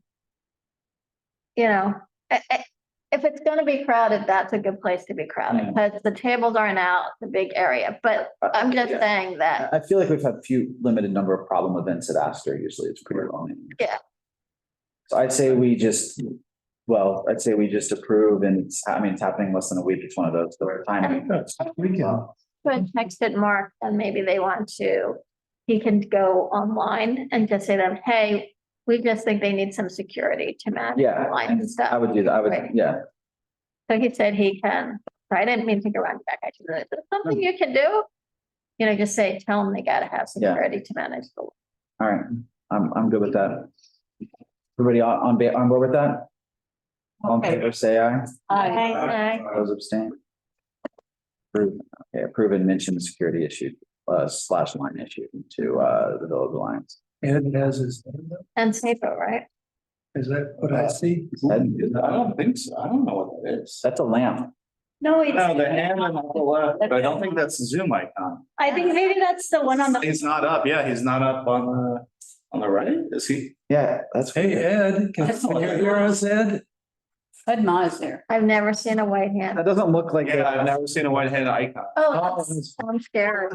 if it's gonna be crowded, that's a good place to be crowded, because the tables aren't out, the big area, but I'm just saying that. I feel like we've had a few limited number of problem events at Astor. Usually it's pretty long. Yeah. So I'd say we just approve, and it's happening less than a week. It's one of those, the timing. But texted Mark, and maybe they want he can go online and just say to them, hey, we just think they need some security to manage online and stuff. I would do that. Right. Yeah. So he said he can. I didn't mean to go around back. I said, is there something you can do? Just tell them they gotta have security to manage the. All right. I'm good with that. Everybody on board with that? All in favor, say aye. Aye. Those abstain. Approve and mention the security issue, slash line issue to, the Village Alliance. Ed has his, And SAPO, right? is that what I see? I don't think so. I don't know what that is. That's a lamp. No, it's, No, the hand on the left, but I don't think that's the Zoom icon. I think maybe that's the one on the. He's not up. Yeah, he's not up on the right. Is he? Yeah, that's. Hey, Ed, can you hear us, Ed? Ed Ma's there. I've never seen a white hand. That doesn't look like. Yeah, I've never seen a white hand icon. Oh, I'm scared.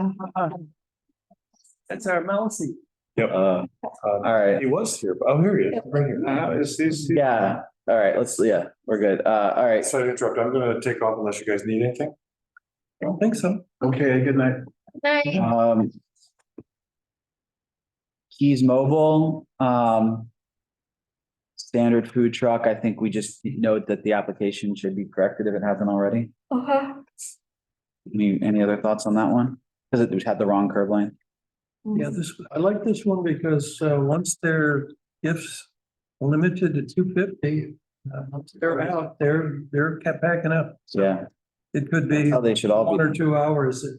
That's our Mousy. Yep. All right. He was here. Oh, here he is. Right here. Yeah. All right. We're good. All right. Sorry to interrupt. I'm gonna take off unless you guys need anything. I don't think so. Okay, good night. Night. Keys Mobile, standard food truck. I think we just note that the application should be corrected if it hasn't already. Any other thoughts on that one? Because it had the wrong curb lane. Yeah, I like this one because once their gifts limited to 250, once they're out, they're kept packing up. Yeah. It could be How they should all 1 be. or 2 hours of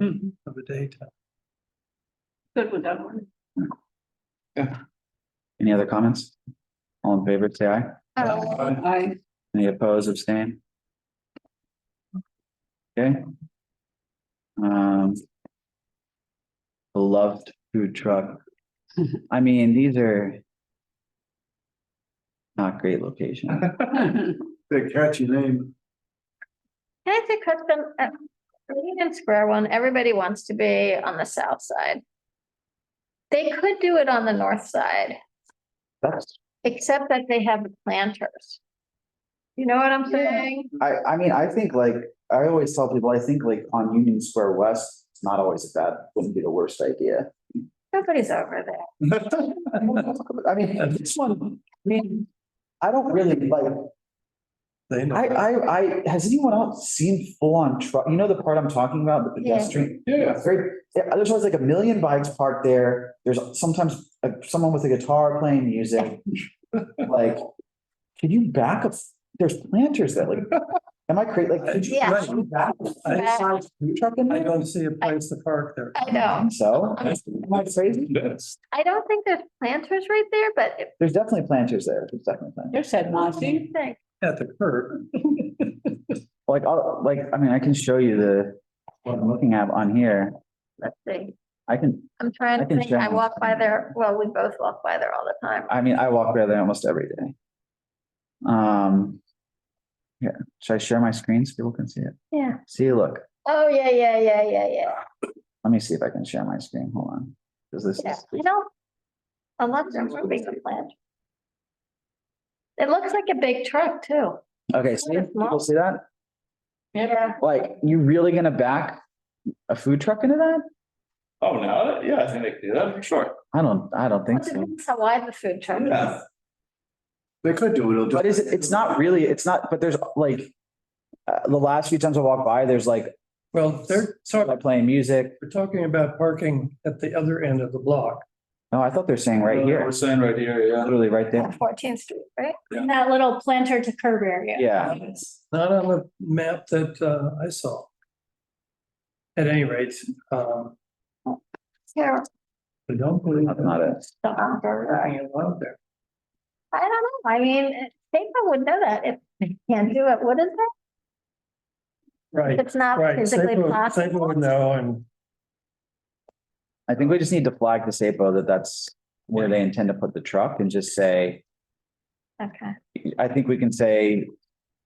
a daytime. Good with that one. Any other comments? All in favor, say aye. I, Any opposed, abstain? Okay. Beloved food truck. I mean, these are not great locations. Big catchy name. Can I say question? Union Square one, everybody wants to be on the south side. They could do it on the north side, That's, except that they have the planters. You know what I'm saying? I mean, I think like, I always tell people, I think like on Union Square West, it's not always a bad, wouldn't be the worst idea. Nobody's over there. I mean, this one, I mean, I don't really like. They know. Has anyone else seen full on truck? You know the part I'm talking about, the pedestrian? Yeah. There's always like a million bikes parked there. There's sometimes someone with a guitar playing music. Like, can you back up? There's planters there. Like, am I crazy? Like, could you Yeah. back a food truck in I there? don't see a place to park there. I know. So, am I crazy? I don't think there's planters right there, but if There's definitely planters there. There's definitely planters. there's Ed Ma's. you think, At the curb. I mean, I can show you what I'm looking at on here. let's see. I'm trying I to can think, share I my walk by there, well, we both walk by there all the time. I mean, I walk by there almost every day. Yeah, should I share my screen so people can see it? Yeah. See, look, Oh, yeah. let me see if I can share my screen. Hold on. Because this Yeah, is, I don't, unless they're moving the plant. It looks like a big truck too. okay, see, people see that? Yeah. Like, you really gonna back a food truck into that? Oh, no, yeah, I think they can do that for sure. I don't think so. Depends how wide the food truck is. Yeah. They could do it. It'll just. But it's not really, but there's like, the last few times I walk by, there's like, Well, like playing music. we're talking about parking at the other end of the block. No, I thought they're saying right here, We're saying right here, yeah. literally right there. 14th Street, right? In that little planter to curb area. Yeah. It's not on the map that I saw. At any rate, Here, I don't believe That's not it. parking allowed there. I don't know. I mean, Sapa would know that if they can't do it, wouldn't they? Right. If it's not Right. physically Sapa possible. would know, and I think we just need to flag to SAPO that that's where they intend to put the truck and just say, Okay. I think we can say,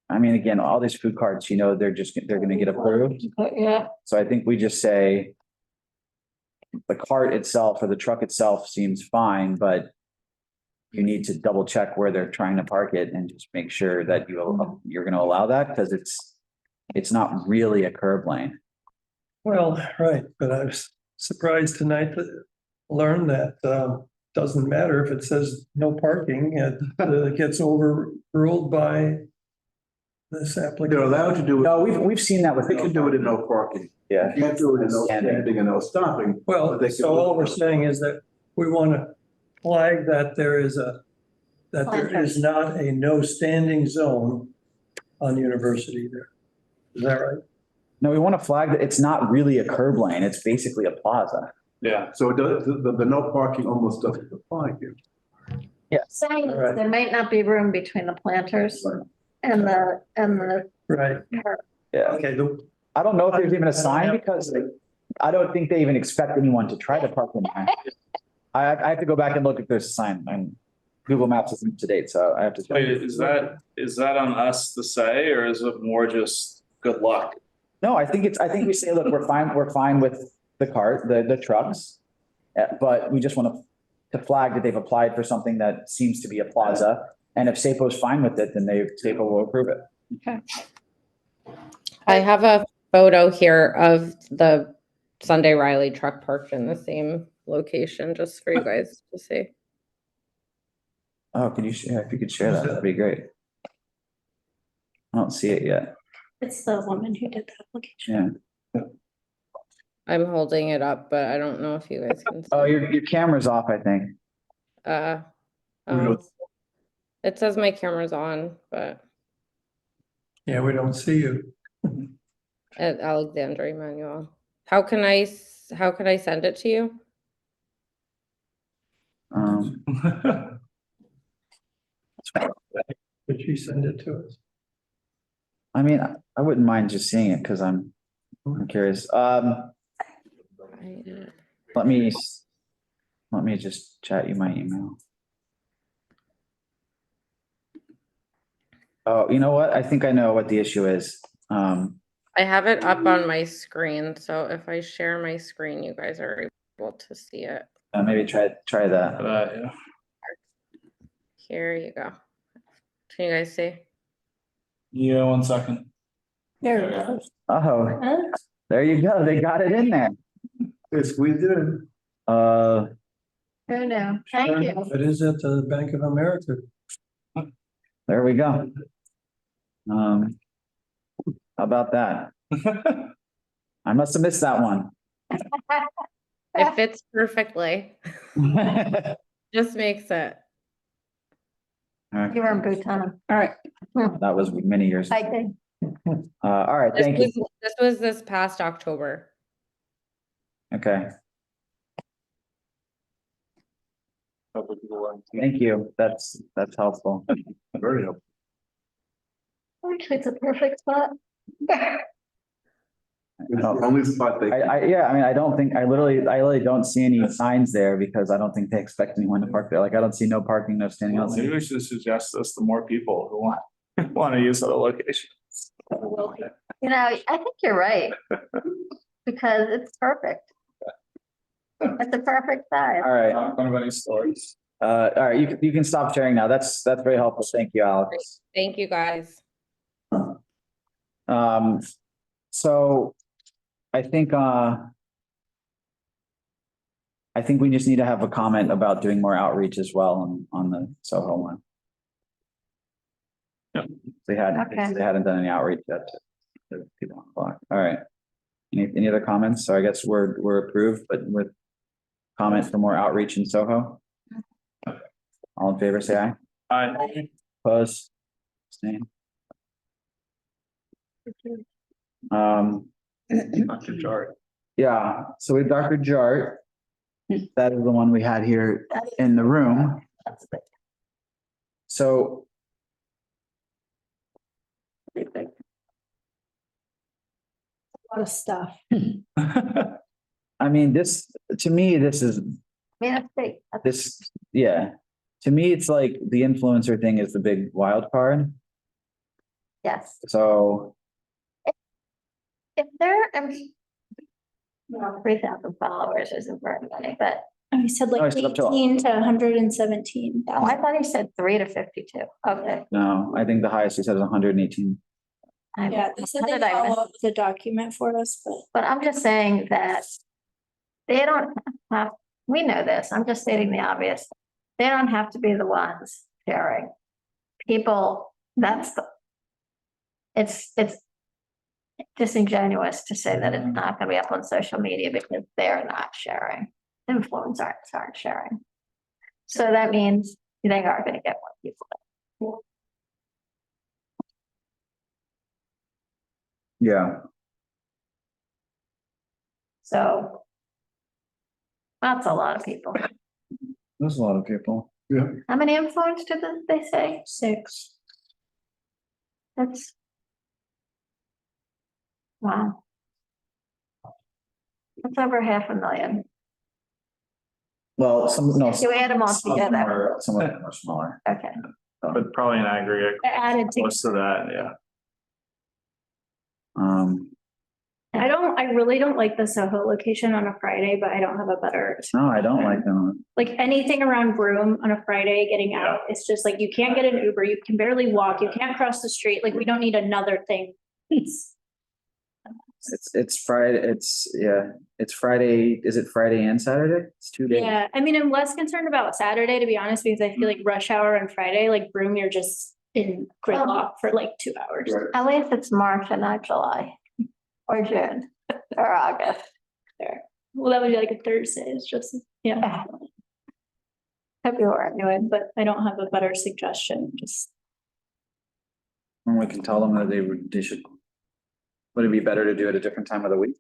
I mean, again, all these food carts, they're gonna get approved. Yeah. So I think we just say the cart itself or the truck itself seems fine, but you need to double check where they're trying to park it and just make sure that you're gonna allow that, because it's not really a curb lane. well, right, but I was surprised tonight to learn that doesn't matter if it says no parking, it gets overruled by this application. They're allowed to do it. No, we've seen that with. They can do it in no parking. Yeah. You can't do it in no standing and no stopping. Well, But they can so do all it. we're saying is that we want to flag that there is not a no standing zone on University there. Is that right? No, we want to flag that it's not really a curb lane. It's basically a plaza. Yeah. So the no parking almost doesn't apply here. Yeah. Saying All right. there might not be room between the planters and the. Right. Yeah. Okay. I don't know if there's even a sign because I don't think they even expect anyone to try to park in there. I have to go back and look if there's a sign, and Google Maps isn't up to date, so I have to. Wait, is that on us to say, or is it more just good luck? No, I think we say, look, we're fine with the cart, the trucks. But we just want to flag that they've applied for something that seems to be a plaza. And if SAPO's fine with it, then SAPO will approve it. Okay. I have a photo here of the Sunday Riley truck parked in the same location, just for you guys to see. Oh, can you share? If you could share that, that'd be great. I don't see it yet. It's the woman who did the application. Yeah. I'm holding it up, but I don't know if you guys can see. Oh, your camera's off, I think. It says my camera's on, but Yeah, we don't see you. at Alexander Emmanuel. How can I send it to you? Could you send it to us? I mean, I wouldn't mind just seeing it because I'm curious. Let me just chat you my email. Oh, you know what? I think I know what the issue is. I have it up on my screen, so if I share my screen, you guys are able to see it. Maybe try that. Yeah. Here you go. Can you guys see? Yeah, 1 second. There it goes. Oh, there you go. They got it in there. They squeezed it in. Oh, no, thank you. It is at the Bank of America. There we go. How about that? I must have missed that one. It fits perfectly. Just makes it. You were in Bhutan. All right. That was many years ago. I did. All right, thank you. This was this past October. Okay. Thank you. That's helpful. Very helpful. Actually, it's a perfect spot. It's the only spot they. I literally don't see any signs there because I don't think they expect anyone to park there. Like, I don't see no parking, no standing outside. Maybe we should suggest this to more people who want to use other locations. You know, I think you're right. Because it's perfect. It's a perfect size. All right. Not one of any stories. All right, you can stop sharing now. That's very helpful. Thank you, Alex. Thank you, guys. So I think we just need to have a comment about doing more outreach as well on the Soho one. Yeah. They hadn't done any outreach yet to people on the block. All right. Any other comments? So I guess we're approved, but with comments for more outreach in Soho. All in favor, say aye. Aye. Opposed? Abstain. Dr. Jart. Yeah, so we have Dr. Jart. That is the one we had here in the room. So. A lot of stuff. I mean, to me, this is, yeah. To me, it's like the influencer thing is the big wild card. Yes. So. If there, 3,000 followers isn't very many, but. You said like 18 to 117. Oh, I thought he said 3 to 52. Okay. No, I think the highest he said is 118. Yeah, they said they follow up the document for us, but I'm just saying that they don't have, we know this, I'm just stating the obvious. They don't have to be the ones sharing. People, it's disingenuous to say that it's not gonna be up on social media because they're not sharing. Influencers aren't sharing. So that means they are gonna get more people. Yeah. So that's a lot of people. There's a lot of people. Yeah. How many influencers did they say? 6. That's. Wow. That's over 500,000. Well, some, no. You add them all some of them together. are- Some of them are smaller. Okay. But probably in aggregate, They're added to. most of that, yeah. I really don't like the Soho location on a Friday, but I don't have a better. No, I don't like them. Like anything around Broome on a Friday, getting out, it's just like, you can't get an Uber, you can barely walk, you can't cross the street, like, we don't need another thing. It's Friday, it's Friday, is it Friday and Saturday? It's 2 days. Yeah, I mean, I'm less concerned about Saturday, to be honest, because I feel like rush hour on Friday, like Broome, you're just in gridlock for like 2 hours. At least it's March and not July or June or August. There. Well, that would be like a Thursday, it's just, yeah. February. Anyway, but I don't have a better suggestion, just. And we can tell them that they should, would it be better to do it a different time of the week?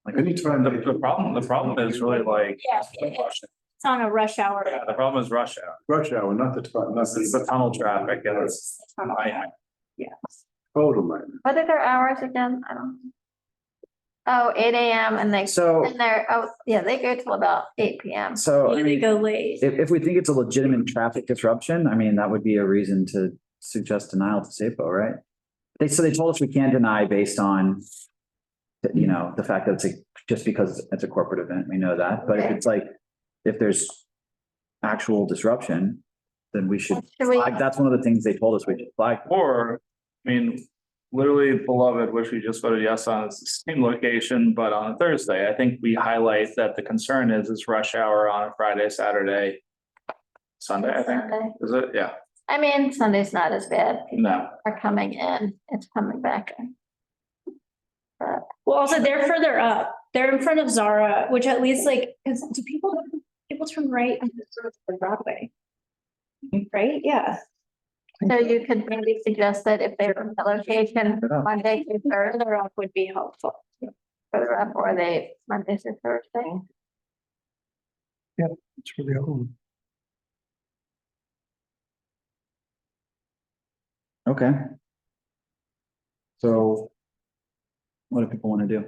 Like anytime. The problem is really like. Yeah, it's on a rush hour. Yeah, the problem is rush hour. Rush hour, not the time, not It's the tunnel traffic and it's. Yeah. total man. What are their hours again? I don't. Oh, 8 AM and they, So- and they're, oh, yeah, they go till about 8 PM. So, I They mean, go late. if we think it's a legitimate traffic disruption, I mean, that would be a reason to suggest denial to SAPO, right? So they told us we can't deny based on, you know, the fact that it's just because it's a corporate event, we know that, but if it's like, if there's actual disruption, then we should flag, that's one of the things they told us we should flag. Or, I mean, literally beloved, which we just voted yes on, is the same location, but on a Thursday. I think we highlight that the concern is rush hour on a Friday, Saturday, Sunday, I think. Sunday. Is it? Yeah. I mean, Sunday's not as bad. People No. are coming in, it's coming back in. But Well, also they're further up. They're in front of Zara, which at least like, because do people turn right on Broadway? Right? Yeah. so you could maybe suggest that if they're in the location Monday through Thursday, Further up would be helpful. further up, or they Monday through Thursday. Yeah, it's really old. Okay. So what do people want to do?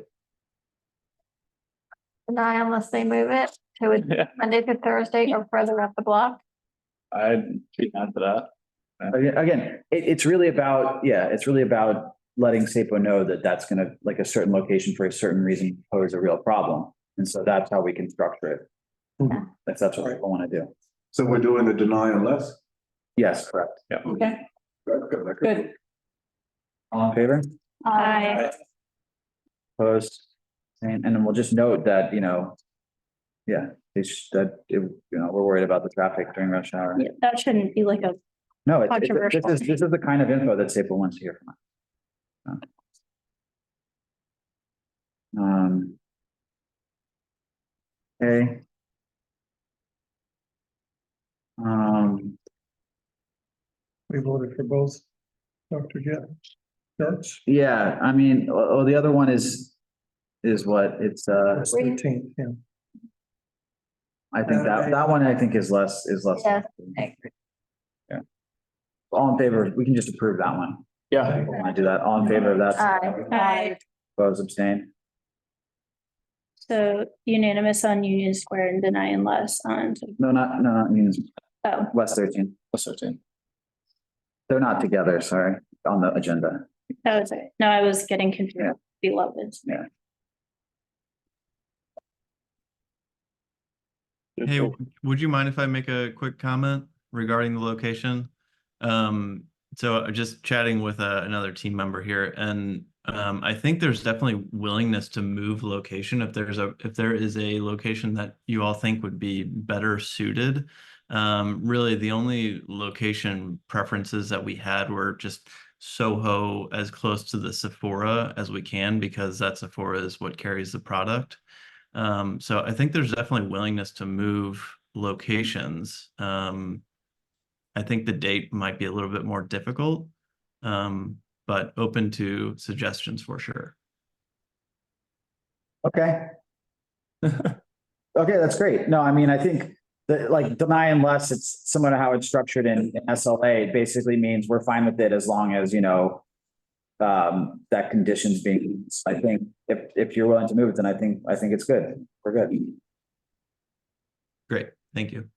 Deny unless they move it to Yeah. Monday through Thursday or further up the block. I'd be down for that. Again, it's really about, it's really about letting SAPO know that that's gonna, like a certain location for a certain reason, pose a real problem. And so that's how we can structure it. If that's what people want to do. So we're doing the deny unless? Yes, correct. Yeah. Okay, Good. All in favor? I, Opposed? And then we'll just note that, you know, we're worried about the traffic during rush hour. yeah, that shouldn't be like a, No, this Controversial. is the kind of info that SAPO wants to hear from us. Okay. We voted for both. Dr. Jets. Yeah, I mean, the other one is what it's, 13th, yeah. I think that one I think is less. Yeah, I agree. Yeah. All in favor, we can just approve that one. Yeah. Want to do that? All in favor of that? I, Opposed, abstain? so unanimous on Union Square and deny unless on, No, not Unions, oh, West 13. West 13. They're not together, sorry, on the agenda. that was it. No, I was getting confused. Beloved. Yeah. Hey, would you mind if I make a quick comment regarding the location? So just chatting with another team member here, and I think there's definitely willingness to move location if there is a location that you all think would be better suited. Really, the only location preferences that we had were just Soho as close to the Sephora as we can, because that Sephora is what carries the product. So I think there's definitely willingness to move locations. I think the date might be a little bit more difficult, but open to suggestions for sure. Okay. Okay, that's great. No, I mean, I think that like deny unless it's similar to how it's structured in SLA, it basically means we're fine with it as long as, you know, that condition's being, I think if you're willing to move it, then I think it's good. We're good. Great, thank you.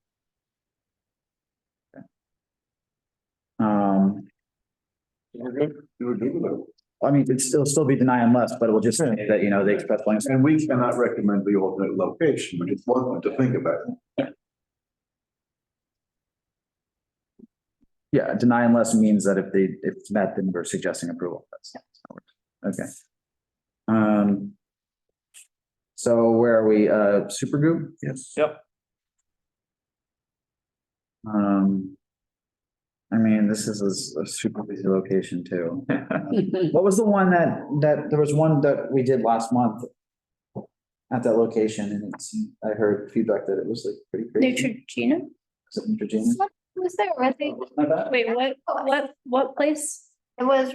We're good. We're good with it. I mean, it'll still be deny unless, but it will just say that, you know, they express willingness. And we cannot recommend the alternate location, we just want them to think about it. Yeah, deny unless means that if it's met, then we're suggesting approval. That's how it works. Okay. So where are we? Super group? Yes. Yep. I mean, this is a super busy location too. What was the one that there was one that we did last month at that location, and I heard feedback that it was like pretty crazy. Neutrogena? Is it Neutrogena? Was there, was it? Wait, what place? It was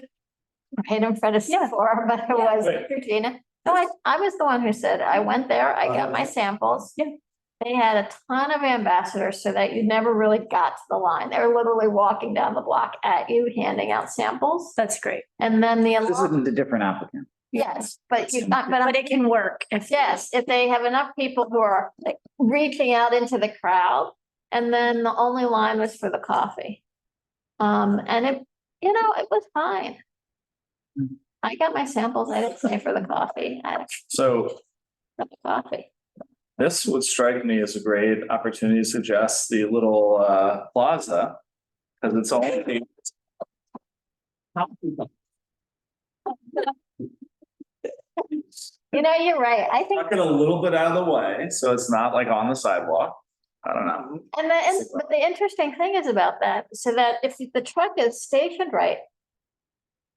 right in front of Sephora, but it was Regina. No, I was the one who said, I went there, I got my samples. Yeah. They had a ton of ambassadors so that you never really got to the line. They were literally walking down the block at you, handing out samples. That's great. And then This isn't a different applicant. yes, but but it can work. if they have enough people who are like reaching out into the crowd. And then the only line was for the coffee. And it, you know, it was fine. I got my samples. I didn't pay for the coffee. So The coffee. this would strike me as a great opportunity to suggest the little plaza. Because it's only. You know, you're right. I think. Tuck it a little bit out of the way, so it's not like on the sidewalk. I don't know. But the interesting thing is about that, so that if the truck is stationed right,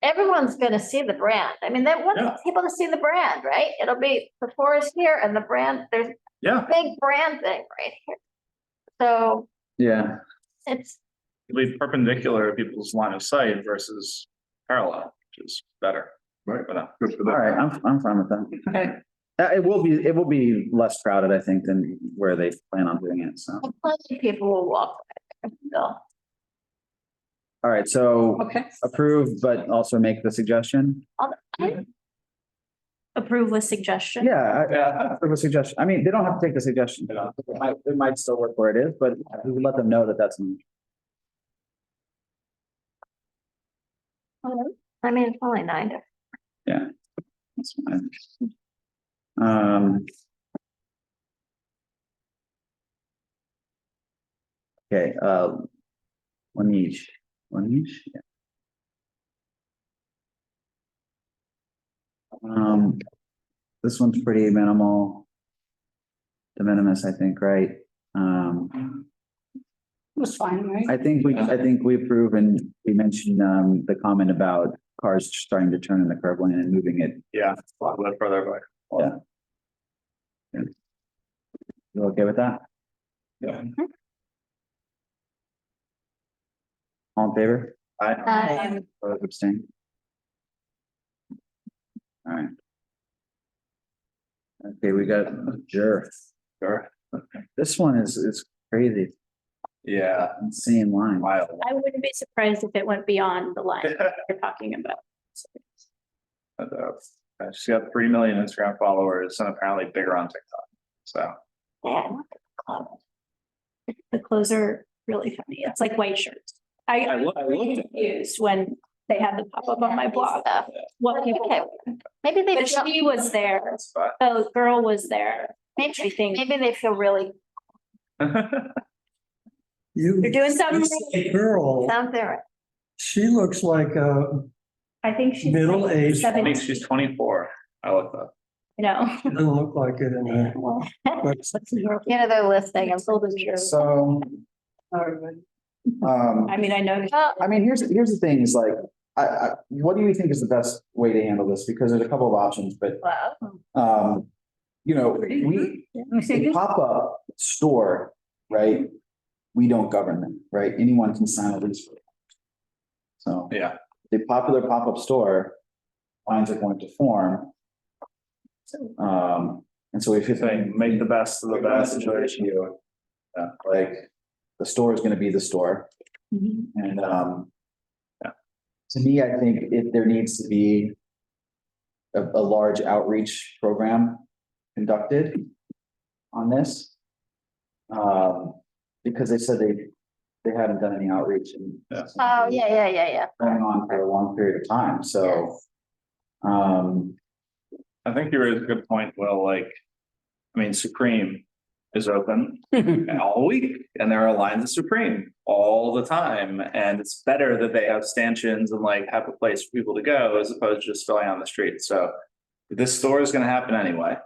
everyone's gonna see the brand. I mean, they want people to see the brand, right? It'll be the forest here and the brand, there's a big brand thing right here. So Yeah. it's, It'll be perpendicular to people's line of sight versus parallel, which is better. Right. Good for All right, I'm fine with that. Okay. It will be less crowded, I think, than where they plan on doing it, so. plenty of people will walk by there still. All right, so Okay. approve, but also make the suggestion? Approve with suggestion. Yeah, approve a suggestion. I mean, they don't have to take the suggestion. It might still work where it is, but we would let them know that that's. I mean, it's only 9 to. Yeah. That's fine. Okay, one each, yeah. This one's pretty minimal. De minimis, I think, right? Was fine, right? I think we approve, and we mentioned the comment about cars starting to turn in the curb lane and moving it. Yeah, a lot further back. Yeah. You okay with that? Yeah. All in favor? Aye. Opposed, abstain? All right. Okay, we got Sure. This one is crazy. Yeah. Insane line. I wouldn't be surprised if it went beyond the line you're talking about. She's got 3 million Instagram followers and apparently bigger on TikTok. So. Yeah. The clothes are really funny. It's like white shirts. I looked at confused when they had the pop-up on my blog. What people, Maybe they. but she was there. The girl was there. Maybe they feel really. You're doing something. This girl, Something. she looks like a I think she's middle-aged. I think she's 24. I looked up. No. She doesn't look like it in there. You know, they're listening. I'm told it's true. So. I mean, I know. I mean, here's the thing is like, what do you think is the best way to handle this? Because there's a couple of options, but, you know, a pop-up store, right? We don't govern them, right? Anyone can sign a lease for it. So. Yeah. The popular pop-up store, lines are going to form. And so if you Saying, make the best of the best situation. Yeah, like the store is gonna be the store. Mhm. And, to me, I think if there needs to be a large outreach program conducted on this. Because they said they haven't done any outreach and. Oh, yeah. Going on for a long period of time, so. I think you raised a good point, Will, like, I mean, Supreme is open all week, and there are lines of Supreme all the time, and it's better that they have stanchions and like have a place for people to go as opposed to just filling on the street, so. This store is gonna happen anyway,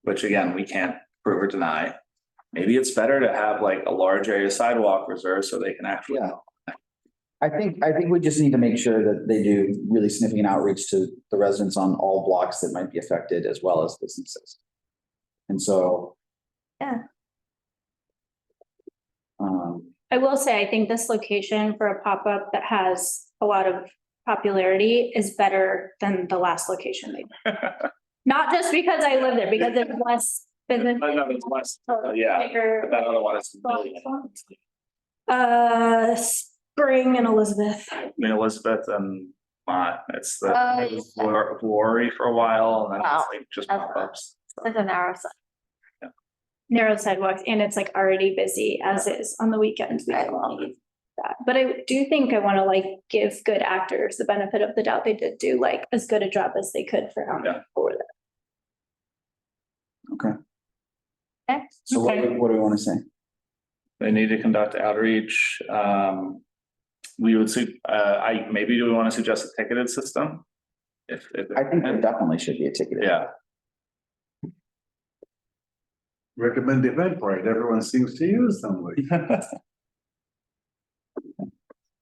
which again, we can't prove or deny. Maybe it's better to have like a large area sidewalk reserved so they can actually. Yeah. I think we just need to make sure that they do really significant outreach to the residents on all blocks that might be affected as well as businesses. And so. Yeah. I will say, I think this location for a pop-up that has a lot of popularity is better than the last location they did. Not just because I live there, because it's less business. I know it's less, yeah, but that other one is. Spring and Elizabeth. I mean, Elizabeth and it's the Glory for a while, and then it's like just pop-ups. There's a narrow side. Narrow sidewalks, and it's like already busy as is on the weekends. We don't need that. But I do think I want to like give good actors the benefit of the doubt. They did do like as good a job as they could for how many people were there. Okay. So what do we want to say? They need to conduct outreach. We would see, maybe do we want to suggest a ticketed system? If I think there definitely should be a ticketed. Yeah. Recommend Eventbrite, everyone seems to use them.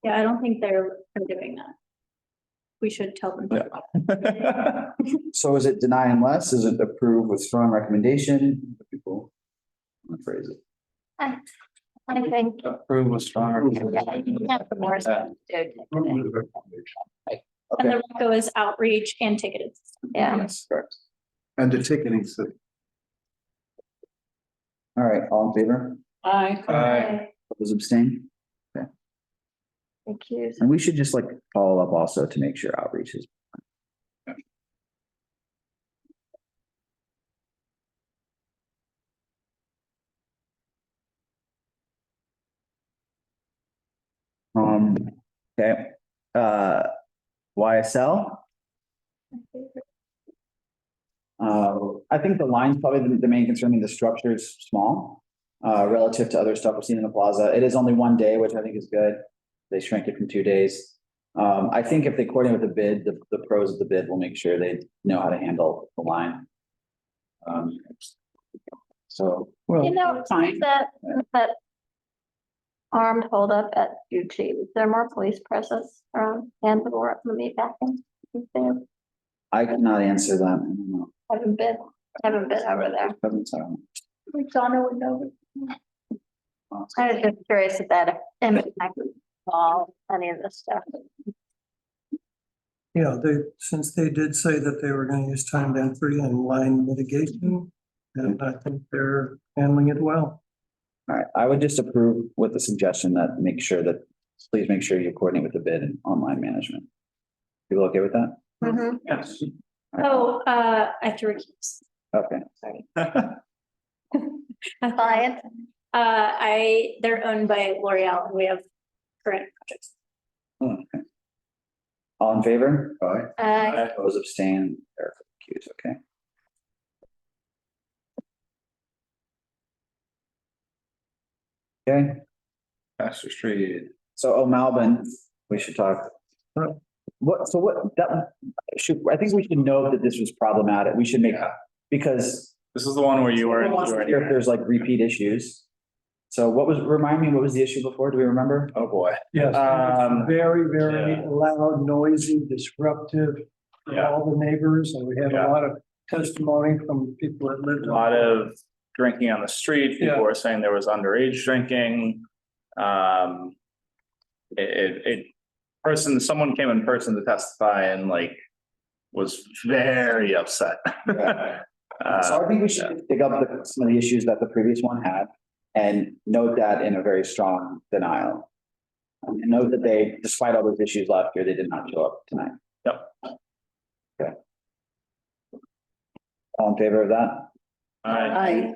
Yeah, I don't think they're doing that. We should tell them. So is it deny unless, is it approve with strong recommendation? People, I'm gonna phrase it. I think. Approve with strong. Yeah, you can have the more stuff to do. And the RECO is outreach and ticketed system. Yeah. Yes, correct. And the ticketing system. All right, all in favor? Aye. Those abstain? Okay. Thank you. And we should just like follow up also to make sure outreach is. Okay, YSL. I think the line's probably the main concern. I mean, the structure is small relative to other stuff we've seen in the plaza. It is only one day, which I think is good. They shrank it from 2 days. I think if they coordinate with the bid, the pros of the bid will make sure they know how to handle the line. So. You know, that armed holdup at UT, is there more police presence around Danville or up in the meat packing? I could not answer that. I don't know. Haven't been over there. Donna would know. I was just curious if that impacted all any of this stuff. Yeah, since they did say that they were gonna use timed entry and line mitigation, and I think they're handling it well. All right, I would just approve with the suggestion that please make sure you coordinate with the bid and online management. People okay with that? Mm-hmm. Yes. Oh, I have to recuse. Okay. Sorry. Client. They're owned by L'Oreal and we have current projects. Okay. All in favor? Aye. Those abstain, they're recused, okay. Okay. Pastor Street. So, Malvin, we should talk. I think we should know that this was problematic. We should make, because. This is the one where you were. If there's like repeat issues. So remind me, what was the issue before? Do we remember? Oh, boy. Yes, very, very loud, noisy, disruptive to all the neighbors, and we had a lot of testimony from people that lived. A lot of drinking on the street. People were saying there was underage drinking. Someone came in person to testify and like was very upset. So I think we should pick up some of the issues that the previous one had and note that in a very strong denial. And note that they, despite all those issues last year, they did not show up tonight. Yep. Okay. All in favor of that? Aye.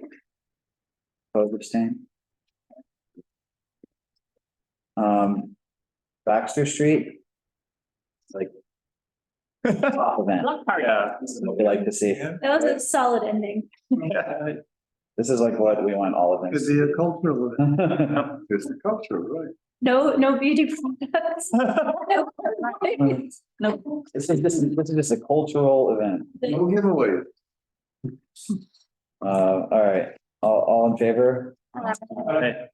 Opposed, abstain? Baxter Street. It's like. Top event. Yeah. This is what we like to see. That was a solid ending. This is like what we want all of them. It's the cultural event. It's the culture, right? No beauty products. No. This is just a cultural event. No giveaway. All right, all in favor? Aye.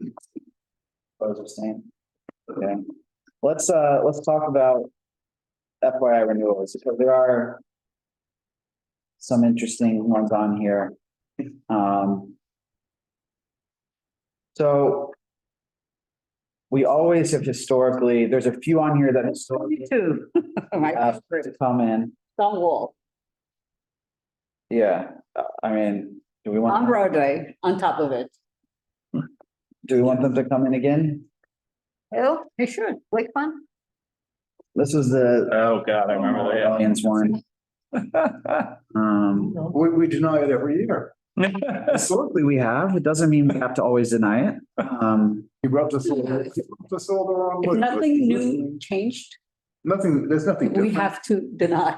Opposed, abstain? Okay, let's talk about FYI renewals, because there are some interesting ones on here. So we always have historically, there's a few on here that historically Too. have to come in. Stone wall Yeah, I mean, do we on want, Broadway, on top of it. do we want them to come in again? Who? They should. Which one? This was the Oh, God, I remember that. Aliens one. We deny it every year. Historically, we have. It doesn't mean we have to always deny it. He rubs us all the wrong way. If nothing new changed, Nothing, there's nothing we different. have to deny.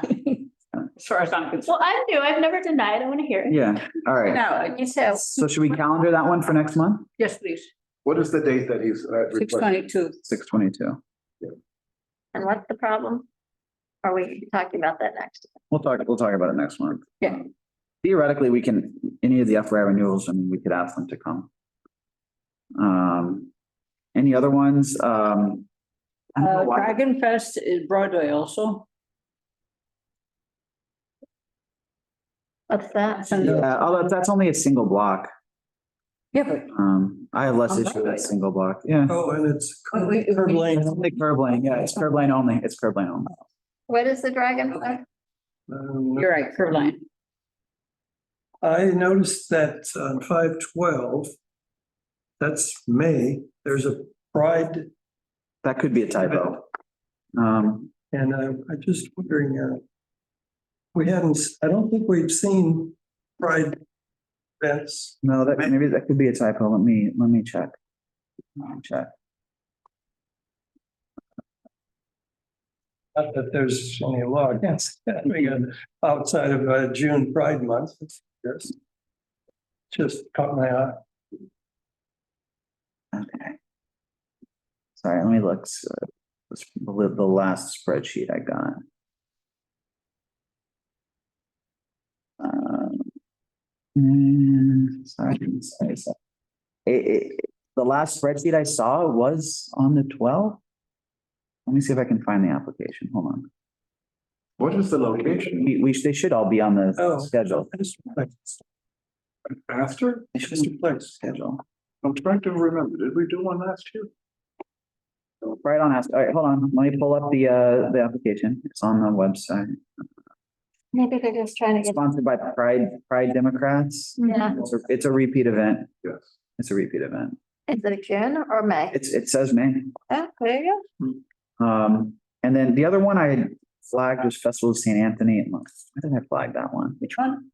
As far as I'm concerned. Well, I'm new. I've never denied. I want to hear it. Yeah, all right. No, Me too. So should we calendar that one for next month? yes, please. What is the date that he's? 6/22. 6/22. And what's the problem? Are we talking about that next? We'll talk about it next month. Yeah. Theoretically, we can, any of the FYI renewals, I mean, we could ask them to come. Any other ones? I don't know why- Dragon Fest is Broadway also. What's that? Yeah, oh, that's only a single block. Yeah, but. I have less On issue with Broadway. that single block, yeah. Oh, and it's Wait, curb lane. It's only curb lane, yeah, it's curb lane only, it's curb lane only. What is the dragon? You're right, curb line. I noticed that on 5/12, that's May, there's a Pride, That could be a typo. and I'm just wondering, I don't think we've seen Pride events. No, maybe that could be a typo, let me check. Check. Not that there's any law against having it outside of June Pride Month. Yes. Just caught my eye. Okay. Sorry, let me look. The last spreadsheet I got. Sorry. The last spreadsheet I saw was on the 12th. Let me see if I can find the application. Hold on. What is the location? They should all be on the schedule. After? They should be on the schedule. I'm trying to remember. Did we do one last year? Right on. All right, hold on. Let me pull up the application. It's on the website. Maybe they're just trying to get. Sponsored by Pride Democrats. Yeah. It's a repeat event. Yes. It's a repeat event. Is it June or May? It says May. Oh, there you And then the other one I had flagged was Festival of St. Anthony. Why did I flag that one? Which one?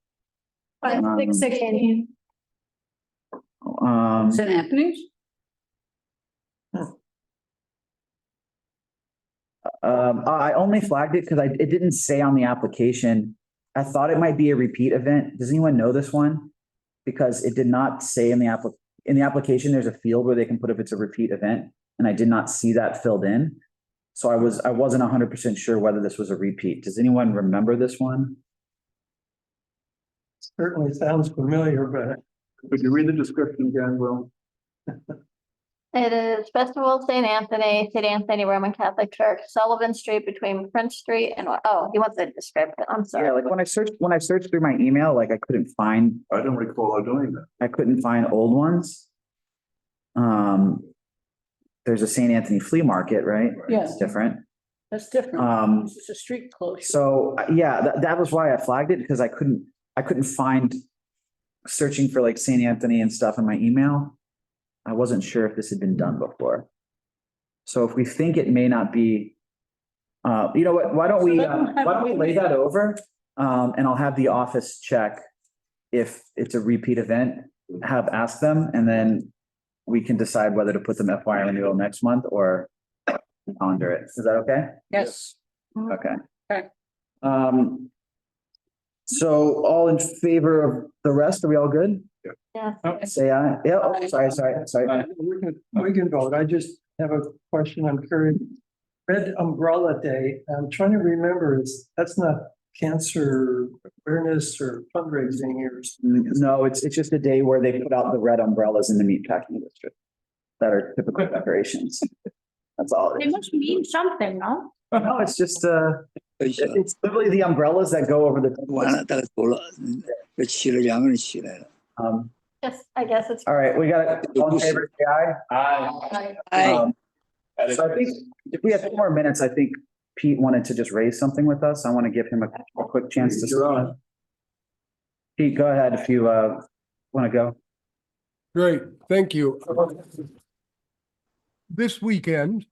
6/16. St. Anthony's? I only flagged it because it didn't say on the application. I thought it might be a repeat event. Does anyone know this one? Because it did not say in the application, there's a field where they can put if it's a repeat event, and I did not see that filled in. So I wasn't 100% sure whether this was a repeat. Does anyone remember this one? Certainly sounds familiar, but. Could you read the description again, Will? It is Festival of St. Anthony Roman Catholic Church, Sullivan Street between Prince Street and, he wants a description. I'm sorry. Yeah, like when I searched through my email, like I couldn't find. I don't recall doing that. I couldn't find old ones. There's a St. Anthony flea market, right? Yeah. It's different. That's different. It's a street closure. So yeah, that was why I flagged it, because I couldn't I couldn't find, searching for like St. Anthony and stuff in my email. I wasn't sure if this had been done before. So if we think it may not be, you know what, why don't we lay that over? And I'll have the office check if it's a repeat event, ask them, and then we can decide whether to put them FYI renewal next month or calendar it. Is that okay? Yes. Okay. Okay. So all in favor of the rest, are we all good? Yeah. Say aye. Yeah, oh, sorry. We can vote. I just have a question. I'm curious. Red Umbrella Day, I'm trying to remember, that's not cancer awareness or fundraising or something. No, it's just a day where they put out the red umbrellas in the meatpacking district that are typical decorations. That's all it They is. must mean something, no? No, it's just, it's literally the umbrellas that go over the. Just, I guess it's. All right, we got all in favor, say aye. Aye. So I think if we have 2 more minutes, I think Pete wanted to just raise something with us. I want to give him a quick chance to. You're on. Pete, go ahead if you want to go. Great, thank you. This weekend,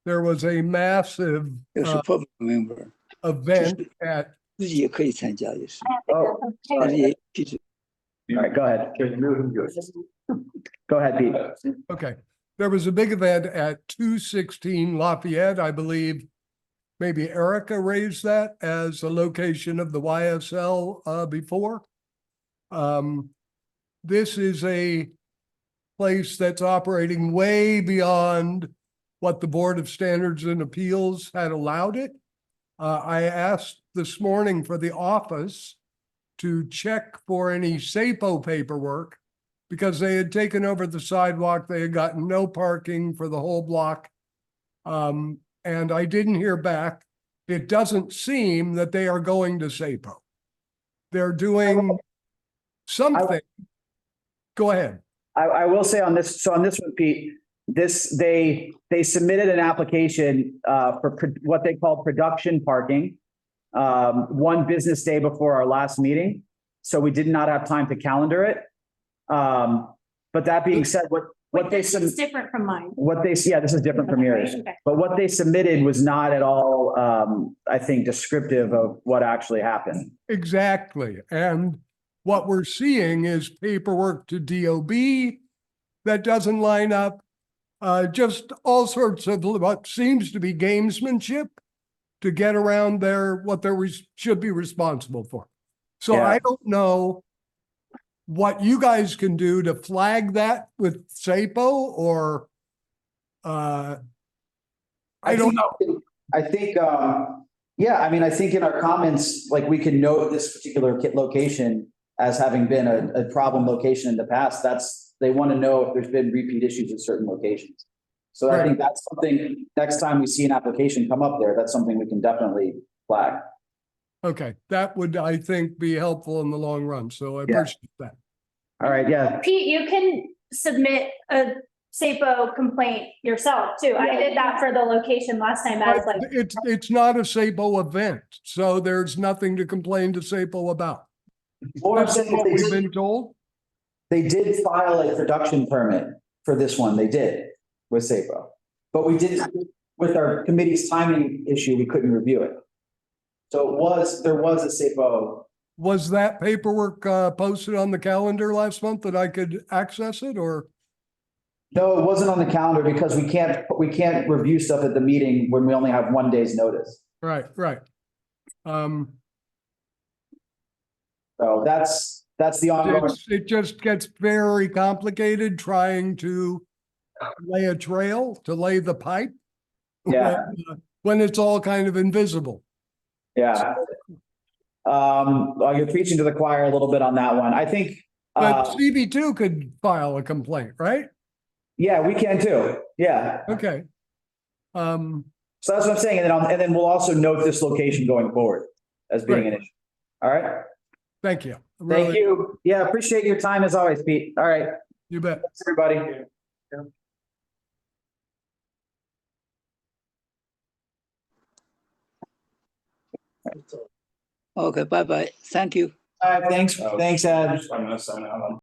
there was a massive event at. Oh, sorry. All right, go ahead. Go ahead, Pete. Okay, there was a big event at 216 Lafayette, I believe. Maybe Erica raised that as a location of the YSL before. This is a place that's operating way beyond what the Board of Standards and Appeals had allowed it. I asked this morning for the office to check for any SAPO paperwork because they had taken over the sidewalk. They had gotten no parking for the whole block. And I didn't hear back. It doesn't seem that they are going to SAPO. They're doing something. Go ahead. I will say on this, so on this one, Pete, they submitted an application for what they call production parking 1 business day before our last meeting. So we did not have time to calendar it. But that being said, what they This is different from mine. yeah, this is different from yours. Okay. But what they submitted was not at all, I think, descriptive of what actually happened. Exactly. And what we're seeing is paperwork to DOB that doesn't line up. Just all sorts of what seems to be gamesmanship to get around what they should be responsible for. So Yeah. I don't know what you guys can do to flag that with SAPO or I don't know. I think, yeah, I mean, I think in our comments, like we can note this particular location as having been a problem location in the past. They want to know if there's been repeat issues at certain locations. So I think that's something, next time we see an application come up there, that's something we can definitely flag. Okay, that would, I think, be helpful in the long run. So I appreciate that. All right, yeah. Pete, you can submit a SAPO complaint yourself too. I did that for the location last time. I was like, It's not a SAPO event, so there's nothing to complain to SAPO about. That's what we've been told. They did file a production permit for this one. They did with SAPO. But we didn't, with our committee's timing issue, we couldn't review it. So there was a SAPO. Was that paperwork posted on the calendar last month that I could access it or? No, it wasn't on the calendar because we can't review stuff at the meeting when we only have 1 day's notice. Right. So that's the ongoing. It just gets very complicated trying to lay a trail, to lay the pipe. Yeah. When it's all kind of invisible. Yeah. Well, you're preaching to the choir a little bit on that one. I think. But CB2 could file a complaint, right? Yeah, we can too. Yeah. Okay. So that's what I'm saying. And then we'll also note this location going forward as being an issue. All right. Thank you. Thank you. Yeah, appreciate your time as always, Pete. All right. You bet. Thanks, everybody. Okay, bye-bye. Thank you. All right, thanks, Ed. I'm gonna sign out.